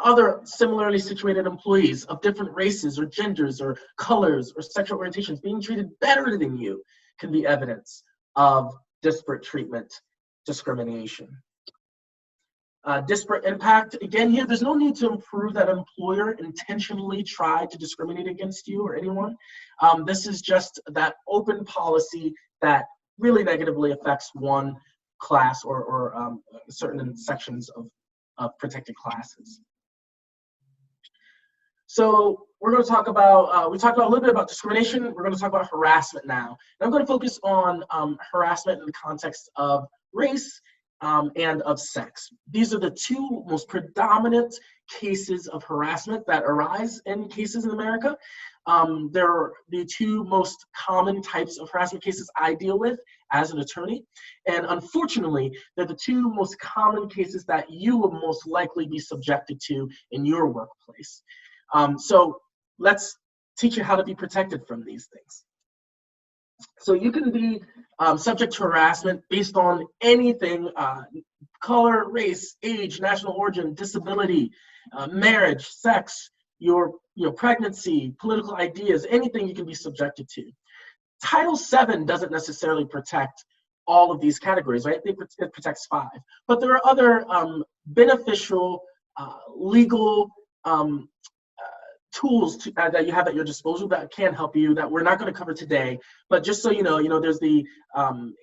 Other similarly situated employees of different races or genders or colors or sexual orientations being treated better than you can be evidence of disparate treatment discrimination. Disparate impact, again here, there's no need to prove that an employer intentionally tried to discriminate against you or anyone. This is just that open policy that really negatively affects one class or certain sections of protected classes. So we're going to talk about, we talked about a little bit about discrimination. We're going to talk about harassment now. And I'm going to focus on harassment in the context of race and of sex. These are the 2 most predominant cases of harassment that arise in cases in America. They're the 2 most common types of harassment cases I deal with as an attorney. And unfortunately, they're the 2 most common cases that you will most likely be subjected to in your workplace. So let's teach you how to be protected from these things. So you can be subject to harassment based on anything: color, race, age, national origin, disability, marriage, sex, your pregnancy, political ideas, anything you can be subjected to. Title VII doesn't necessarily protect all of these categories, right? It protects 5. But there are other beneficial legal tools that you have at your disposal that can help you, that we're not going to cover today. But just so you know, there's the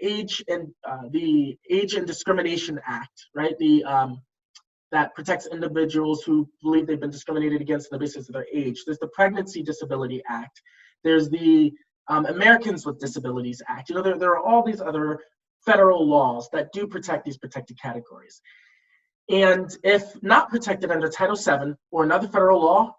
Age and Discrimination Act, right? That protects individuals who believe they've been discriminated against on the basis of their age. There's the Pregnancy Disability Act. There's the Americans with Disabilities Act. There are all these other federal laws that do protect these protected categories. And if not protected under Title VII or another federal law,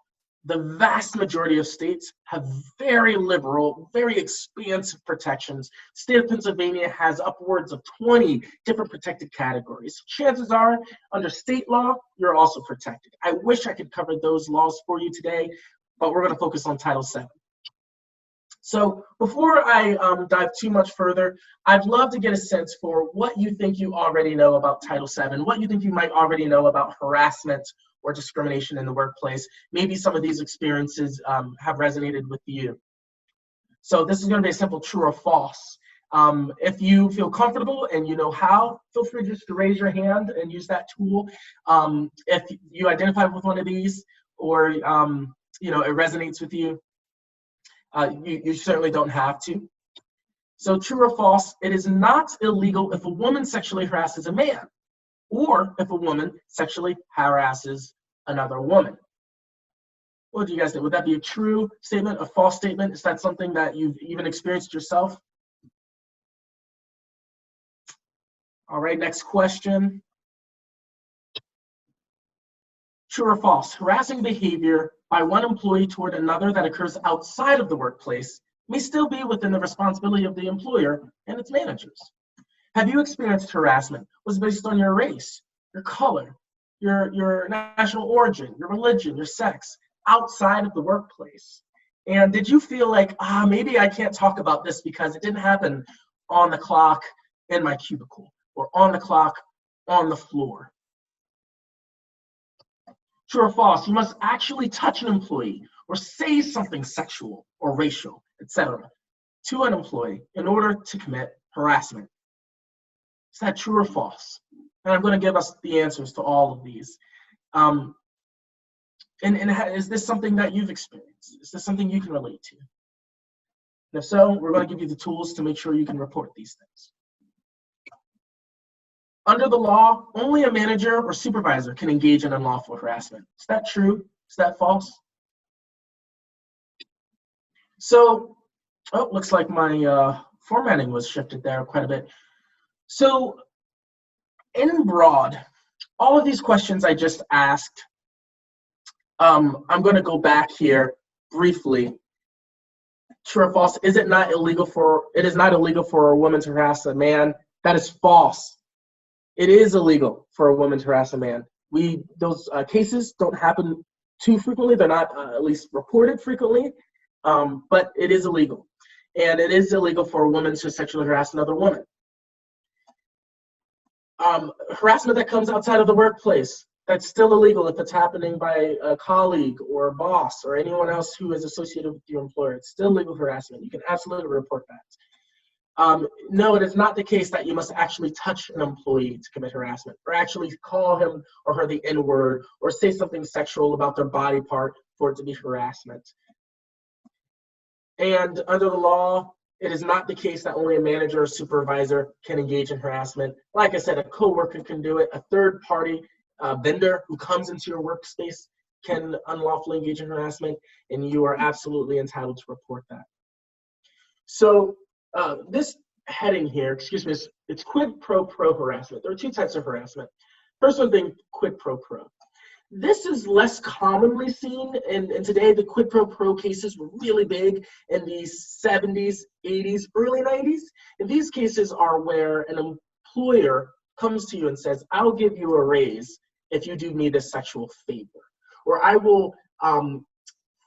the vast majority of states have very liberal, very expansive protections. The state of Pennsylvania has upwards of 20 different protected categories. Chances are, under state law, you're also protected. I wish I could cover those laws for you today, but we're going to focus on Title VII. So before I dive too much further, I'd love to get a sense for what you think you already know about Title VII, what you think you might already know about harassment or discrimination in the workplace. Maybe some of these experiences have resonated with you. So this is going to be a simple true or false. If you feel comfortable and you know how, feel free just to raise your hand and use that tool. If you identify with one of these, or it resonates with you, you certainly don't have to. So true or false, it is not illegal if a woman sexually harasses a man, or if a woman sexually harasses another woman. What do you guys think? Would that be a true statement, a false statement? Is that something that you've even experienced yourself? All right, next question. True or false? Harassing behavior by one employee toward another that occurs outside of the workplace may still be within the responsibility of the employer and its managers. Have you experienced harassment? Was it based on your race, your color, your national origin, your religion, your sex, outside of the workplace? And did you feel like, maybe I can't talk about this because it didn't happen on the clock in my cubicle or on the clock on the floor? True or false? You must actually touch an employee or say something sexual or racial, etc., to an employee in order to commit harassment. Is that true or false? And I'm going to give us the answers to all of these. And is this something that you've experienced? Is this something you can relate to? And if so, we're going to give you the tools to make sure you can report these things. Under the law, only a manager or supervisor can engage in unlawful harassment. Is that true? Is that false? So, looks like my formatting was shifted there quite a bit. So, in broad, all of these questions I just asked, I'm going to go back here briefly. True or false? It is not illegal for a woman to harass a man. That is false. It is illegal for a woman to harass a man. Those cases don't happen too frequently. They're not at least reported frequently, but it is illegal. And it is illegal for a woman to sexually harass another woman. Harassment that comes outside of the workplace, that's still illegal if it's happening by a colleague or a boss or anyone else who is associated with your employer. It's still legal harassment. You can absolutely report that. No, it is not the case that you must actually touch an employee to commit harassment, or actually call him or her the N-word, or say something sexual about their body part for it to be harassment. And under the law, it is not the case that only a manager or supervisor can engage in harassment. Like I said, a coworker can do it. A third-party vendor who comes into your workspace can unlawfully engage in harassment, and you are absolutely entitled to report that. So this heading here, excuse me, it's quid pro quo harassment. There are two types of harassment. First one being quid pro quo. This is less commonly seen, and today the quid pro quo cases were really big in the 70s, 80s, early 90s. And these cases are where an employer comes to you and says, I'll give you a raise if you do me this sexual favor, or I will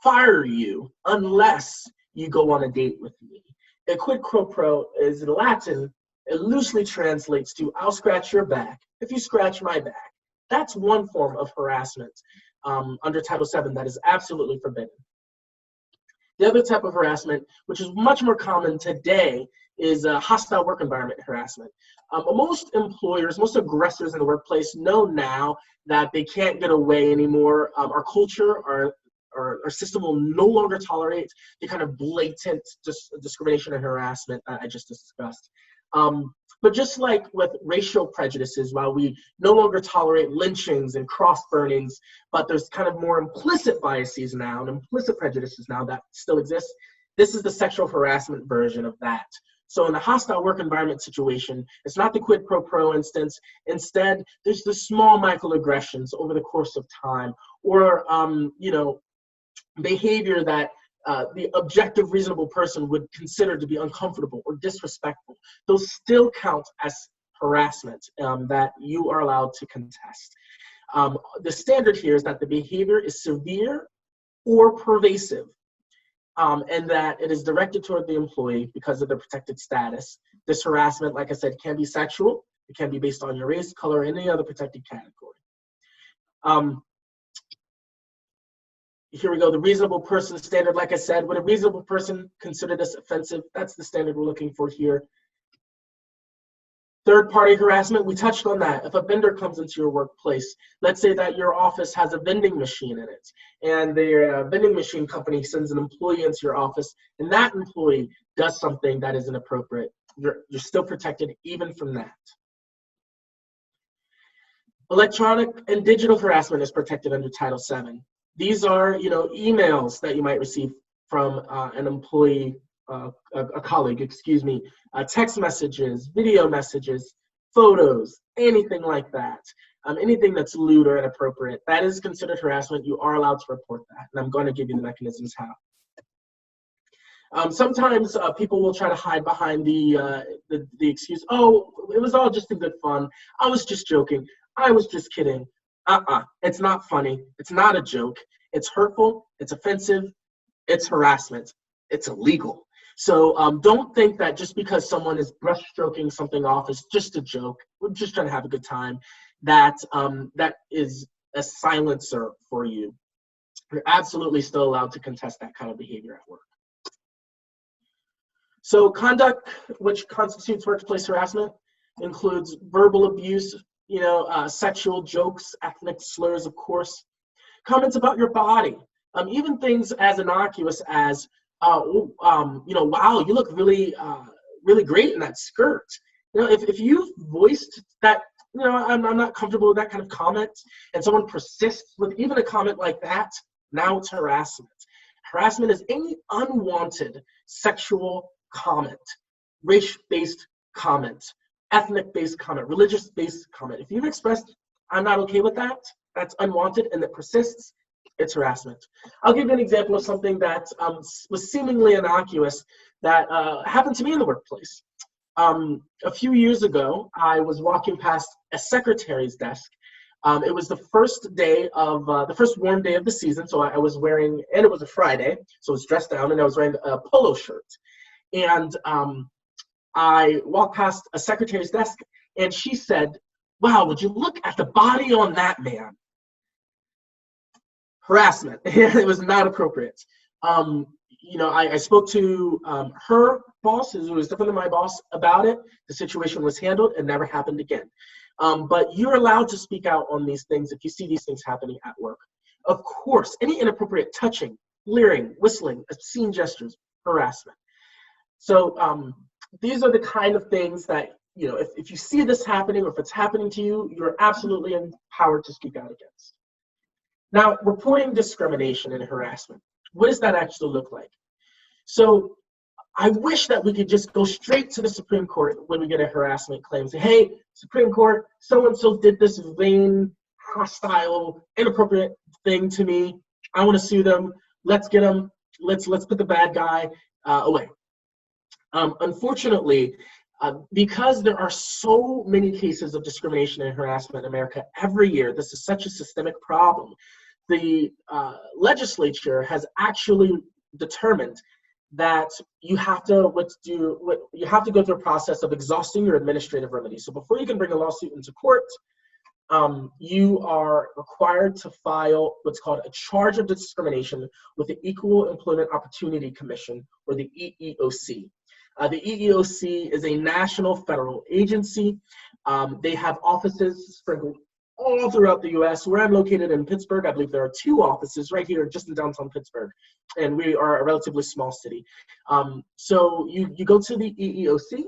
fire you unless you go on a date with me. A quid pro quo is in Latin. It loosely translates to, I'll scratch your back if you scratch my back. That's one form of harassment under Title VII that is absolutely forbidden. The other type of harassment, which is much more common today, is hostile work environment harassment. Most employers, most aggressors in the workplace know now that they can't get away anymore. Our culture, our system will no longer tolerate the kind of blatant discrimination and harassment that I just discussed. But just like with racial prejudices, while we no longer tolerate lynchings and cross burnings, but there's kind of more implicit biases now and implicit prejudices now that still exist, this is the sexual harassment version of that. So in the hostile work environment situation, it's not the quid pro quo instance. Instead, there's the small microaggressions over the course of time, or behavior that the objective reasonable person would consider to be uncomfortable or disrespectful. Those still count as harassment that you are allowed to contest. The standard here is that the behavior is severe or pervasive, and that it is directed toward the employee because of their protected status. This harassment, like I said, can be sexual. It can be based on your race, color, or any other protected category. Here we go, the reasonable person standard. Like I said, would a reasonable person consider this offensive? That's the standard we're looking for here. Third-party harassment, we touched on that. If a vendor comes into your workplace, let's say that your office has a vending machine in it, and the vending machine company sends an employee into your office, and that employee does something that is inappropriate. You're still protected even from that. Electronic and digital harassment is protected under Title VII. These are, emails that you might receive from an employee, a colleague, excuse me, text messages, video messages, photos, anything like that, anything that's lewd or inappropriate, that is considered harassment. You are allowed to report that, and I'm going to give you the mechanisms how. Sometimes people will try to hide behind the excuse, oh, it was all just in good fun. I was just joking. I was just kidding. It's not funny. It's not a joke. It's hurtful. It's offensive. It's harassment. It's illegal. So don't think that just because someone is brushstroking something off as just a joke, we're just trying to have a good time, that that is a silencer for you. You're absolutely still allowed to contest that kind of behavior at work. So conduct which constitutes workplace harassment includes verbal abuse, sexual jokes, ethnic slurs, of course, comments about your body, even things as innocuous as, wow, you look really, really great in that skirt. If you've voiced that, I'm not comfortable with that kind of comment, and someone persists with even a comment like that, now it's harassment. Harassment is any unwanted sexual comment, race-based comment, ethnic-based comment, religious-based comment. If you've expressed, I'm not okay with that, that's unwanted and that persists, it's harassment. I'll give you an example of something that was seemingly innocuous that happened to me in the workplace. A few years ago, I was walking past a secretary's desk. It was the first day of, the first warm day of the season, so I was wearing, and it was a Friday, so I was dressed down, and I was wearing a polo shirt. And I walked past a secretary's desk, and she said, wow, would you look at the body on that man? Harassment. It was not appropriate. I spoke to her boss, who was different than my boss, about it. The situation was handled and never happened again. But you're allowed to speak out on these things if you see these things happening at work. Of course, any inappropriate touching, leering, whistling, obscene gestures, harassment. So these are the kind of things that, if you see this happening or if it's happening to you, you're absolutely empowered to speak out against. Now, reporting discrimination and harassment, what does that actually look like? So I wish that we could just go straight to the Supreme Court when we get a harassment claim. Say, hey, Supreme Court, so-and-so did this vain, hostile, inappropriate thing to me. I want to sue them. Let's get them. Let's put the bad guy away. Unfortunately, because there are so many cases of discrimination and harassment in America every year, this is such a systemic problem. The legislature has actually determined that you have to go through a process of exhausting your administrative remedies. So before you can bring a lawsuit into court, you are required to file what's called a charge of discrimination with the Equal Employment Opportunity Commission, or the EEOC. The EEOC is a national federal agency. They have offices sprinkled all throughout the U.S. Where I'm located in Pittsburgh, I believe there are 2 offices right here just in downtown Pittsburgh, and we are a relatively small city. So you go to the EEOC,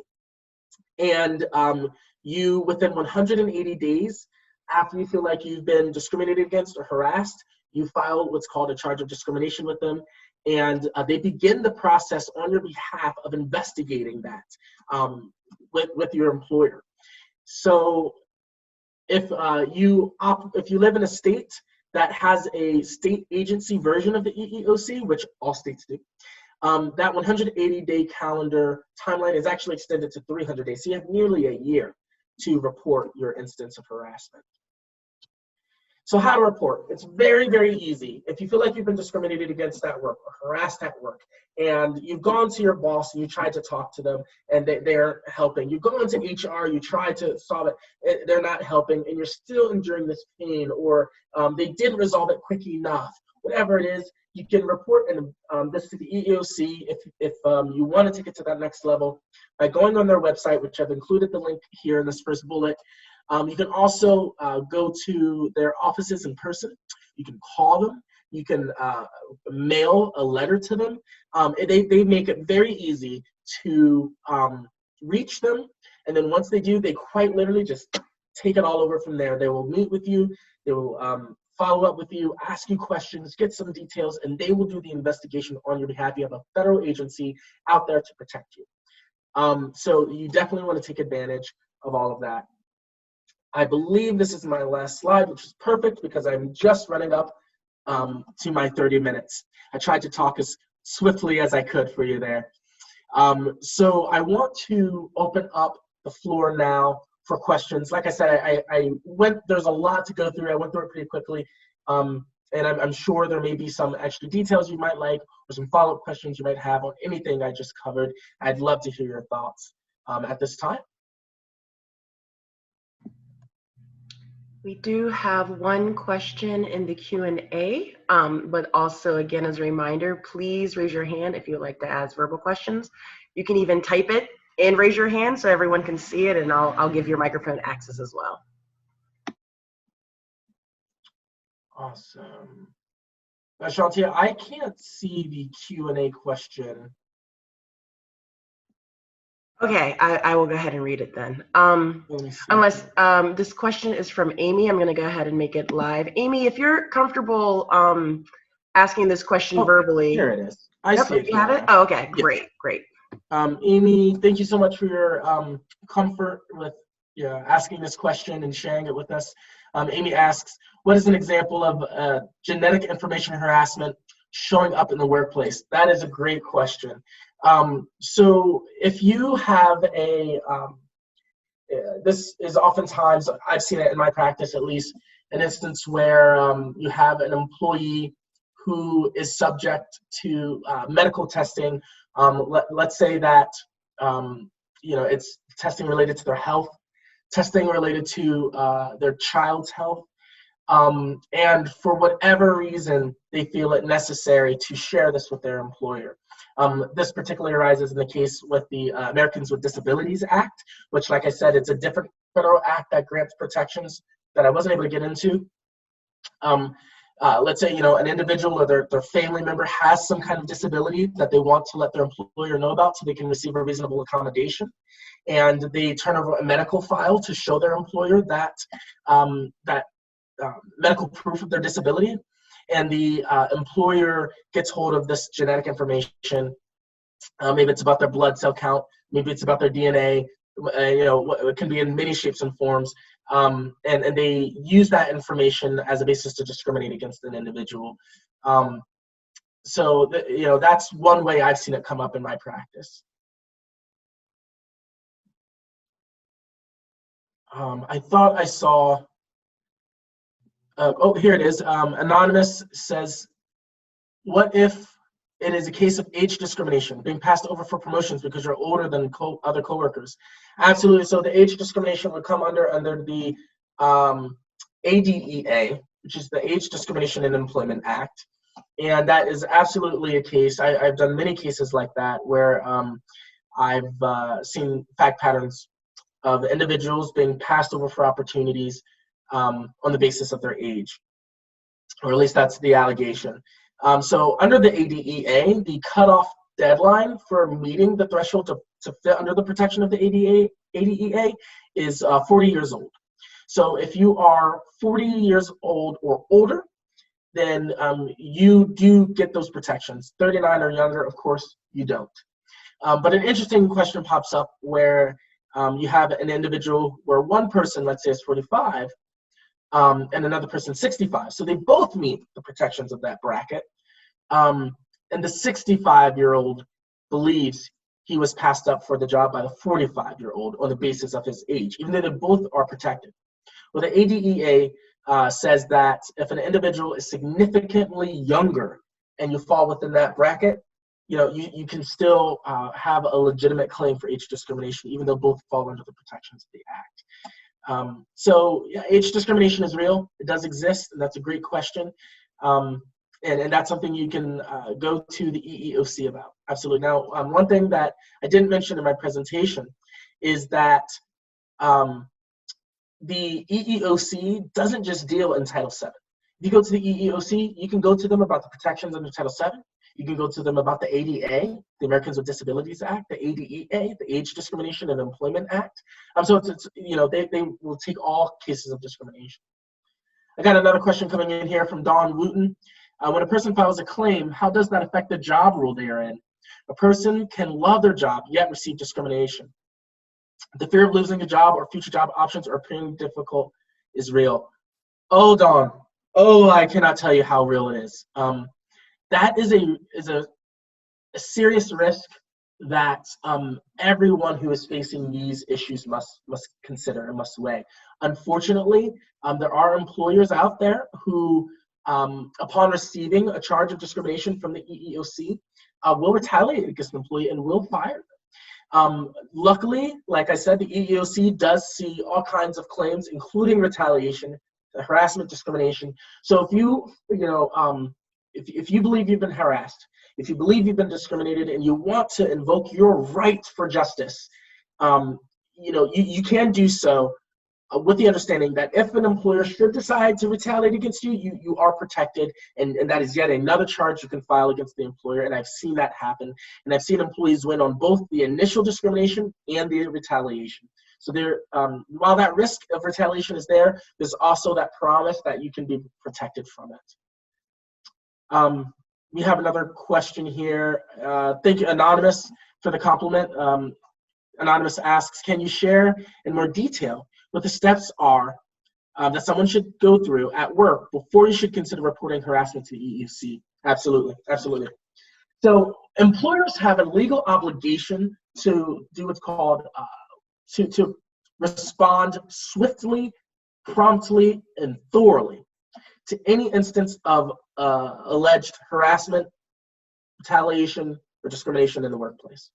and you, within 180 days, after you feel like you've been discriminated against or harassed, you file what's called a charge of discrimination with them, and they begin the process on your behalf of investigating that with your employer. So if you live in a state that has a state agency version of the EEOC, which all states do, that 180-day calendar timeline is actually extended to 300 days. So you have nearly a year to report your instance of harassment. So how to report? It's very, very easy. If you feel like you've been discriminated against at work or harassed at work, and you've gone to your boss and you tried to talk to them and they're helping, you've gone to HR, you tried to solve it, they're not helping, and you're still enduring this pain, or they didn't resolve it quick enough, whatever it is, you can report this to the EEOC if you want to take it to that next level by going on their website, which I've included the link here in this first bullet. You can also go to their offices in person. You can call them. You can mail a letter to them. They make it very easy to reach them. And then once they do, they quite literally just take it all over from there. They will meet with you. They will follow up with you, ask you questions, get some details, and they will do the investigation on your behalf. You have a federal agency out there to protect you. So you definitely want to take advantage of all of that. I believe this is my last slide, which is perfect because I'm just running up to my 30 minutes. I tried to talk as swiftly as I could for you there. So I want to open up the floor now for questions. Like I said, there's a lot to go through. I went through it pretty quickly. And I'm sure there may be some extra details you might like or some follow-up questions you might have on anything I just covered. I'd love to hear your thoughts at this time. We do have one question in the Q&A, but also, again, as a reminder, please raise your hand if you would like to ask verbal questions. You can even type it and raise your hand so everyone can see it, and I'll give your microphone access as well. Awesome. Now, Shawntia, I can't see the Q&A question. Okay, I will go ahead and read it then. Unless this question is from Amy, I'm going to go ahead and make it live. Amy, if you're comfortable asking this question verbally. Here it is. I see it. You have it? Oh, okay, great, great. Amy, thank you so much for your comfort with asking this question and sharing it with us. Amy asks, what is an example of genetic information harassment showing up in the workplace? That is a great question. So if you have this is oftentimes, I've seen it in my practice at least, an instance where you have an employee who is subject to medical testing. Let's say that it's testing related to their health, testing related to their child's health, and for whatever reason they feel it necessary to share this with their employer. This particularly arises in the case with the Americans with Disabilities Act, which, like I said, it's a different federal act that grants protections that I wasn't able to get into. Let's say, an individual or their family member has some kind of disability that they want to let their employer know about so they can receive a reasonable accommodation. And they turn over a medical file to show their employer that, medical proof of their disability. And the employer gets hold of this genetic information. Maybe it's about their blood cell count. Maybe it's about their DNA. It can be in many shapes and forms. And they use that information as a basis to discriminate against an individual. So that's one way I've seen it come up in my practice. I thought I saw. Here it is. Anonymous says, what if it is a case of age discrimination, being passed over for promotions because you're older than other coworkers? Absolutely. So the age discrimination would come under the ADEA, which is the Age Discrimination in Employment Act. And that is absolutely a case. I've done many cases like that where I've seen fact patterns of individuals being passed over for opportunities on the basis of their age, or at least that's the allegation. So under the ADEA, the cutoff deadline for meeting the threshold to fit under the protection of the ADEA is 40 years old. So if you are 40 years old or older, then you do get those protections. 39 or younger, of course, you don't. But an interesting question pops up where you have an individual where one person, let's say, is 45, and another person 65. So they both meet the protections of that bracket. And the 65-year-old believes he was passed up for the job by the 45-year-old on the basis of his age, even though they both are protected. Well, the ADEA says that if an individual is significantly younger and you fall within that bracket, you can still have a legitimate claim for age discrimination, even though both fall under the protections of the Act. So yeah, age discrimination is real. It does exist, and that's a great question. And that's something you can go to the EEOC about. Absolutely. Now, one thing that I didn't mention in my presentation is that the EEOC doesn't just deal in Title VII. If you go to the EEOC, you can go to them about the protections under Title VII. You can go to them about the ADA, the Americans with Disabilities Act, the ADEA, the Age Discrimination and Employment Act. So it's they will take all cases of discrimination. I got another question coming in here from Dawn Wooten. When a person files a claim, how does that affect the job role they are in? A person can love their job, yet receive discrimination. The fear of losing a job or future job options or appearing difficult is real. Oh, Dawn. Oh, I cannot tell you how real it is. That is a serious risk that everyone who is facing these issues must consider and must weigh. Unfortunately, there are employers out there who, upon receiving a charge of discrimination from the EEOC, will retaliate against an employee and will fire them. Luckily, like I said, the EEOC does see all kinds of claims, including retaliation, harassment, discrimination. So if if you believe you've been harassed, if you believe you've been discriminated, and you want to invoke your right for justice, you can do so with the understanding that if an employer should decide to retaliate against you, you are protected, and that is yet another charge you can file against the employer. And I've seen that happen, and I've seen employees win on both the initial discrimination and the retaliation. So while that risk of retaliation is there, there's also that promise that you can be protected from it. We have another question here. Thank you, Anonymous, for the compliment. Anonymous asks, can you share in more detail what the steps are that someone should go through at work before you should consider reporting harassment to the EEOC? Absolutely, absolutely. So employers have a legal obligation to do what's called, to respond swiftly, promptly, and thoroughly to any instance of alleged harassment, retaliation, or discrimination in the workplace.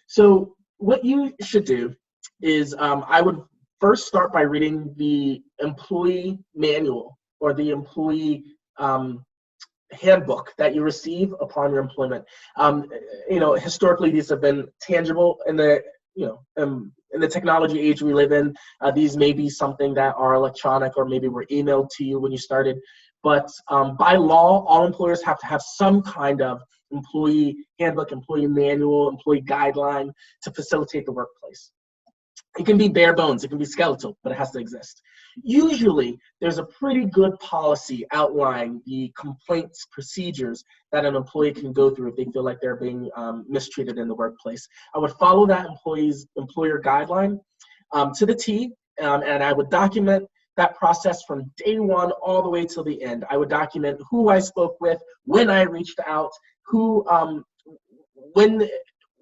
So what you should do is I would first start by reading the employee manual or the employee handbook that you receive upon your employment. Historically, these have been tangible in the in the technology age we live in. These may be something that are electronic or maybe were emailed to you when you started. But by law, all employers have to have some kind of employee handbook, employee manual, employee guideline to facilitate the workplace. It can be bare bones, it can be skeletal, but it has to exist. Usually, there's a pretty good policy outlining the complaints procedures that an employee can go through if they feel like they're being mistreated in the workplace. I would follow that employer guideline to the T, and I would document that process from day one all the way till the end. I would document who I spoke with, when I reached out,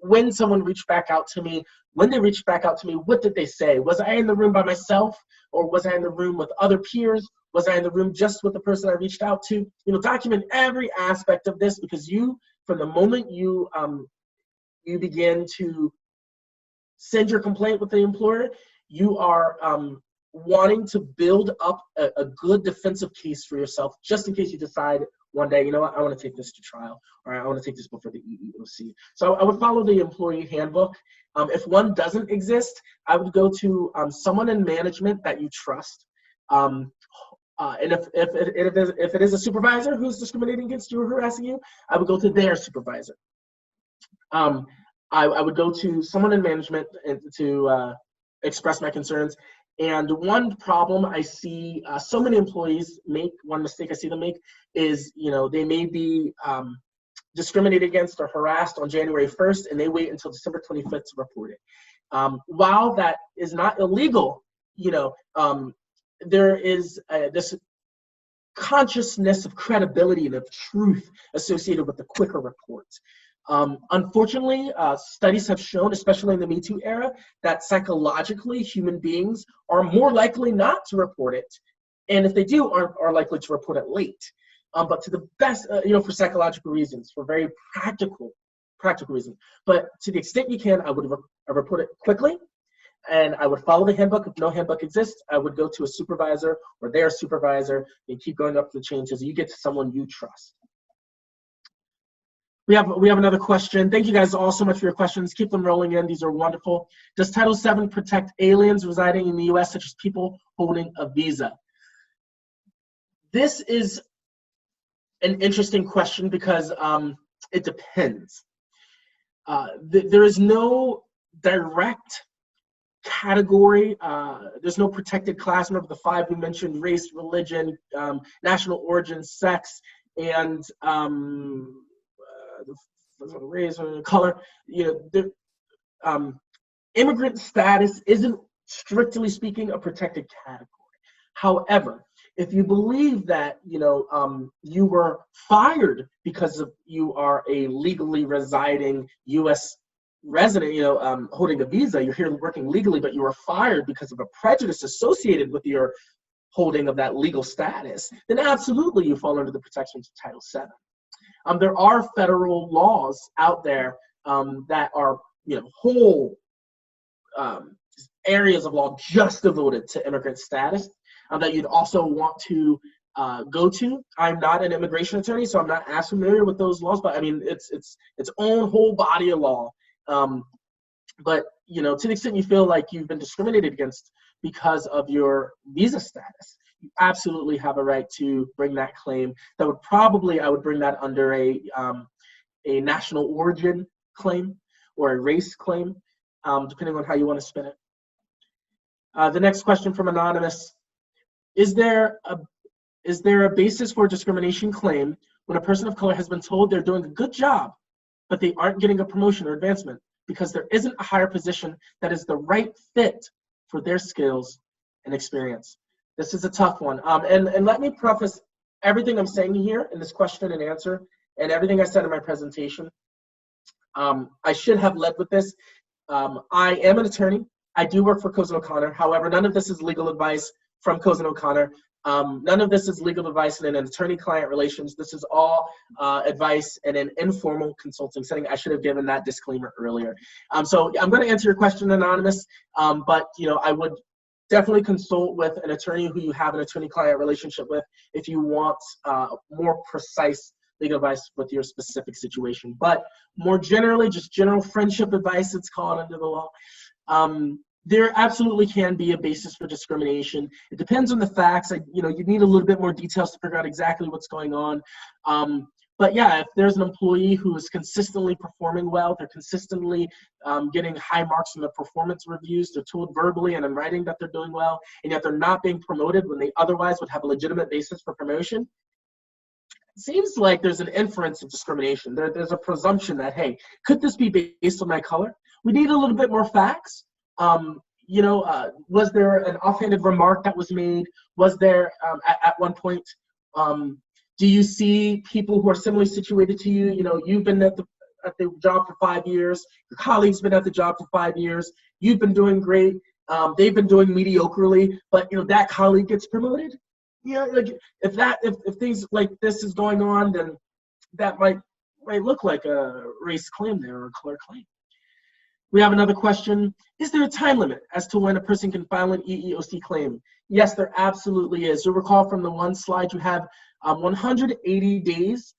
when someone reached back out to me, when they reached back out to me, what did they say? Was I in the room by myself, or was I in the room with other peers? Was I in the room just with the person I reached out to? Document every aspect of this, because from the moment you begin to send your complaint with the employer, you are wanting to build up a good defensive case for yourself, just in case you decide one day, you know what, I want to take this to trial, or I want to take this before the EEOC. So I would follow the employee handbook. If one doesn't exist, I would go to someone in management that you trust. And if it is a supervisor who's discriminating against you or harassing you, I would go to their supervisor. I would go to someone in management to express my concerns. And one problem I see so many employees make, one mistake I see them make is, they may be discriminated against or harassed on January 1st, and they wait until December 25th to report it. While that is not illegal, there is this consciousness of credibility and of truth associated with the quicker reports. Unfortunately, studies have shown, especially in the Me Too era, that psychologically human beings are more likely not to report it, and if they do, are likely to report it late. But to the best, for psychological reasons, for very practical reasons. But to the extent you can, I would report it quickly, and I would follow the handbook. If no handbook exists, I would go to a supervisor or their supervisor and keep going up the chain until you get to someone you trust. We have another question. Thank you guys all so much for your questions. Keep them rolling in. These are wonderful. Does Title VII protect aliens residing in the U.S., such as people holding a visa? This is an interesting question because it depends. There is no direct category. There's no protected class. Remember the five we mentioned: race, religion, national origin, sex, and race, color. immigrant status isn't, strictly speaking, a protected category. However, if you believe that, you were fired because of you are a legally residing U.S. resident, holding a visa, you're here working legally, but you were fired because of a prejudice associated with your holding of that legal status, then absolutely you fall under the protections of Title VII. There are federal laws out there that are, whole areas of law just devoted to immigrant status that you'd also want to go to. I'm not an immigration attorney, so I'm not as familiar with those laws, but I mean, it's its own whole body of law. But, to the extent you feel like you've been discriminated against because of your visa status, you absolutely have a right to bring that claim. That would probably, I would bring that under a national origin claim or a race claim, depending on how you want to spin it. The next question from Anonymous: Is there a basis for a discrimination claim when a person of color has been told they're doing a good job, but they aren't getting a promotion or advancement because there isn't a higher position that is the right fit for their skills and experience? This is a tough one. And let me preface everything I'm saying here in this question and answer and everything I said in my presentation. I should have led with this. I am an attorney. I do work for Cozen O'Connor. However, none of this is legal advice from Cozen O'Connor. None of this is legal advice in an attorney-client relations. This is all advice in an informal consulting setting. I should have given that disclaimer earlier. So I'm going to answer your question, Anonymous, but I would definitely consult with an attorney who you have an attorney-client relationship with if you want more precise legal advice with your specific situation. But more generally, just general friendship advice, it's called under the law. There absolutely can be a basis for discrimination. It depends on the facts. You need a little bit more details to figure out exactly what's going on. But yeah, if there's an employee who is consistently performing well, they're consistently getting high marks in their performance reviews, they're told verbally and in writing that they're doing well, and yet they're not being promoted when they otherwise would have a legitimate basis for promotion, it seems like there's an inference of discrimination. There's a presumption that, hey, could this be based on my color? We need a little bit more facts. Was there an offhanded remark that was made? Was there at one point, do you see people who are similarly situated to you? You've been at the job for 5 years. Your colleague's been at the job for 5 years. You've been doing great. They've been doing mediocrely, but that colleague gets promoted. If things like this is going on, then that might look like a race claim there or a color claim. We have another question. Is there a time limit as to when a person can file an EEOC claim? Yes, there absolutely is. You'll recall from the one slide you have 180 days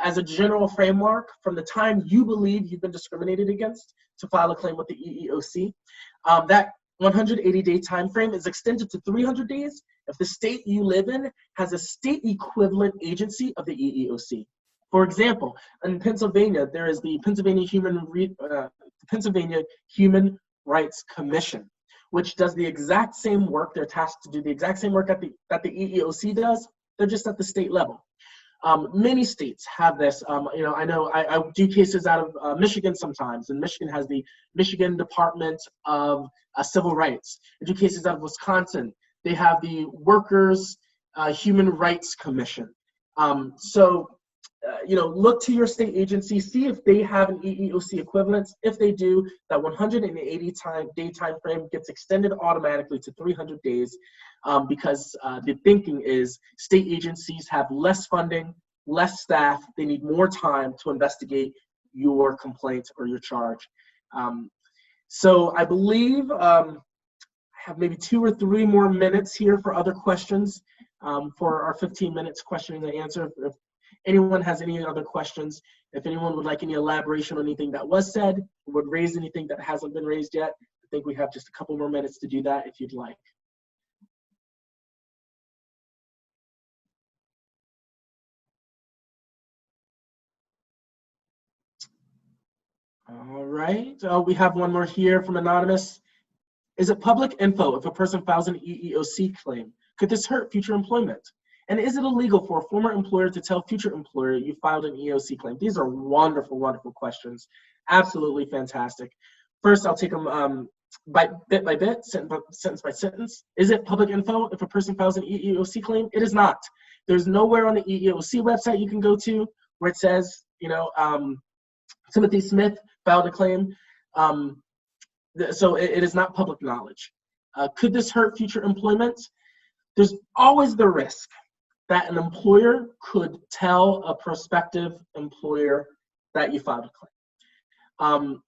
as a general framework from the time you believe you've been discriminated against to file a claim with the EEOC. That 180-day time frame is extended to 300 days if the state you live in has a state equivalent agency of the EEOC. For example, in Pennsylvania, there is the Pennsylvania Human Rights Commission, which does the exact same work. They're tasked to do the exact same work that the EEOC does. They're just at the state level. Many states have this. I know I do cases out of Michigan sometimes, and Michigan has the Michigan Department of Civil Rights. I do cases out of Wisconsin. They have the Workers' Human Rights Commission. Look to your state agency, see if they have an EEOC equivalence. If they do, that 180-day time frame gets extended automatically to 300 days because the thinking is state agencies have less funding, less staff. They need more time to investigate your complaint or your charge. So I believe I have maybe 2 or 3 more minutes here for other questions for our 15 minutes questioning and answer. If anyone has any other questions, if anyone would like any elaboration on anything that was said, would raise anything that hasn't been raised yet, I think we have just a couple more minutes to do that if you'd like. All right, we have one more here from Anonymous. Is it public info if a person files an EEOC claim? Could this hurt future employment? And is it illegal for a former employer to tell future employer you filed an EEOC claim? These are wonderful, wonderful questions. Absolutely fantastic. First, I'll take them bit by bit, sentence by sentence. Is it public info if a person files an EEOC claim? It is not. There's nowhere on the EEOC website you can go to where it says, Timothy Smith filed a claim. So it is not public knowledge. Could this hurt future employment? There's always the risk that an employer could tell a prospective employer that you filed a claim.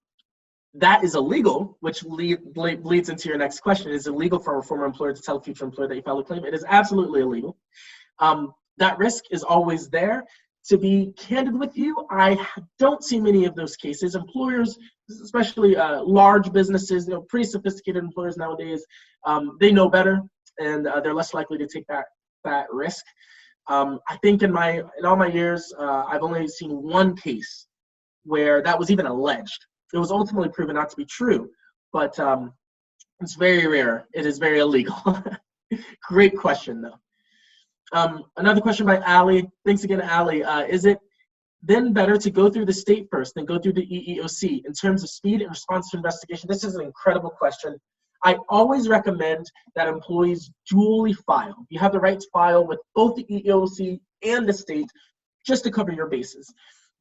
That is illegal, which leads into your next question. Is it illegal for a former employer to tell a future employer that you filed a claim? It is absolutely illegal. That risk is always there. To be candid with you, I don't see many of those cases. Employers, especially large businesses, pretty sophisticated employers nowadays, they know better, and they're less likely to take that risk. I think in all my years, I've only seen one case where that was even alleged. It was ultimately proven not to be true, but it's very rare. It is very illegal. Great question, though. Another question by Ali. Thanks again, Ali. Is it then better to go through the state first than go through the EEOC in terms of speed and response to investigation? This is an incredible question. I always recommend that employees dually file. You have the right to file with both the EEOC and the state just to cover your bases.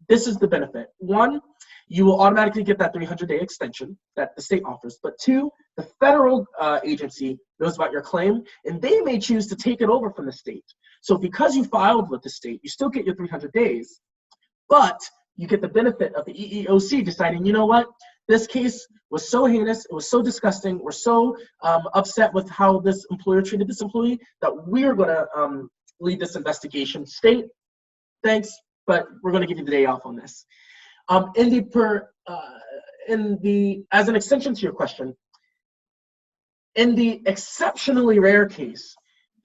This is the benefit. One, you will automatically get that 300-day extension that the state offers. But two, the federal agency knows about your claim, and they may choose to take it over from the state. So because you filed with the state, you still get your 300 days, but you get the benefit of the EEOC deciding, you know what, this case was so heinous, it was so disgusting, we're so upset with how this employer treated this employee that we're gonna lead this investigation. State, thanks, but we're gonna give you the day off on this. As an extension to your question, in the exceptionally rare case,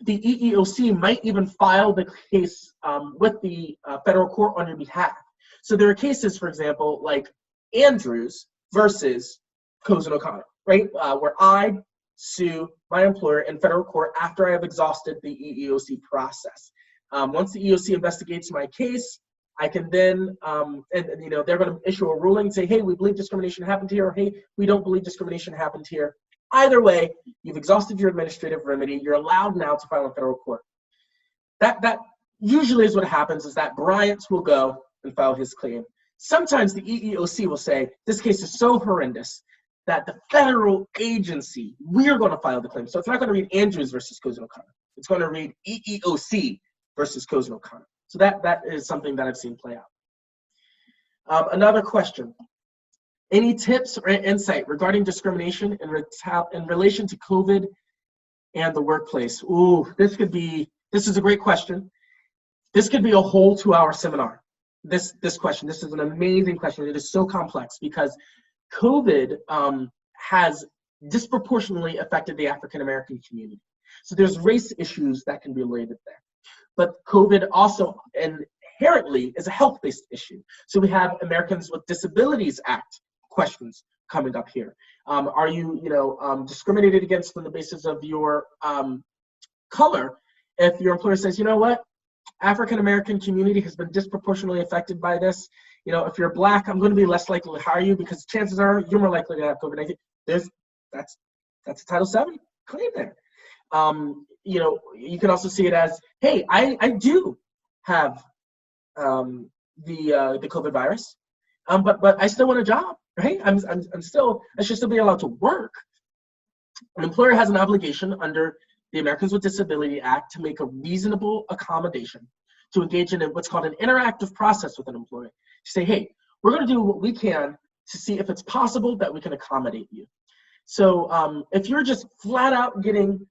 the EEOC might even file the case with the federal court on your behalf. So there are cases, for example, like Andrews versus Cozen O'Connor, right? Where I sue my employer in federal court after I have exhausted the EEOC process. Once the EEOC investigates my case, I can then, they're going to issue a ruling, say, hey, we believe discrimination happened here, or hey, we don't believe discrimination happened here. Either way, you've exhausted your administrative remedy. You're allowed now to file in federal court. That usually is what happens, is that Bryant will go and file his claim. Sometimes the EEOC will say, this case is so horrendous that the federal agency, we're going to file the claim. So it's not going to read Andrews versus Cozen O'Connor. It's going to read EEOC versus Cozen O'Connor. So that is something that I've seen play out. Another question. Any tips or insight regarding discrimination in relation to COVID and the workplace? Ooh, this is a great question. This could be a whole 2-hour seminar. This question, this is an amazing question. It is so complex because COVID has disproportionately affected the African-American community. So there's race issues that can be related there. But COVID also inherently is a health-based issue. So we have Americans with Disabilities Act questions coming up here. Are you, discriminated against on the basis of your color? If your employer says, you know what, African-American community has been disproportionately affected by this. If you're Black, I'm going to be less likely to hire you because chances are you're more likely to have COVID-19. That's a Title VII claim there. You can also see it as, hey, I do have the COVID virus, but I still want a job, right? I should still be allowed to work. An employer has an obligation under the Americans with Disability Act to make a reasonable accommodation, to engage in what's called an interactive process with an employee. To say, hey, we're going to do what we can to see if it's possible that we can accommodate you. So if you're just flat out getting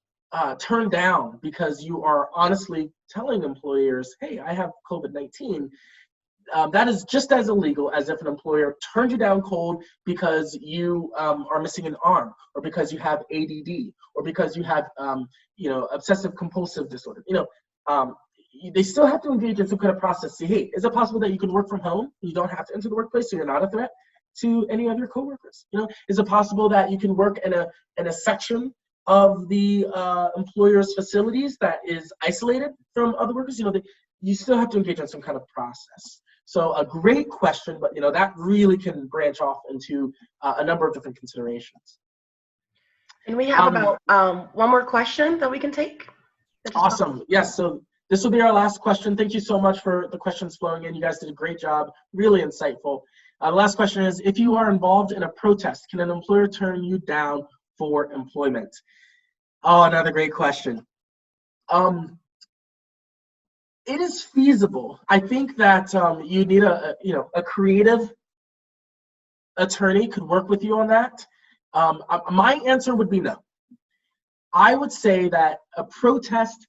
turned down because you are honestly telling employers, hey, I have COVID-19, that is just as illegal as if an employer turned you down cold because you are missing an arm, or because you have ADD, or because you have obsessive compulsive disorder. They still have to engage in some kind of process. Say, hey, is it possible that you can work from home? You don't have to enter the workplace, so you're not a threat to any of your coworkers. Is it possible that you can work in a section of the employer's facilities that is isolated from other workers? You still have to engage in some kind of process. So a great question, but that really can branch off into a number of different considerations. And we have about one more question that we can take. Awesome. Yes, so this will be our last question. Thank you so much for the questions flowing in. You guys did a great job, really insightful. The last question is, if you are involved in a protest, can an employer turn you down for employment? Oh, another great question. It is feasible. I think that you need a creative attorney could work with you on that. My answer would be no. I would say that a protest,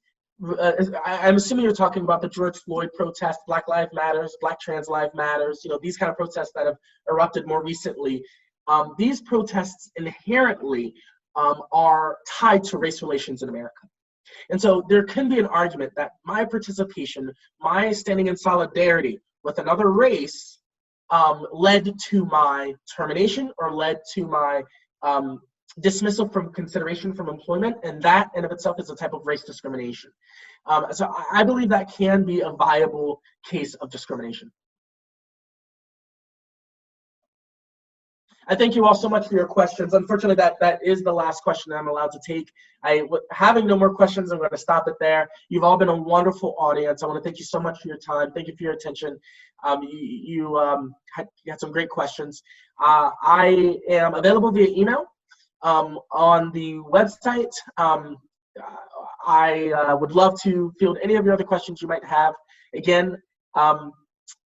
I'm assuming you're talking about the George Floyd protest, Black Lives Matters, Black Trans Lives Matters, these kind of protests that have erupted more recently. These protests inherently are tied to race relations in America. And so there can be an argument that my participation, my standing in solidarity with another race led to my termination or led to my dismissal from consideration from employment, and that in of itself is a type of race discrimination. So I believe that can be a viable case of discrimination. I thank you all so much for your questions. Unfortunately, that is the last question that I'm allowed to take. Having no more questions, I'm going to stop it there. You've all been a wonderful audience. I want to thank you so much for your time. Thank you for your attention. You had some great questions. I am available via email on the website. I would love to field any of your other questions you might have. Again,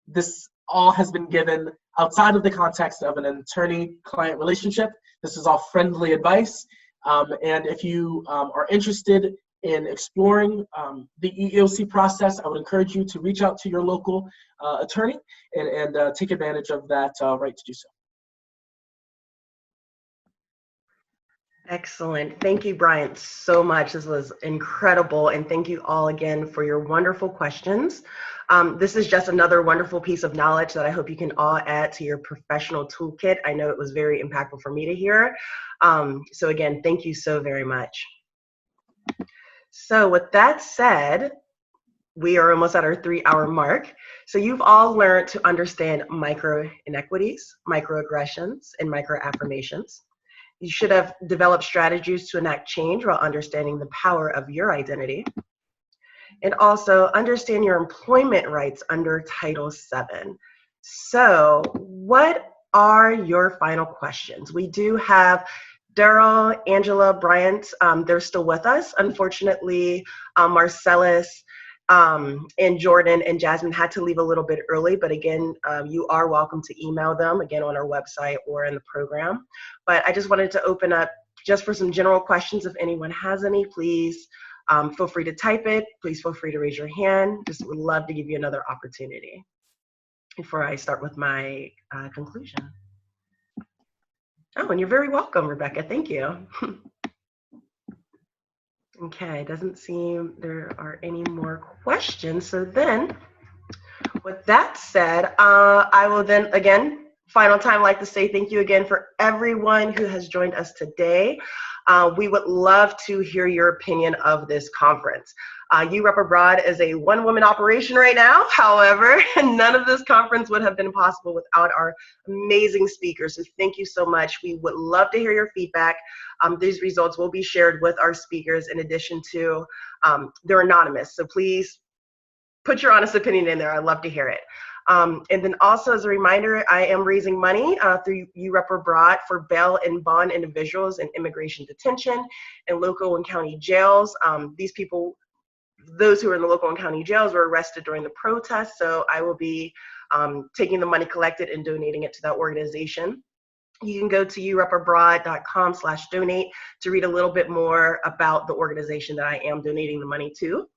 this all has been given outside of the context of an attorney-client relationship. This is all friendly advice. And if you are interested in exploring the EEOC process, I would encourage you to reach out to your local attorney and take advantage of that right to do so. Excellent. Thank you, Bryant, so much. This was incredible. And thank you all again for your wonderful questions. This is just another wonderful piece of knowledge that I hope you can all add to your professional toolkit. I know it was very impactful for me to hear. So again, thank you so very much. So with that said, we are almost at our 3-hour mark. So you've all learned to understand micro inequities, microaggressions, and microaffirmations. You should have developed strategies to enact change while understanding the power of your identity. And also understand your employment rights under Title VII. So what are your final questions? We do have Daryl, Angela, Bryant, they're still with us. Unfortunately, Marcelius and Jordan and Jazzmine had to leave a little bit early, but again, you are welcome to email them, again, on our website or in the program. But I just wanted to open up just for some general questions. If anyone has any, please feel free to type it. Please feel free to raise your hand. Just would love to give you another opportunity before I start with my conclusion. Oh, and you're very welcome, Rebecca. Thank you. Okay, doesn't seem there are any more questions. So then, with that said, I will then again, final time, like to say thank you again for everyone who has joined us today. We would love to hear your opinion of this conference. URep Abroad is a one-woman operation right now. However, none of this conference would have been possible without our amazing speakers. So thank you so much. We would love to hear your feedback. These results will be shared with our speakers in addition to, they're anonymous. So please put your honest opinion in there. I'd love to hear it. And then also as a reminder, I am raising money through URep Abroad for bail and bond individuals in immigration detention and local and county jails. These people, those who are in the local and county jails, were arrested during the protest. So I will be taking the money collected and donating it to that organization. You can go to urepabroad.com/donate to read a little bit more about the organization that I am donating the money to.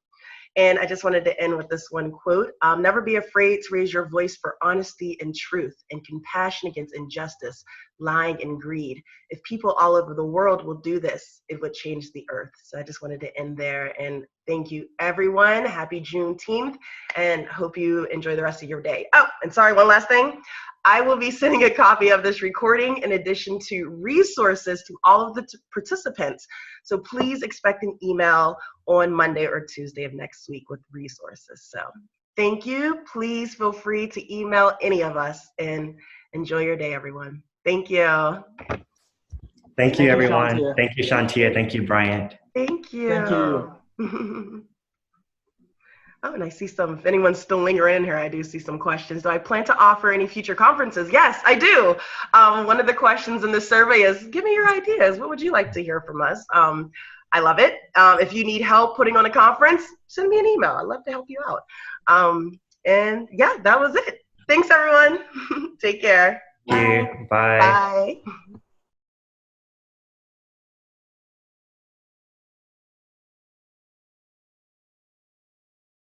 And I just wanted to end with this one quote. Never be afraid to raise your voice for honesty and truth and compassion against injustice, lying, and greed. If people all over the world will do this, it would change the earth. So I just wanted to end there. And thank you, everyone. Happy Juneteenth, and hope you enjoy the rest of your day. Oh, and sorry, one last thing. I will be sending a copy of this recording in addition to resources to all of the participants. So please expect an email on Monday or Tuesday of next week with resources. So Thank you. Please feel free to email any of us, and enjoy your day, everyone. Thank you. Thank you, everyone. Shawntia. Thank you, Shawntia. Thank you, Bryant. Thank you. Thank you. Oh, and I see some, if anyone's still lingering in here, I do see some questions. Do I plan to offer any future conferences? Yes, I do. One of the questions in the survey is, give me your ideas. What would you like to hear from us? I love it. If you need help putting on a conference, send me an email. I'd love to help you out. And yeah, that was it. Thanks, everyone. Take care. Thank you. Bye. Bye.